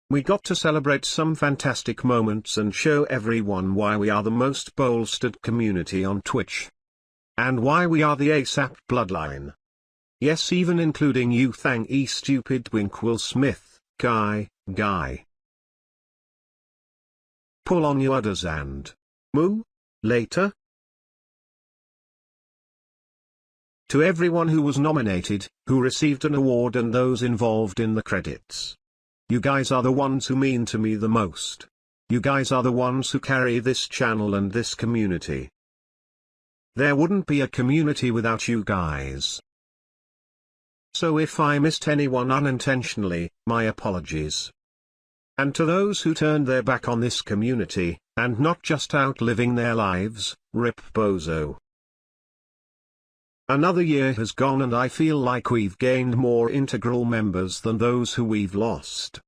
We got to celebrate some fantastic moments and show everyone why we are the most bolstered community on Twitch. And why we are the ASAP bloodline. Yes, even including you, thank E stupid wink Will Smith, guy. Pull on your udders and moo later. To everyone who was nominated, who received an award, and those involved in the credits. You guys are the ones who mean to me the most. You guys are the ones who carry this channel and this community. There wouldn't be a community without you guys. So if I missed anyone unintentionally, my apologies. And to those who turned their back on this community, and not just out living their lives, rip bozo. Another year has gone and I feel like we've gained more integral members than those who we've lost.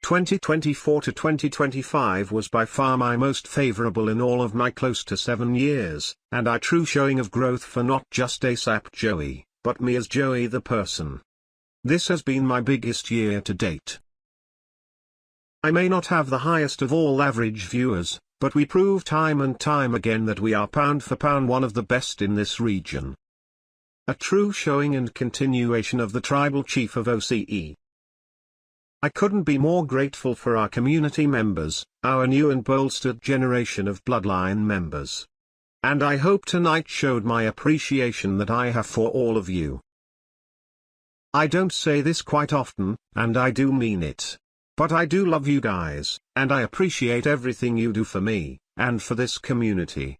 2024 to 2025 was by far my most favorable in all of my close to 7 years, and a true showing of growth for not just Asapjoey, but me as Joey the person. This has been my biggest year to date. I may not have the highest of all average viewers, but we prove time and time again that we are pound for pound one of the best in this region. A true showing and continuation of the tribal chief of OCE. I couldn't be more grateful for our community members, our new and bolstered generation of Bloodline members. And I hope tonight showed my appreciation that I have for all of you. I don't say this quite often, and I do mean it. But I do love you guys, and I appreciate everything you do for me, and for this community.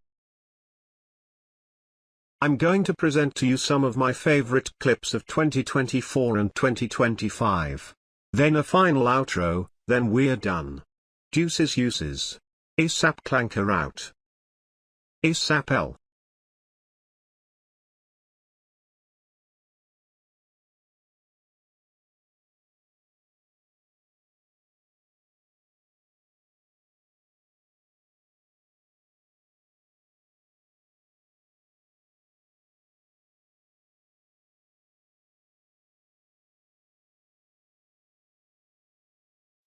I'm going to present to you some of my favorite clips of 2024 and 2025. Then a final outro, then we're done. Deuces uses. ASAP Clanker out. ASAP L.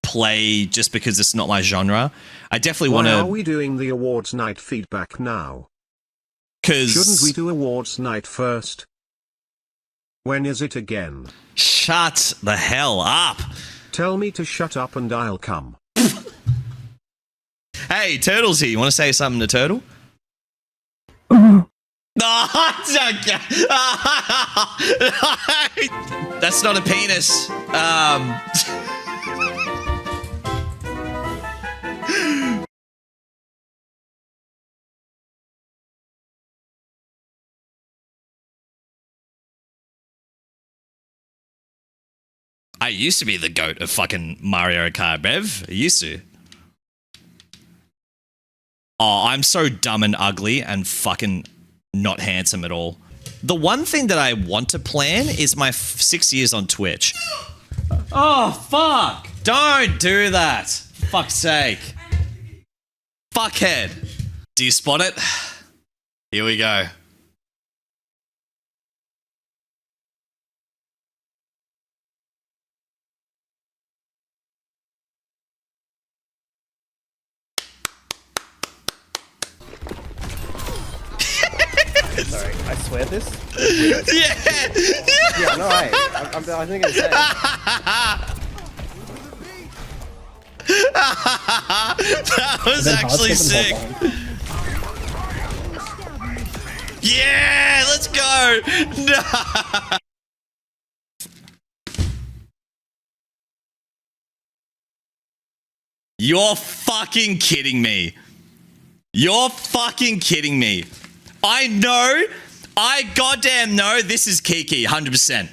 Play just because it's not my genre. I definitely want Why to. are we doing the awards night feedback now? Because shouldn't we do awards night first? When is it again? Shut the hell up. Tell me to shut up and I'll come. Hey, Turtle's here. You want to say something to Turtle? That's not a penis. I used to be the goat of fucking Mario Kart, Bev. I used to. Oh, I'm so dumb and ugly and fucking not handsome at all. The one thing that I want to plan is my 6 years on Twitch. Oh, fuck. Don't do that. Fuck's sake. Fuckhead. Do you spot it? Here we go. Sorry, I swear this? Yeah, no, I think it's that. That was actually sick. Yeah, let's go. No. You're fucking kidding me. You're fucking kidding me. I know. I goddamn know this is Kiki, 100%.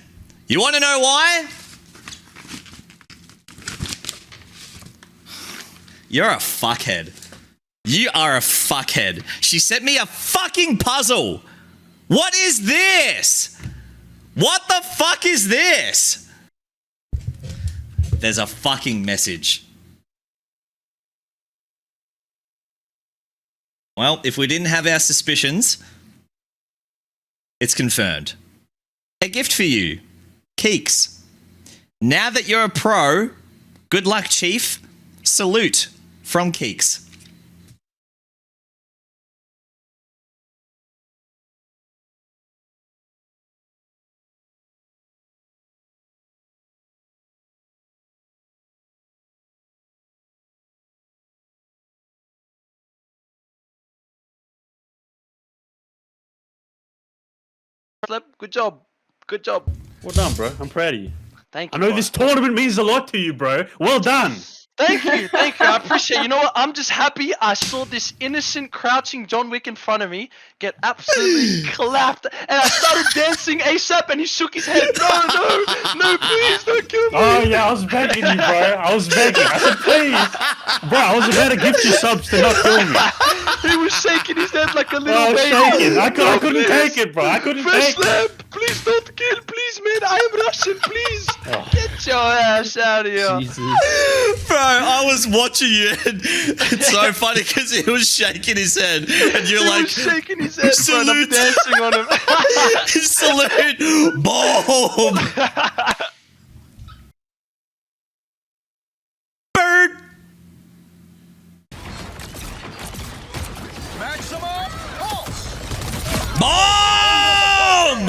You want to know why? You're a fuckhead. You are a fuckhead. She sent me a fucking puzzle. What is this? What the fuck is this? There's a fucking message. Well, if we didn't have our suspicions, it's confirmed. A gift for you. Keeks. Now that you're a pro, good luck, Chief. Salute from Keeks. Good job. Good job. Well done, bro. I'm proud of you. Thank I you. know bro. this tournament means a lot to you, bro. Well done. Thank you. Thank you. I appreciate it. You know what? I'm just happy I saw this innocent crouching John Wick in front of me get absolutely clapped. And I started dancing ASAP and he shook his head. No, please don't kill me. Oh, yeah, I was begging you, bro. I was begging. I said, please. Bro, I was about to gift you subs to not kill me. He was shaking his head like a little I was baby. shaking. I couldn't take it, bro. I couldn't Fresh take it. lamp. Please don't kill. Please, man. I am Russian. Please. Get your ass out of here. Bro, I was watching you and it's so funny because he was shaking his head and you're He like, was shaking his head, bro, and I'm salute. dancing on him. Salute. Boom. Bird. Maximum pulse. Bomb.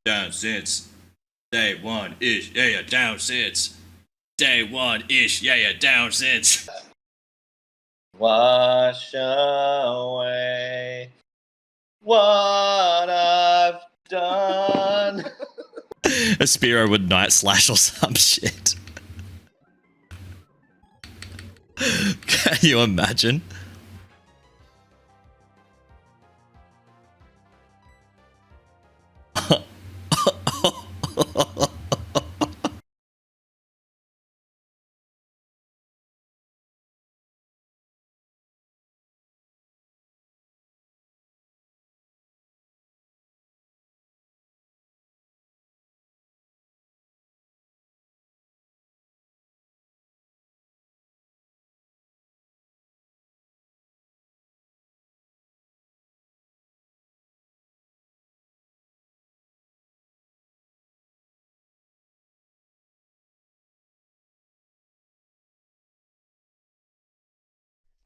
Down since day one ish. Yeah, down since day one ish. Yeah, down since. Wash away what I've done. A Spiro with Night Slash or some shit. Can you imagine?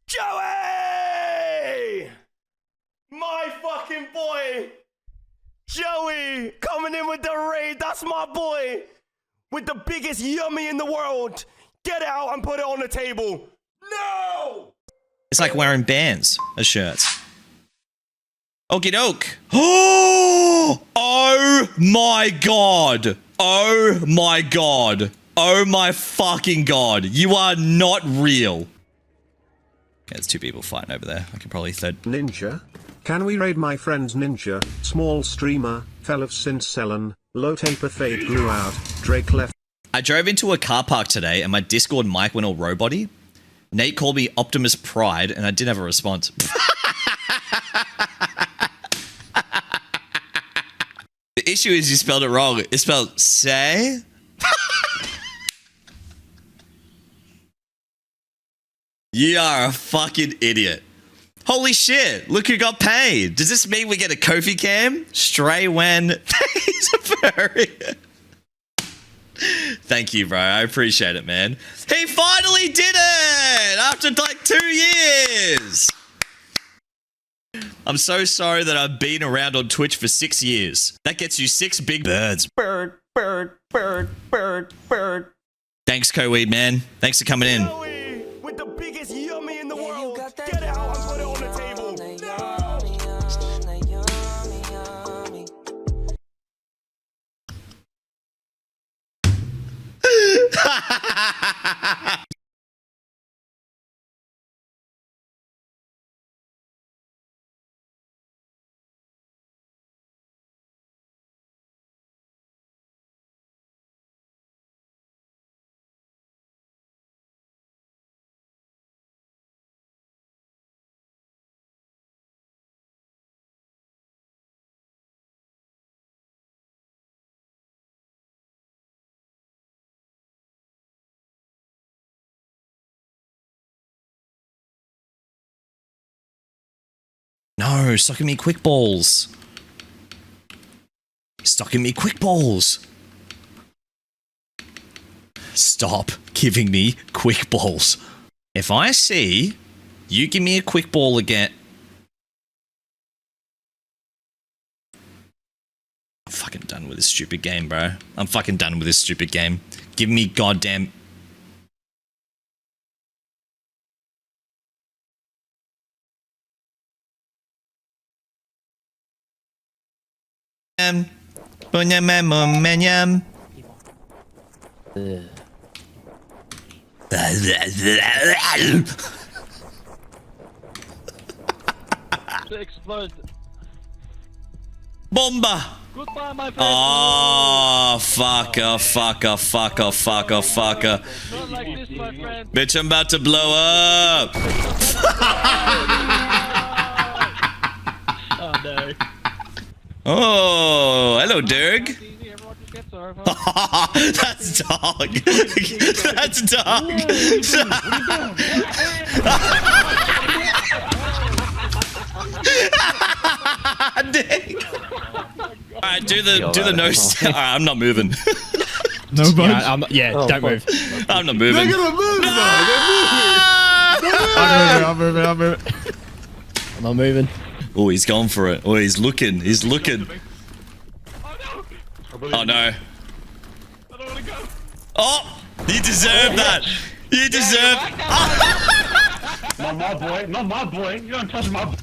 Joey! My fucking boy! Joey! Coming in with the raid, that's my boy! With the biggest yummy in the world! Get out and put it on the table! No! It's like wearing bands as shirts. Okie doke. Oh my god. Oh my god. Oh my fucking god. You are not real. Yeah, there's two people fighting over there. I can probably third. Ninja? Can we raid my friends Ninja, small streamer, fell of Sincellon, low taper fade blew out, Drake left. I drove into a car park today and my Discord mic went all roboty. Nate called me Optimus Pride and I didn't have a response. The issue is you spelled it wrong. It's spelled say. You are a fucking idiot. Holy shit, look who got paid. Does this mean we get a Kofi cam? Stray when he's a furry. Thank you, bro. I appreciate it, man. He finally did it after like 2 years. I'm so sorry that I've been around on Twitch for 6 years. That gets you 6 big birds. Bird, bird, bird, bird, bird. Thanks, Co-Weed, man. Thanks for coming in. With the biggest yummy in the world! Get out and put it on the table! No! No, stocking me quick balls. Stocking me quick balls. Stop giving me quick balls. If I see you give me a quick ball again. I'm fucking done with this stupid game, bro. I'm fucking done with this stupid game. Give me goddamn... Explode. Bomba! Goodbye, my friend. Oh, fucker, fucker, fucker, fucker, fucker. Not like this, my friend. Bitch, I'm about to blow up! Oh, no. Oh, hello, Derg. That's dog. That's dog. Alright, do the nose. Alright, I'm not moving. No budge? Yeah, don't move. I'm not moving. They're gonna move though. I'm moving. I'm not moving. Oh, he's gone for it. Oh, he's looking. He's looking. Oh no. Oh, you deserve that. You deserve. Not my boy. Not my boy. You don't touch my boy.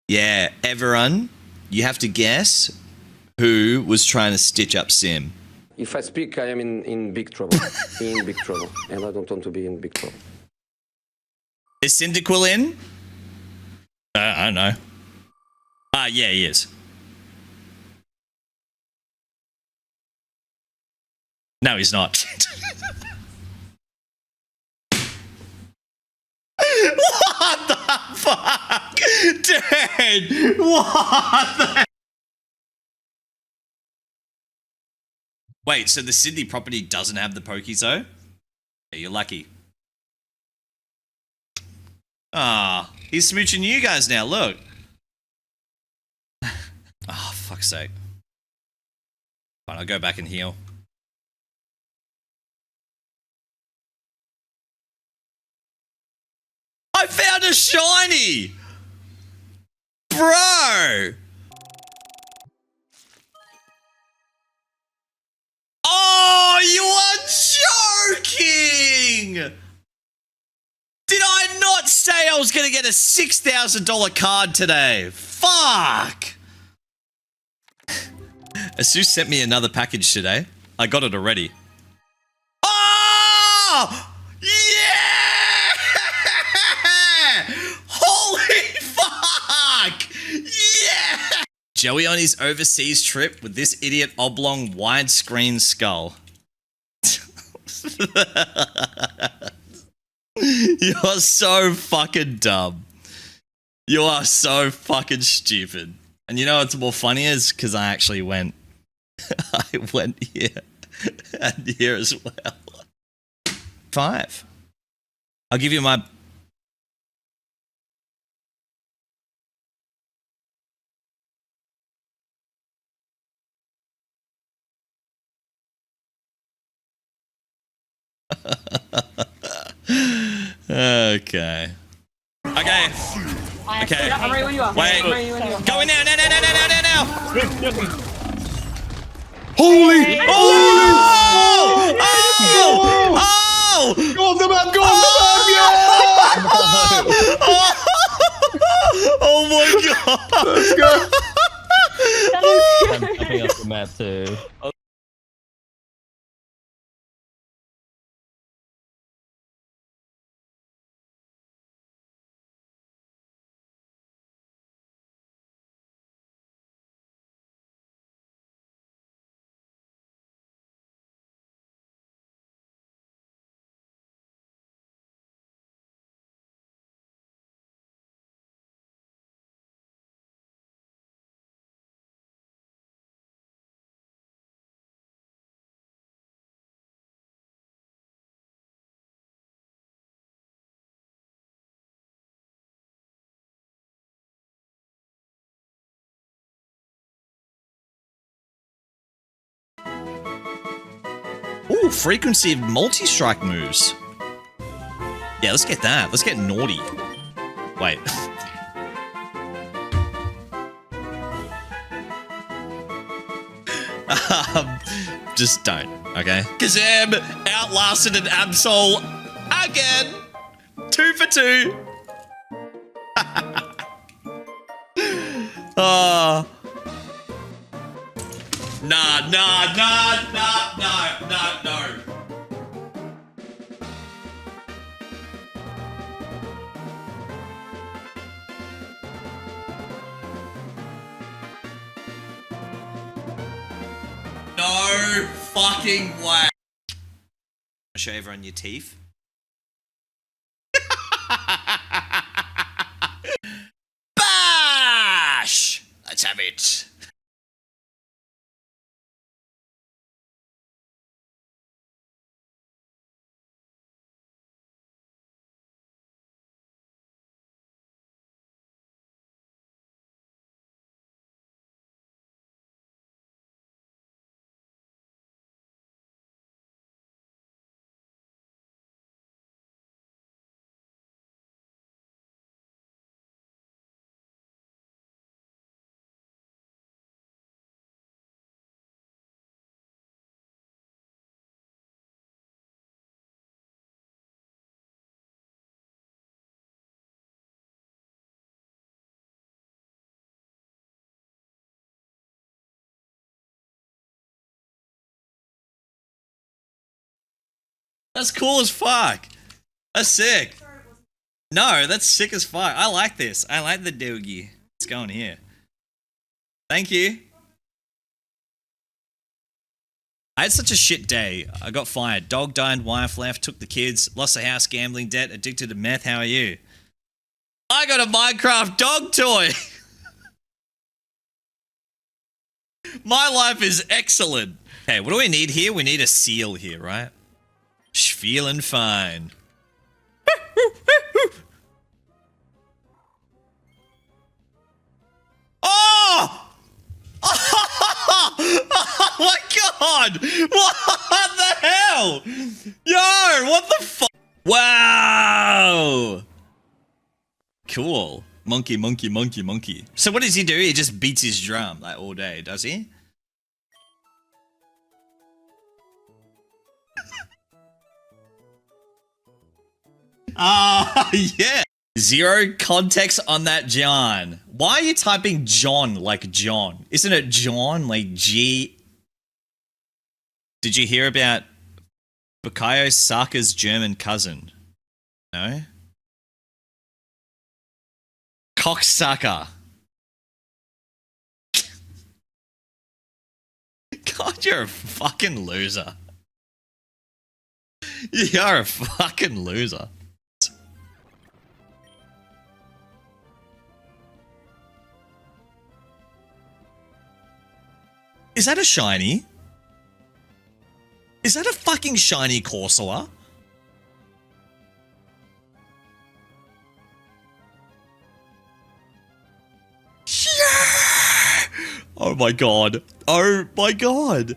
Yeah, everyone, you have to guess who was trying to stitch up Sim. If I speak, I am in big trouble. In big trouble. And I don't want to be in big trouble. Is Cyndaquil in? I don't know. Yeah, he is. No, he's not. What the fuck? Dude, what the... Wait, so the Sydney property doesn't have the Pokies though? Yeah, you're lucky. Ah, he's smooching you guys now, look. Oh, fuck's sake. Fine, I'll go back and heal. I found a shiny! Bro! Oh, you are joking! Did I not say I was going to get a $6,000 card today? Fuck! Asus sent me another package today. I got it already. Oh! Yeah! Holy fuck! Yeah! Joey on his overseas trip with this idiot oblong widescreen skull. You are so fucking dumb. You are so fucking stupid. And you know what's more funny is because I actually went. I went here and here as well. 5. I'll give you my. Okay. Okay. Okay. I'm ready when you are. Wait. I'm ready when you are. Go in now, now. Holy! Oh! Oh! Oh! Go off the map! Go off the map! Oh my god! Let's go! map too. Ooh, frequency of multi-strike moves. Yeah, let's get that. Let's get naughty. Wait. Just don't, okay? Kazam outlasted an Absol again. 2 for 2. Oh. Nah. No fucking way. Show everyone your teeth. Bash! Let's have it. That's cool as fuck. That's sick. No, that's sick as fuck. I like this. I like the doogie. It's going here. Thank you. I had such a shit day. I got fired. Dog died, wife left, took the kids, lost the house, gambling debt, addicted to meth. How are you? I got a Minecraft dog toy. My life is excellent. Okay, what do we need here? We need a seal here, right? Feeling fine. Oh! Oh my god! What the hell? Yo, what the fuck? Wow! Cool. Monkey. So what does he do? He just beats his drum like all day, does he? Yeah. Zero context on that John. Why are you typing John like John? Isn't it John like G? Did you hear about Bukayo Saka's German cousin? No? Cocksucker. God, you're a fucking loser. You're a fucking loser. Is that a shiny? Is that a fucking shiny Corsola? Yeah! Oh my god. Oh my god.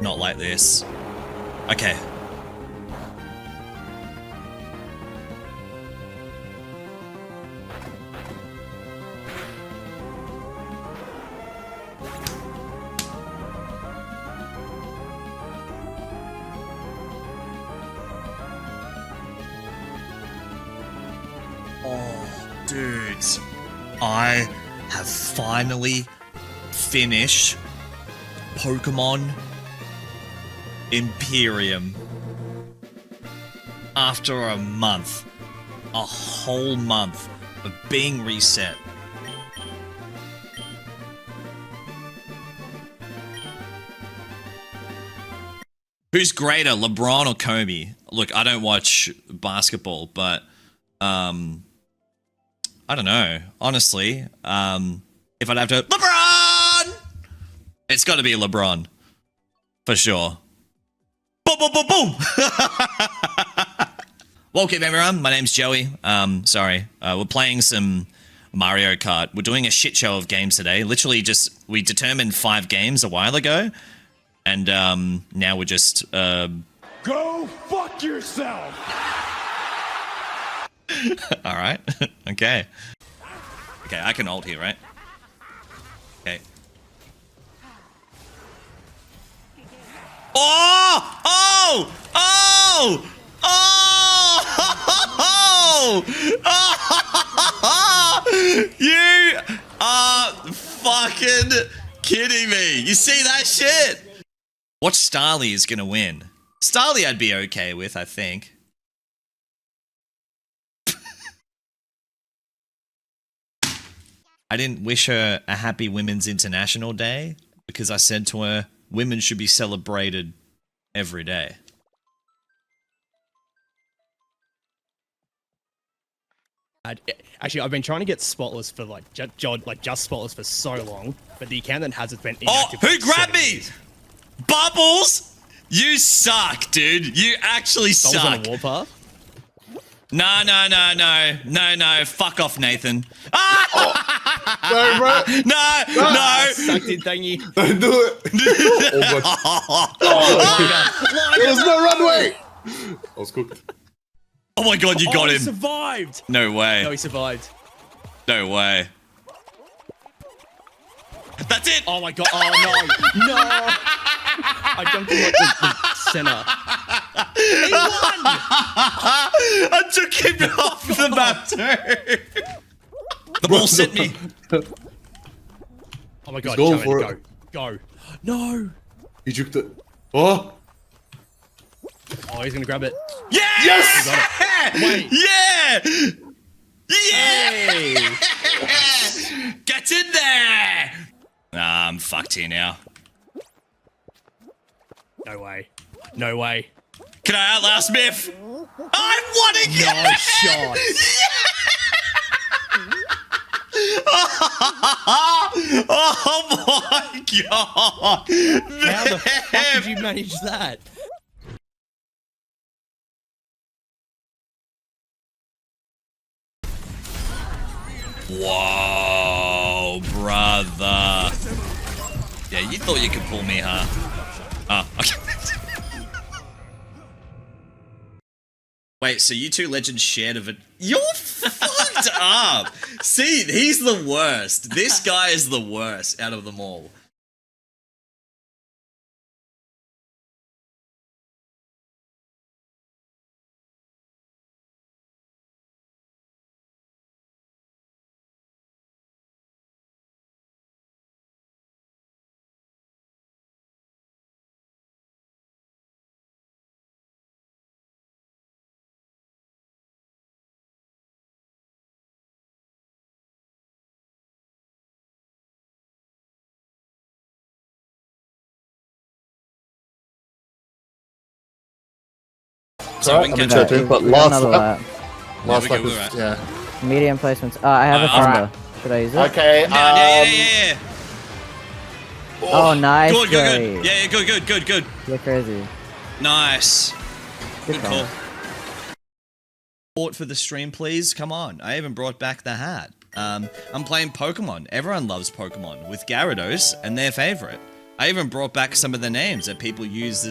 Not like this. Okay. Dudes, I have finally finished Pokemon Imperium after a month, a whole month of being reset. Who's greater, LeBron or Kobe? Look, I don't watch basketball, but I don't know. Honestly, if I'd have to, LeBron! It's got to be LeBron, for sure. Boom, boom, boom, boom! Welcome everyone. My name's Joey. We're playing some Mario Kart. We're doing a shit show of games today. Literally, we determined 5 games a while ago. And now we're just Go fuck yourself! Alright. Okay. Okay, I can ult here, right? Okay. Oh! Oh! Oh! Oh! Oh! You are fucking kidding me. You see that shit? What Starly is gonna win? Starly I'd be okay with, I think. I didn't wish her a happy Women's International Day because I said to her, women should be celebrated every day. Actually, I've been trying to get Spotless for just Spotless for so long, but the account that has it's been inactive. Oh, who grabbed me? Bubbles! You suck, dude. You actually suck. Bubbles on a warpath? No. Fuck off, Nathan. Ah! No, bro. No. Sucked in, thangy. Don't do it. There's no runway. I was cooked. Oh my god, you got him. He survived. No way. No, he survived. No way. That's it. Oh my god. Oh no. No. I jumped in like the center. He won. I took him off the map too. The ball sent me. Oh my god. He's going for it. Go. No. He juked it. Oh. Oh, he's gonna grab it. Yeah! Yes! He got it. Wait. Yeah! Hey. Get in there! Nah, I'm fucked here now. No way. No way. Can I outlast Miff? I won again! No shot. Oh my god! How the fuck did you manage that? Whoa, brother. Yeah, you thought you could pull me, huh? Oh, okay. Wait, so you two legends shared of it? You're fucked up. See, he's the worst. This guy is the worst out of them all. So we can catch up. But last lap was, yeah. Medium placements. I have a thunder. Should I use it? Okay, yeah. Oh, nice. Good. Yeah, good. You're crazy. Nice. Good call. Support for the stream, please. Come on. I even brought back the hat. I'm playing Pokemon. Everyone loves Pokemon with Gyarados and their favorite. I even brought back some of the names that people used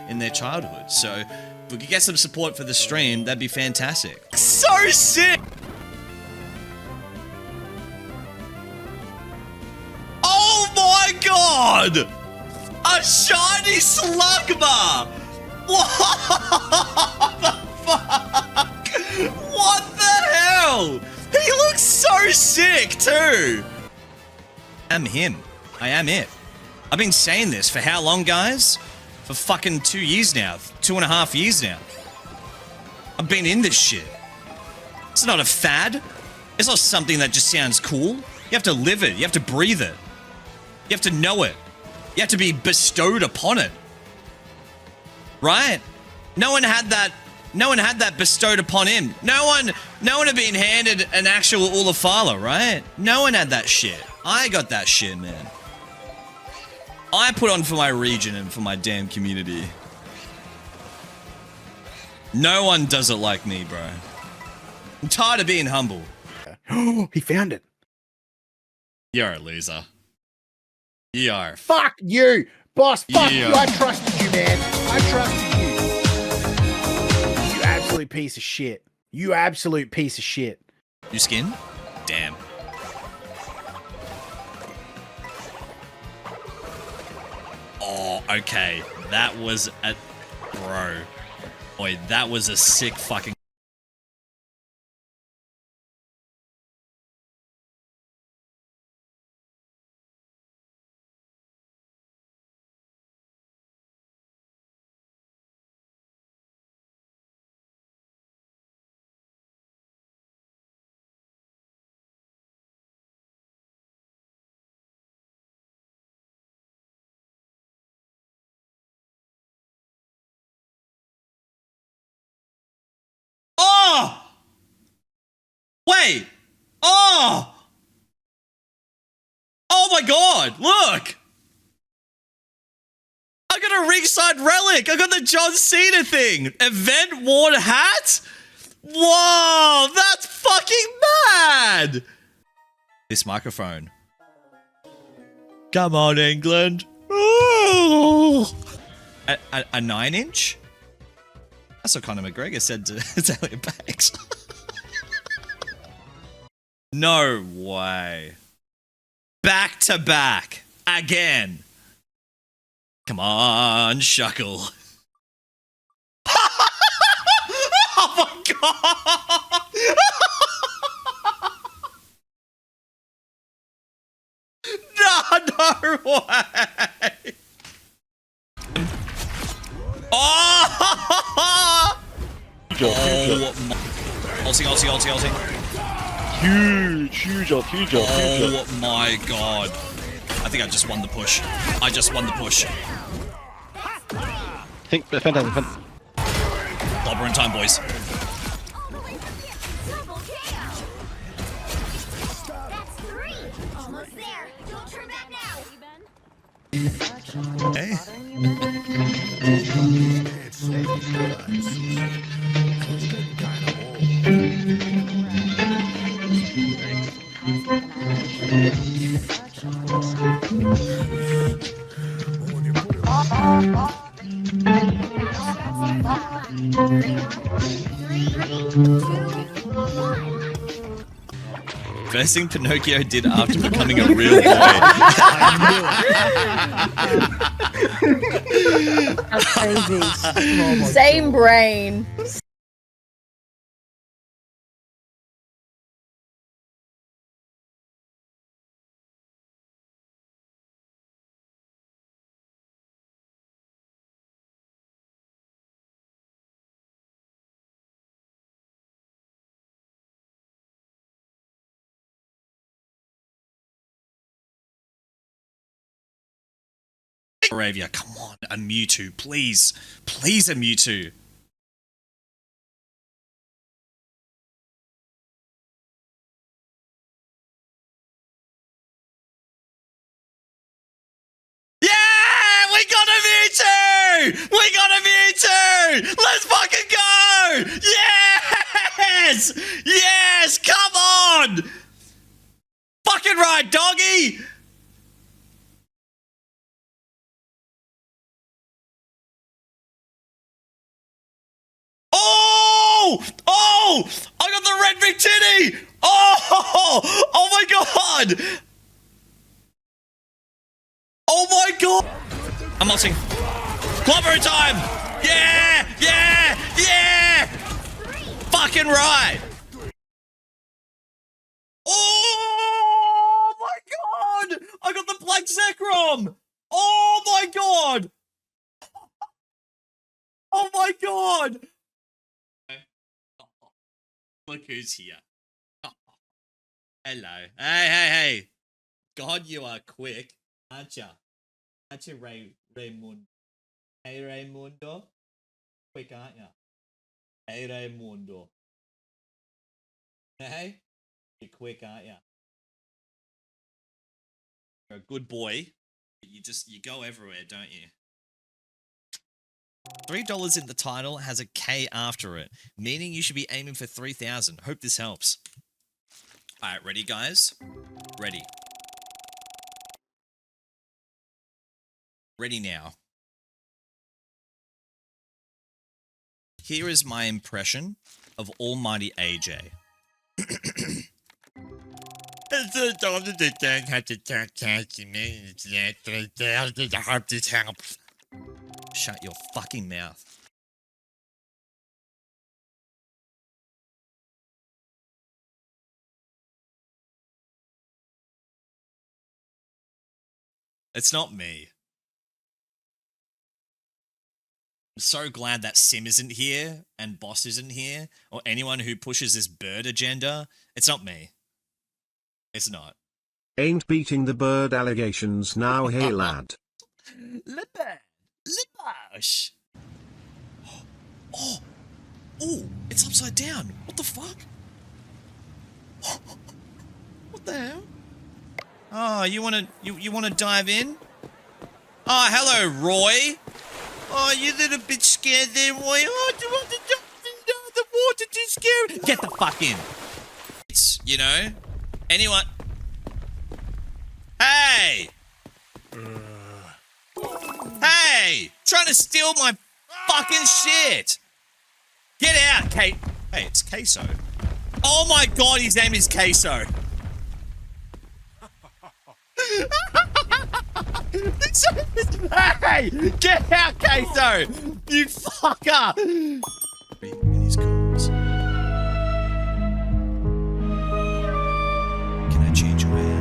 in their childhood. So if we could get some support for the stream, that'd be fantastic. So sick! Oh my god! A shiny Slugma! What the fuck? What the hell? He He looks so sick too. I'm him. I am it. I've been saying this for how long, guys? For fucking 2 years now. 2.5 years now. I've been in this shit. It's not a fad. It's not something that just sounds cool. You have to live it. You have to breathe it. You have to know it. You have to be bestowed upon it. Right? No one had that bestowed upon him. No one had been handed an actual Ulafala, right? No one had that shit. I got that shit, man. I put on for my region and for my damn community. No one does it like me, bro. I'm tired of being humble. He found it. You're a loser. You are. Fuck you, boss. Fuck Yeah. you. I trusted you, man. I trusted you. You absolute piece of shit. You absolute piece of shit. You skin? Damn. Oh, okay. That was a... Bro. Boy, that was a sick fucking... Oh! Wait! Oh! Oh my god! Look! I got a ringside relic! I got the John Cena thing! Event worn hat? Whoa! That's fucking mad! This microphone. Come on, England. Oh! A 9-inch? That's what Conor McGregor said to Talia Banks. No way. Back to back. Again. Come on, Shuckle. Oh my god! No way! Oh! Ulting. Huge up. Oh my god. I think I just won the push. Think, defend. Clobber in time, boys. Hey. First thing Pinocchio did after becoming a real boy. That's crazy. Same brain. Moravia, come on, a Mewtwo, please. Please, a Mewtwo. Yeah! We got a Mewtwo! We got a Mewtwo! Let's fucking go! Yes! Yes! Come on! Fucking right, doggy! Oh! Oh! I got the red big titty! Oh! Oh my god! Oh my god! I'm ulting. Clobber in time! Yeah! Yeah! Yeah! Fucking right! like Zekrom! Oh my god! Oh my god! Look who's here. Hello. Hey. God, you are quick, aren't ya? Aren't you, Raymundo? Hey, Raymundo. Quick, aren't ya? Hey, Raymundo. Hey? You're quick, aren't ya? You're a good boy. You go everywhere, don't you? $3 in the title has a K after it, meaning you should be aiming for 3,000. Hope this helps. Alright, ready, guys? Ready. Ready now. Here is my impression of Almighty AJ. It's a time that they don't have to talk to me. It's that 3,000. I hope this helps. Shut your fucking mouth. It's not me. I'm so glad that Sim isn't here and Boss isn't here or anyone who pushes this bird agenda. It's not me. It's not. Ain't beating the bird allegations now, hey lad. Libash. Oh, it's upside down. What the fuck? What the hell? Oh, you wanna dive in? Oh, hello, Roy. Oh, you little bit scared there, Roy. Oh, do you want to jump into the water? Too scary. Get the fuck in. It's, anyone. Hey! Hey! Trying to steal my fucking shit! Get out, Kate. Hey, it's Queso. Oh my god, his name is Queso. Hey! Get out, Queso! You fucker! In his calls. Can I change your hair?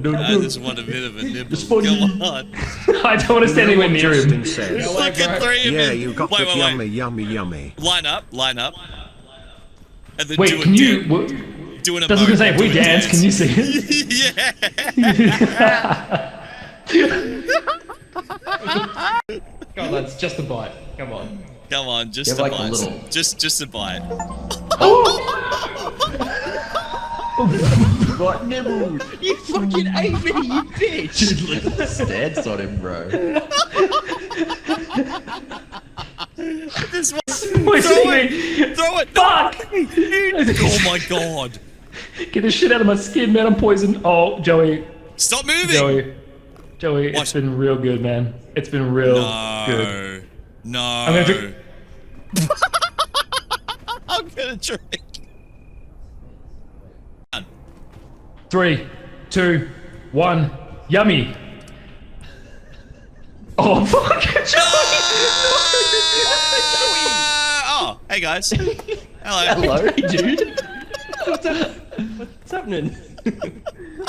No. I just want a bit of a nibble. Funny. Come on. I don't want to stand anywhere near him. Look at three of Yeah, them. you got Wait, the yummy. Line up. And then Wait, do can you? do an I was gonna say, if we do a dance, can you see it? Yeah. Come on, lads, just a bite. Come on. Come on, just Yeah, a like a bite. little. Just a bite. Got nibbled. You fucking ate me, you bitch. Dude, look at the stance on him, bro. This one. Wait, Throw it. Fuck! Oh my god. Get the shit out of my skin, man. I'm poisoned. Oh, Joey. Stop moving. Joey, it's been real good, man. It's been real good. No. I'm gonna drink. I'm gonna drink. 3, 2, 1. Yummy. Oh, fuck. Oh, hey guys. Hello. Hello, dude. What's happening?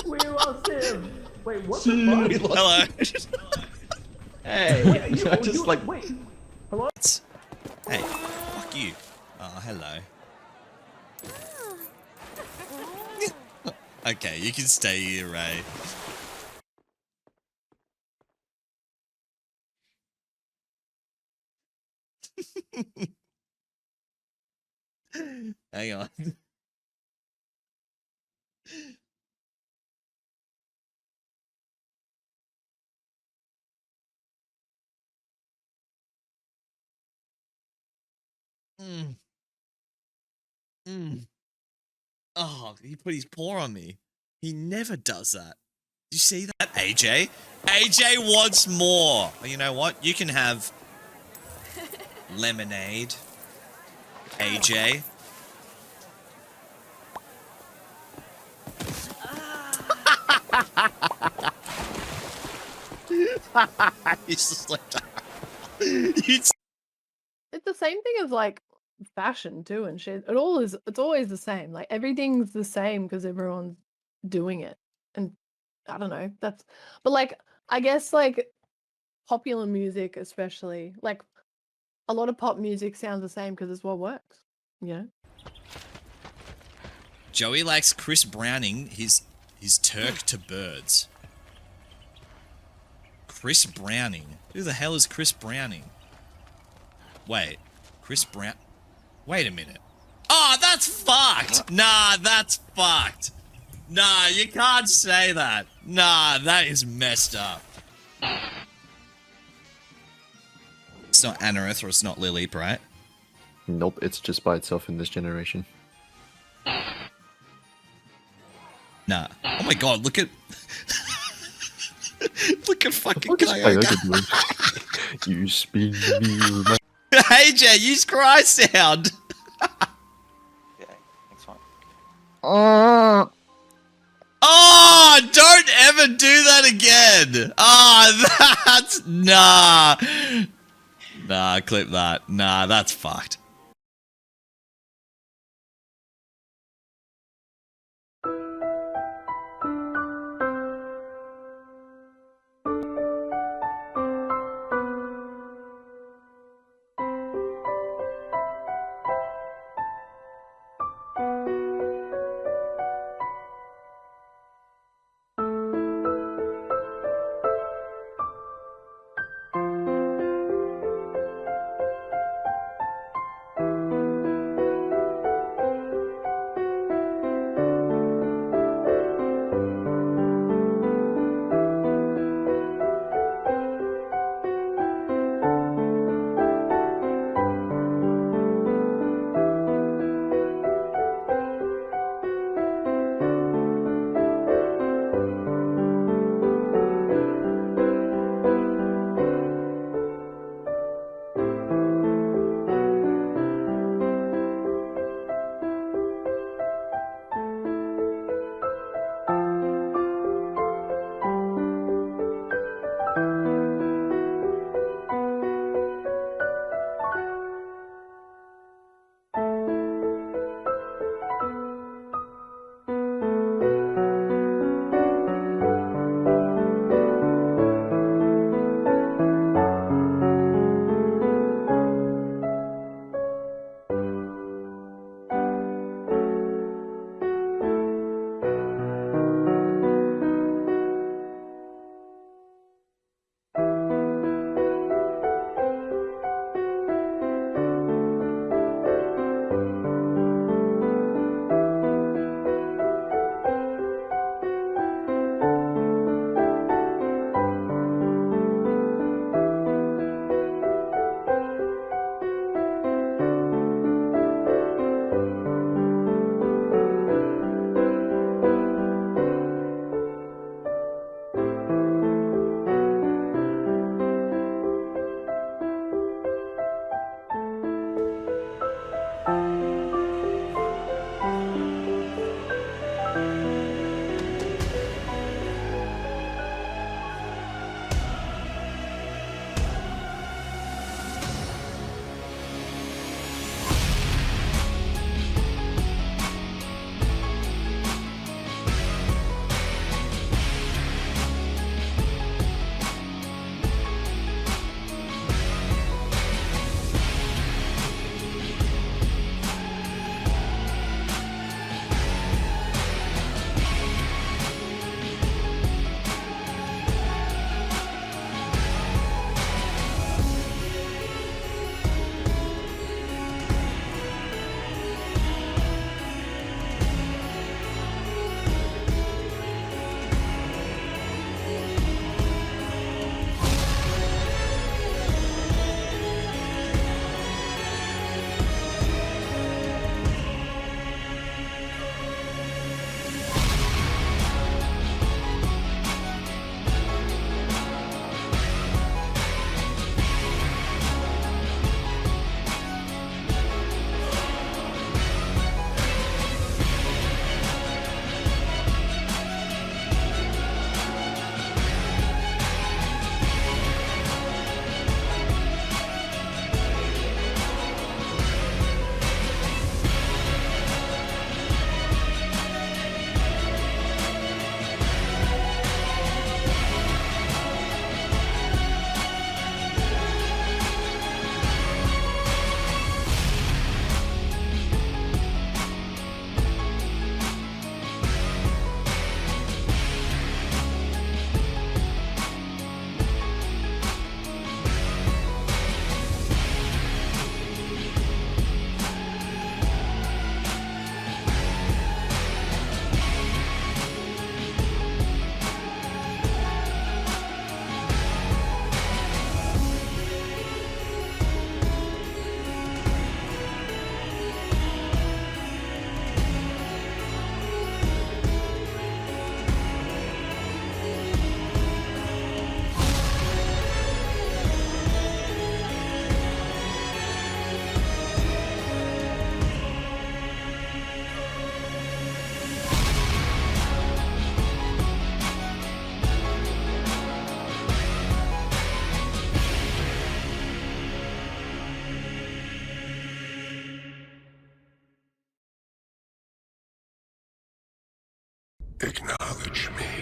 We lost him. Wait, what the fuck? Hello. Hey, I just like. Wait. Hello? Hey, fuck you. Oh, hello. Okay, you can stay here, Ray. Hang on. Oh, he put his paw on me. He never does that. You see that, AJ? AJ wants more. Well, you know what? You can have lemonade, AJ. He's just like, it's It's the same thing as like fashion too and shit. It's always the same. Like everything's the same because everyone's doing it. And I don't know. But like I guess like popular music especially, like a lot of pop music sounds the same because it's what works, you know? Joey likes Chris Browning, his Turk to birds. Chris Browning. Who the hell is Chris Browning? Wait, Chris Brown. Wait a minute. Oh, that's fucked. Nah, that's fucked. Nah, you can't say that. Nah, that is messed up. It's not Anorith or it's not Lilip, right? Nope, it's just by itself in this generation. Nah. Oh my god, look at... look at fucking What is Kyoga. Kyoga doing? You spin me around. AJ, use cry sound. Oh, don't ever do that again. Oh, that's... Nah. Nah, clip that. Nah, that's fucked. Acknowledge me.